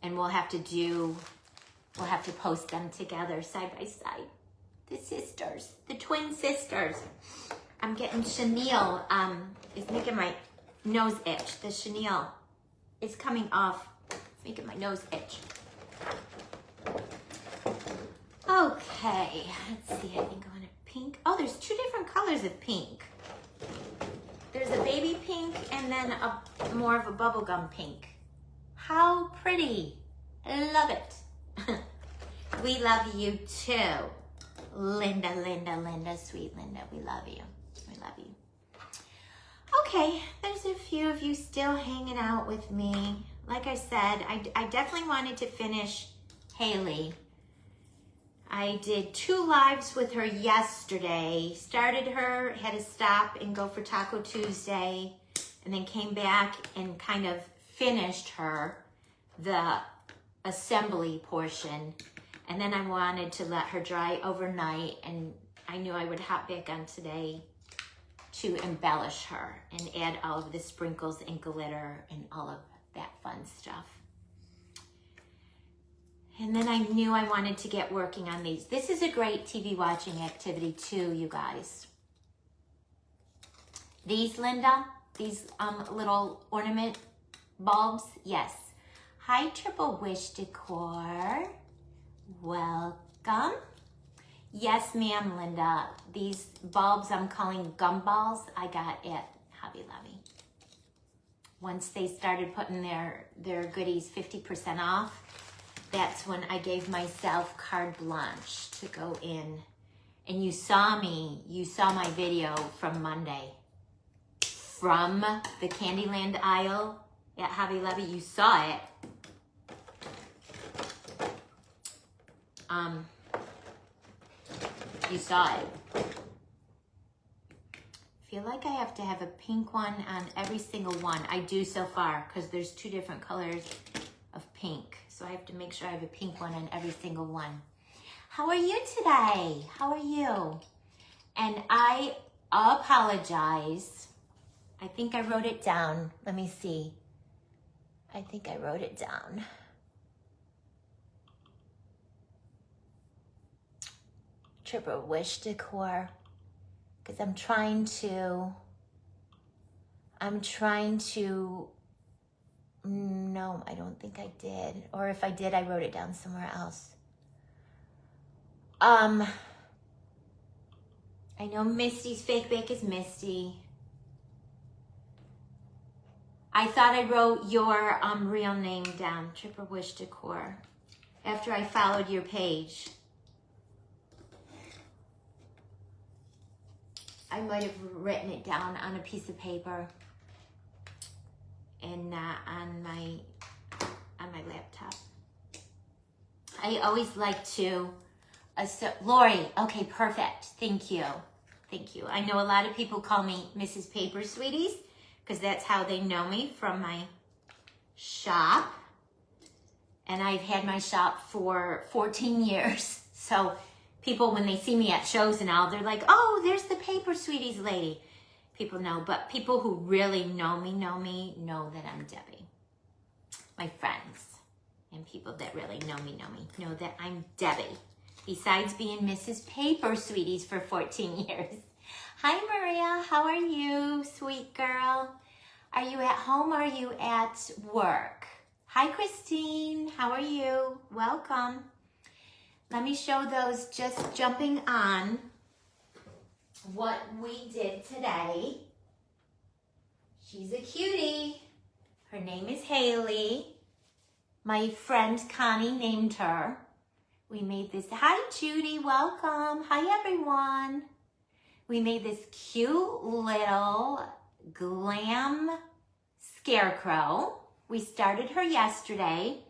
Speaker 1: And we'll have to post them together side by side. The sisters, the twin sisters. I'm getting chenille, it's making my nose itch. The chenille is coming off. It's making my nose itch. Okay, let's see, I think I want a pink. Oh, there's 2 different colors of pink. There's a baby pink and then more of a bubblegum pink. How pretty. I love it. We love you too. Linda, Linda, Linda, sweet Linda. We love you. We love you. Okay, there's a few of you still hanging out with me. Like I said, I definitely wanted to finish Haley. I did 2 lives with her yesterday. Started her, had to stop and go for Taco Tuesday, and then came back and kind of finished her, the assembly portion. And then I wanted to let her dry overnight, and I knew I would hop back on today to embellish her and add all of the sprinkles and glitter and all of that fun stuff. And then I knew I wanted to get working on these. This is a great TV watching activity too, you guys. These, Linda, these little ornament bulbs, yes. Hi, Triple Wish Decor. Welcome. Yes, ma'am, Linda. These bulbs I'm calling gumballs I got at Hobby Lobby. Once they started putting their goodies 50% off, that's when I gave myself carte blanche to go in. And you saw my video from Monday. From the Candyland aisle at Hobby Lobby, you saw it. you saw it. I feel like I have to have a pink one on every single one. I do so far, because there's 2 different colors of pink. So I have to make sure I have a pink one on every single one. How are you today? How are you? And I apologize. I think I wrote it down. Let me see. I think I wrote it down. Triple Wish decor. Because I'm trying to, no, I don't think I did. Or if I did, I wrote it down somewhere else. I know Misty's fake bake is Misty. I thought I wrote your real name down, Triple Wish Decor, after I followed your page. I might have written it down on a piece of paper and on my laptop. I always like to, Lori, okay, perfect. Thank you. Thank you. I know a lot of people call me Mrs. Paper Sweeties because that's how they know me from my shop. And I've had my shop for 14 years. So people, when they see me at shows and all, they're like, oh, there's the Paper Sweeties lady. People know, but people who really know me know that I'm Debbie. My friends and people that really know me know that I'm Debbie. Besides being Mrs. Paper Sweeties for 14 years. Hi, Maria. How are you, sweet girl? Are you at home or are you at work? Hi, Christine. How are you? Welcome. Let me show those just jumping on what we did today. She's a cutie. Her name is Haley. My friend Connie named her. We made this, hi Judy, welcome. Hi everyone. We made this cute little glam scarecrow. We started her yesterday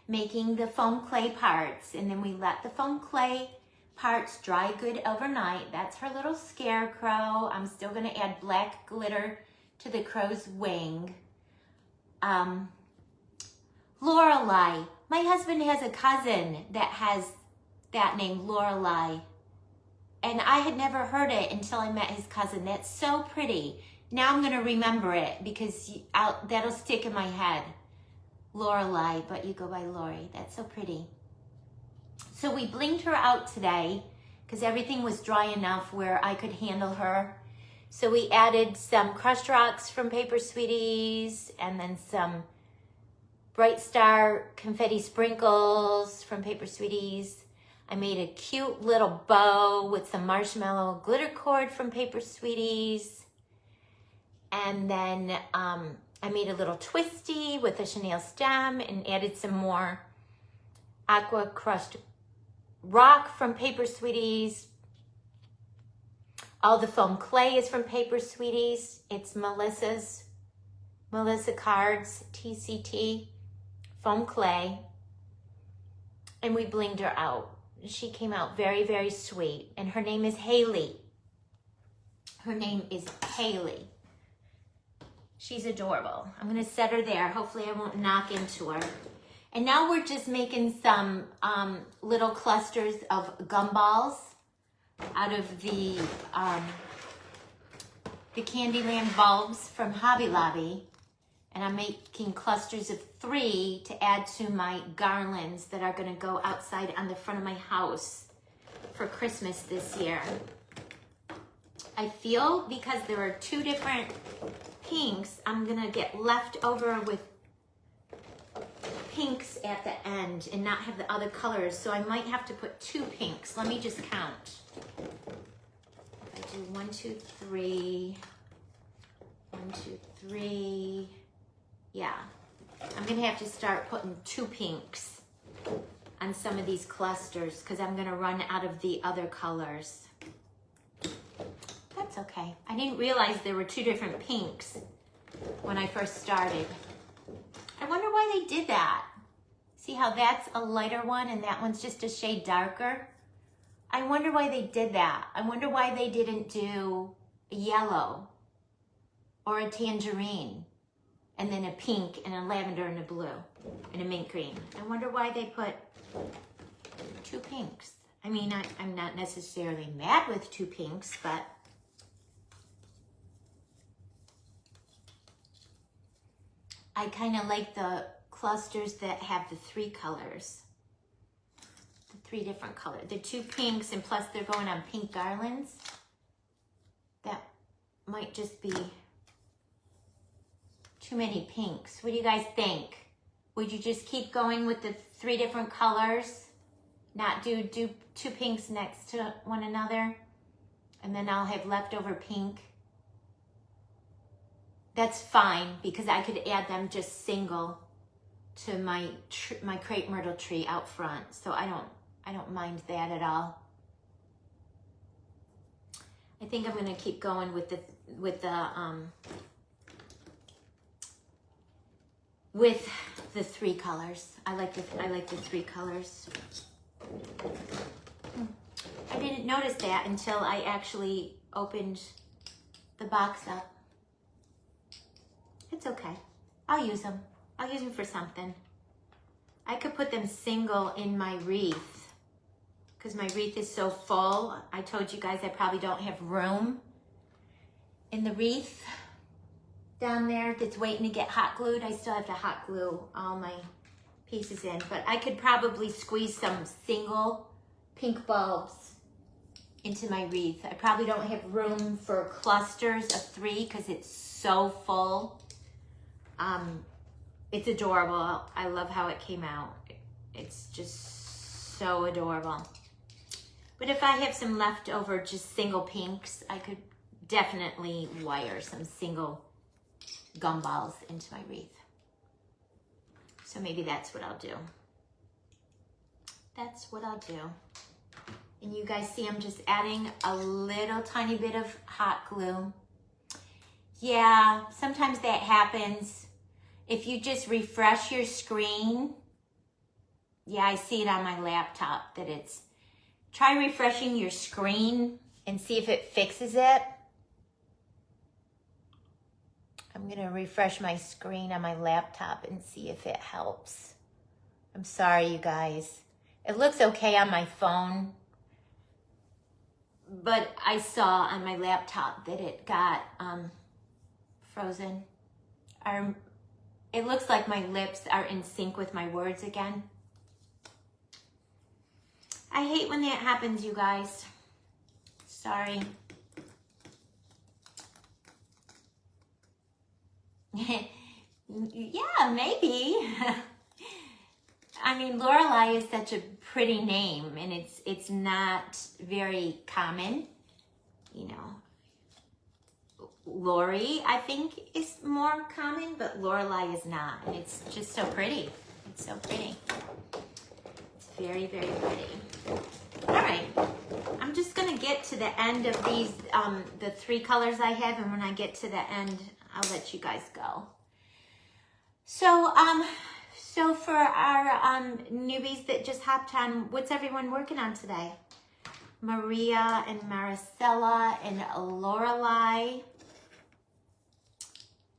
Speaker 1: making the foam clay parts, and then we let the foam clay parts dry good overnight. That's her little scarecrow. I'm still gonna add black glitter to the crow's wing. Lorelei. My husband has a cousin that has that name, Lorelei. And I had never heard it until I met his cousin. That's so pretty. Now I'm going to remember it because that'll stick in my head. Lorelei, but you go by Lori. That's so pretty. So we blinged her out today because everything was dry enough where I could handle her. So we added some crushed rocks from Paper Sweeties and then some Bright Star confetti sprinkles from Paper Sweeties. I made a cute little bow with some marshmallow glitter cord from Paper Sweeties. And then I made a little twisty with a chenille stem and added some more aqua crushed rock from Paper Sweeties. All the foam clay is from Paper Sweeties. It's Melissa Card's TCT foam clay. And we blinged her out. She came out very, very sweet. And her name is Haley. Her name is Haley. She's adorable. I'm gonna set her there. Hopefully I won't knock into her. And now we're just making some little clusters of gumballs out of the Candyland bulbs from Hobby Lobby. And I'm making clusters of 3 to add to my garlands that are gonna go outside on the front of my house for Christmas this year. I feel because there are 2 different pinks, I'm gonna get left over with pinks at the end and not have the other colors. So I might have to put 2 pinks. Let me just count. I do 1, 2, 3, 1, 2, 3. Yeah, I'm gonna have to start putting 2 pinks on some of these clusters because I'm gonna run out of the other colors. That's okay. I didn't realize there were 2 different pinks when I first started. I wonder why they did that. See how that's a lighter one and that one's just a shade darker? I wonder why they did that. I wonder why they didn't do a yellow or a tangerine and then a pink and a lavender and a blue and a mint green. I wonder why they put 2 pinks. I mean, I'm not necessarily mad with 2 pinks, but I kind of like the clusters that have the 3 colors. The 3 different colors. The 2 pinks, and plus they're going on pink garlands. That might just be too many pinks. What do you guys think? Would you just keep going with the 3 different colors? Not do 2 pinks next to one another? And then I'll have leftover pink. That's fine, because I could add them just single to my crepe myrtle tree out front. So I don't mind that at all. I think I'm gonna keep going with the 3 colors. I like the 3 colors. I didn't notice that until I actually opened the box up. It's okay. I'll use them. I'll use them for something. I could put them single in my wreath because my wreath is so full. I told you guys I probably don't have room in the wreath down there that's waiting to get hot glued. I still have to hot glue all my pieces in, but I could probably squeeze some single pink bulbs into my wreath. I probably don't have room for clusters of 3 because it's so full. It's adorable. I love how it came out. It's just so adorable. But if I have some leftover just single pinks, I could definitely wire some single gumballs into my wreath. So maybe that's what I'll do. That's what I'll do. And you guys see I'm just adding a little tiny bit of hot glue. Yeah, sometimes that happens. If you just refresh your screen, yeah, I see it on my laptop that it's, try refreshing your screen and see if it fixes it. I'm gonna refresh my screen on my laptop and see if it helps. I'm sorry, you guys. It looks okay on my phone, but I saw on my laptop that it got frozen. It looks like my lips are in sync with my words again. I hate when that happens, you guys. Sorry. Yeah, maybe. I mean, Lorelei is such a pretty name, and it's not very common, you know. Lori, I think, is more common, but Lorelei is not. And it's just so pretty. It's so pretty. It's very, very pretty. All right. I'm just going to get to the end of these, the 3 colors I have. And when I get to the end, I'll let you guys go. So, so for our newbies that just hopped on, what's everyone working on today? Maria and Maricela and Lorelei.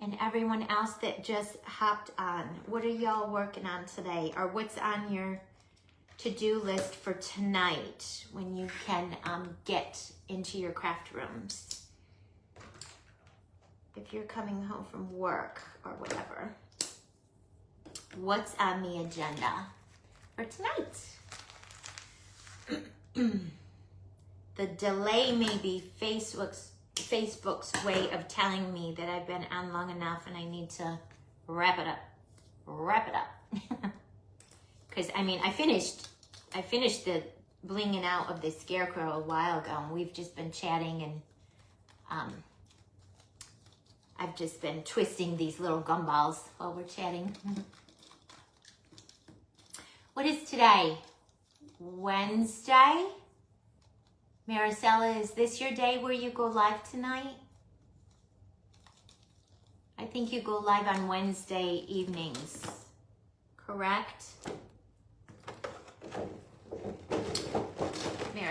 Speaker 1: And everyone else that just hopped on, what are y'all working on today? Or what's on your to-do list for tonight when you can get into your craft rooms? If you're coming home from work or whatever. What's on the agenda for tonight? The delay may be Facebook's way of telling me that I've been on long enough and I need to wrap it up. Wrap it up. Because, I mean, I finished the blinging out of the Scarecrow a while ago, and we've just been chatting, and I've just been twisting these little gumballs while we're chatting. What is today? Wednesday? Maricela, is this your day where you go live tonight? I think you go live on Wednesday evenings, correct?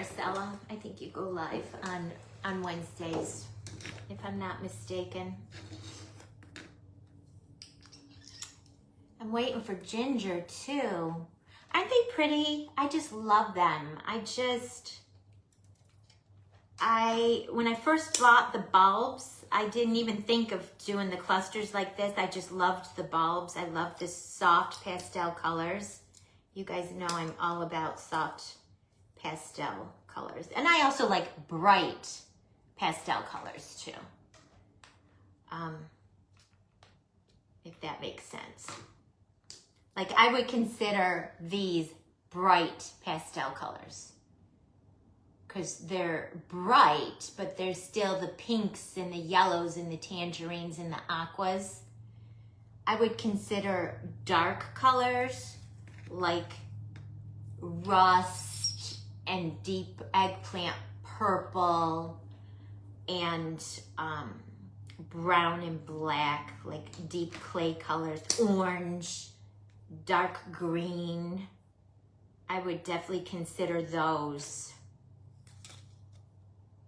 Speaker 1: Marcella. I think you go live on Wednesdays, if I'm not mistaken. I'm waiting for Ginger too. Aren't they pretty? I just love them. When I first bought the bulbs, I didn't even think of doing the clusters like this. I just loved the bulbs. I love the soft pastel colors. You guys know I'm all about soft pastel colors. And I also like bright pastel colors too. If that makes sense. Like I would consider these bright pastel colors. Because they're bright, but there's still the pinks and the yellows and the tangerines and the aquas. I would consider dark colors like rust and deep eggplant purple and brown and black, like deep clay colors, orange, dark green. I would definitely consider those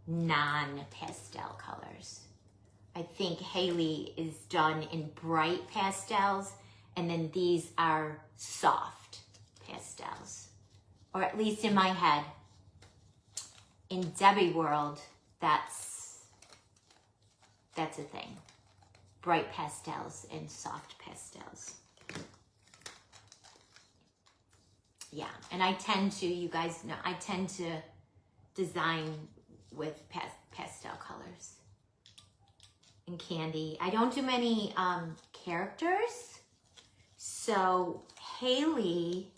Speaker 1: non-pastel colors. I think Haley is done in bright pastels, and then these are soft pastels. Or at least in my head. In Debbie world, that's a thing. Bright pastels and soft pastels. Yeah, and I tend to, you guys know, I tend to design with pastel colors and candy. I don't do many characters. So Haley,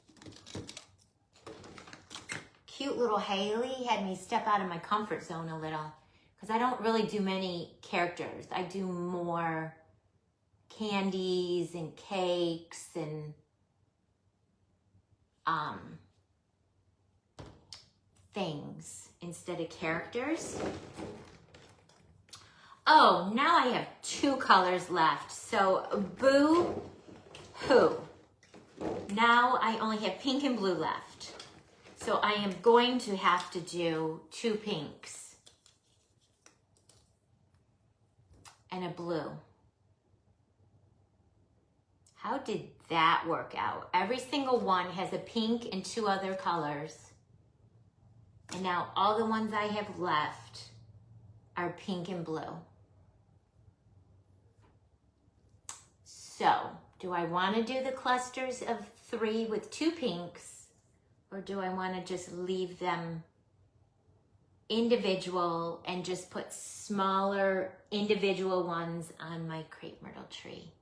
Speaker 1: cute little Haley, had me step out of my comfort zone a little because I don't really do many characters. I do more candies and cakes and things instead of characters. Oh, now I have 2 colors left. So Boo Hoo. Now I only have pink and blue left. So I am going to have to do 2 pinks and a blue. How did that work out? Every single one has a pink and 2 other colors. And now all the ones I have left are pink and blue. So, do I want to do the clusters of 3 with 2 pinks? Or do I want to just leave them individual and just put smaller individual ones on my crepe myrtle tree?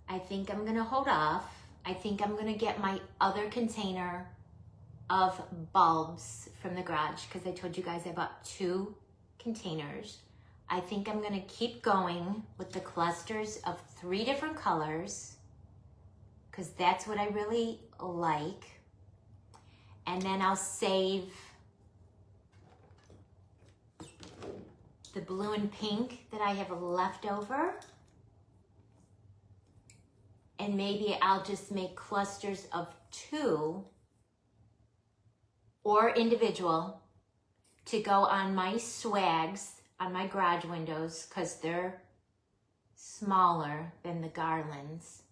Speaker 1: I think I'm gonna hold off. I think I'm gonna get my other container of bulbs from the garage because I told you guys I bought 2 containers. I think I'm gonna keep going with the clusters of 3 different colors because that's what I really like. And then I'll save the blue and pink that I have left over. And maybe I'll just make clusters of 2 or individual to go on my swags on my garage windows because they're smaller than the garlands.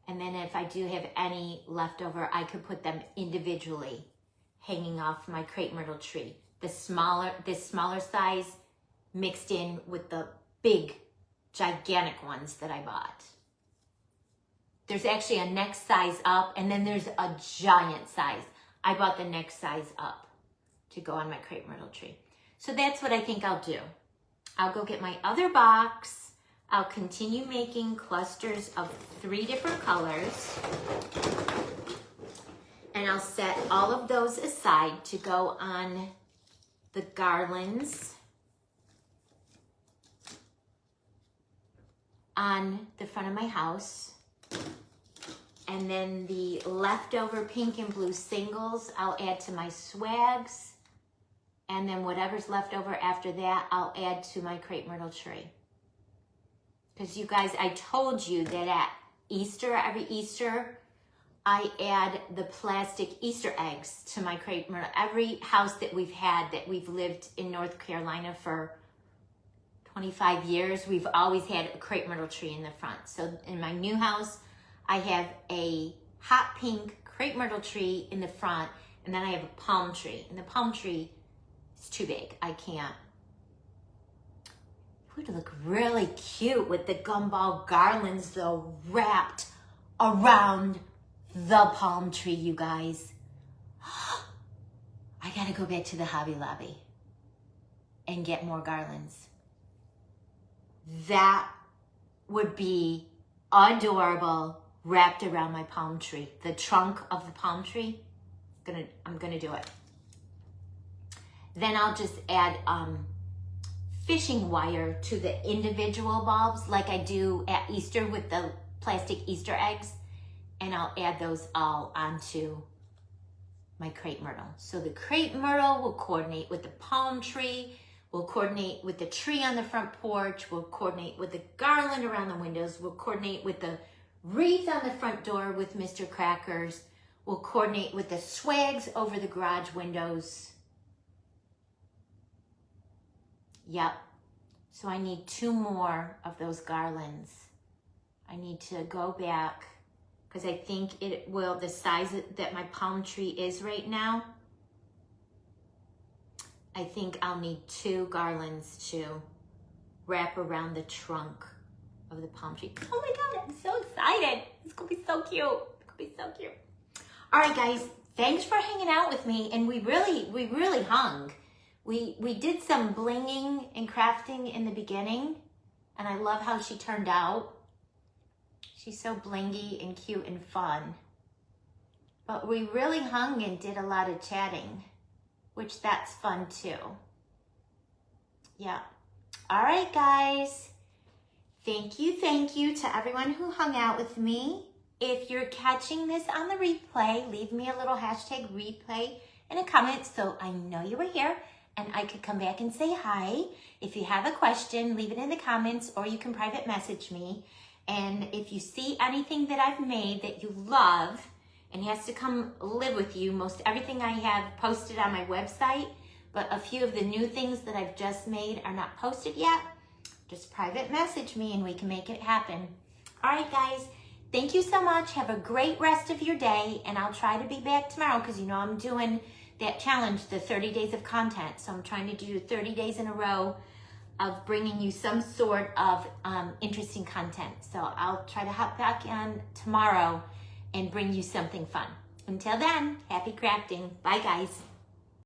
Speaker 1: And then if I do have any left over, I could put them individually hanging off my crepe myrtle tree. This smaller size mixed in with the big, gigantic ones that I bought. There's actually a next size up, and then there's a giant size. I bought the next size up to go on my crepe myrtle tree. So that's what I think I'll do. I'll go get my other box. I'll continue making clusters of 3 different colors. And I'll set all of those aside to go on the garlands on the front of my house. And then the leftover pink and blue singles I'll add to my swags. And then whatever's left over after that, I'll add to my crepe myrtle tree. Because you guys, I told you that at Easter, every Easter, I add the plastic Easter eggs to my crepe myrtle. Every house that we've had, that we've lived in North Carolina for 25 years, we've always had a crepe myrtle tree in the front. So in my new house, I have a hot pink crepe myrtle tree in the front, and then I have a palm tree. And the palm tree is too big. I can't. It would look really cute with the gumball garlands though wrapped around the palm tree, you guys. I gotta go back to the Hobby Lobby and get more garlands. That would be adorable wrapped around my palm tree. The trunk of the palm tree, I'm gonna do it. Then I'll just add fishing wire to the individual bulbs like I do at Easter with the plastic Easter eggs. And I'll add those all onto my crepe myrtle. So the crepe myrtle will coordinate with the palm tree, will coordinate with the tree on the front porch, will coordinate with the garland around the windows, will coordinate with the wreath on the front door with Mr. Crackers, will coordinate with the swags over the garage windows. Yep. So I need 2 more of those garlands. I need to go back because I think it will, the size that my palm tree is right now, I think I'll need 2 garlands to wrap around the trunk of the palm tree. Oh my God, I'm so excited. It's gonna be so cute. It's gonna be so cute. All right, guys, thanks for hanging out with me. And we really hung. We did some blinging and crafting in the beginning, and I love how she turned out. She's so blingy and cute and fun. But we really hung and did a lot of chatting, which that's fun too. Yeah. All right, guys. Thank you to everyone who hung out with me. If you're catching this on the replay, leave me a little hashtag replay in a comment so I know you were here and I could come back and say hi. If you have a question, leave it in the comments or you can private message me. And if you see anything that I've made that you love and has to come live with you, most everything I have posted on my website, but a few of the new things that I've just made are not posted yet, just private message me and we can make it happen. All right, guys, thank you so much. Have a great rest of your day, and I'll try to be back tomorrow because you know I'm doing that challenge, the 30 days of content. So I'm trying to do 30 days in a row of bringing you some sort of interesting content. So I'll try to hop back on tomorrow and bring you something fun. Until then, happy crafting. Bye, guys.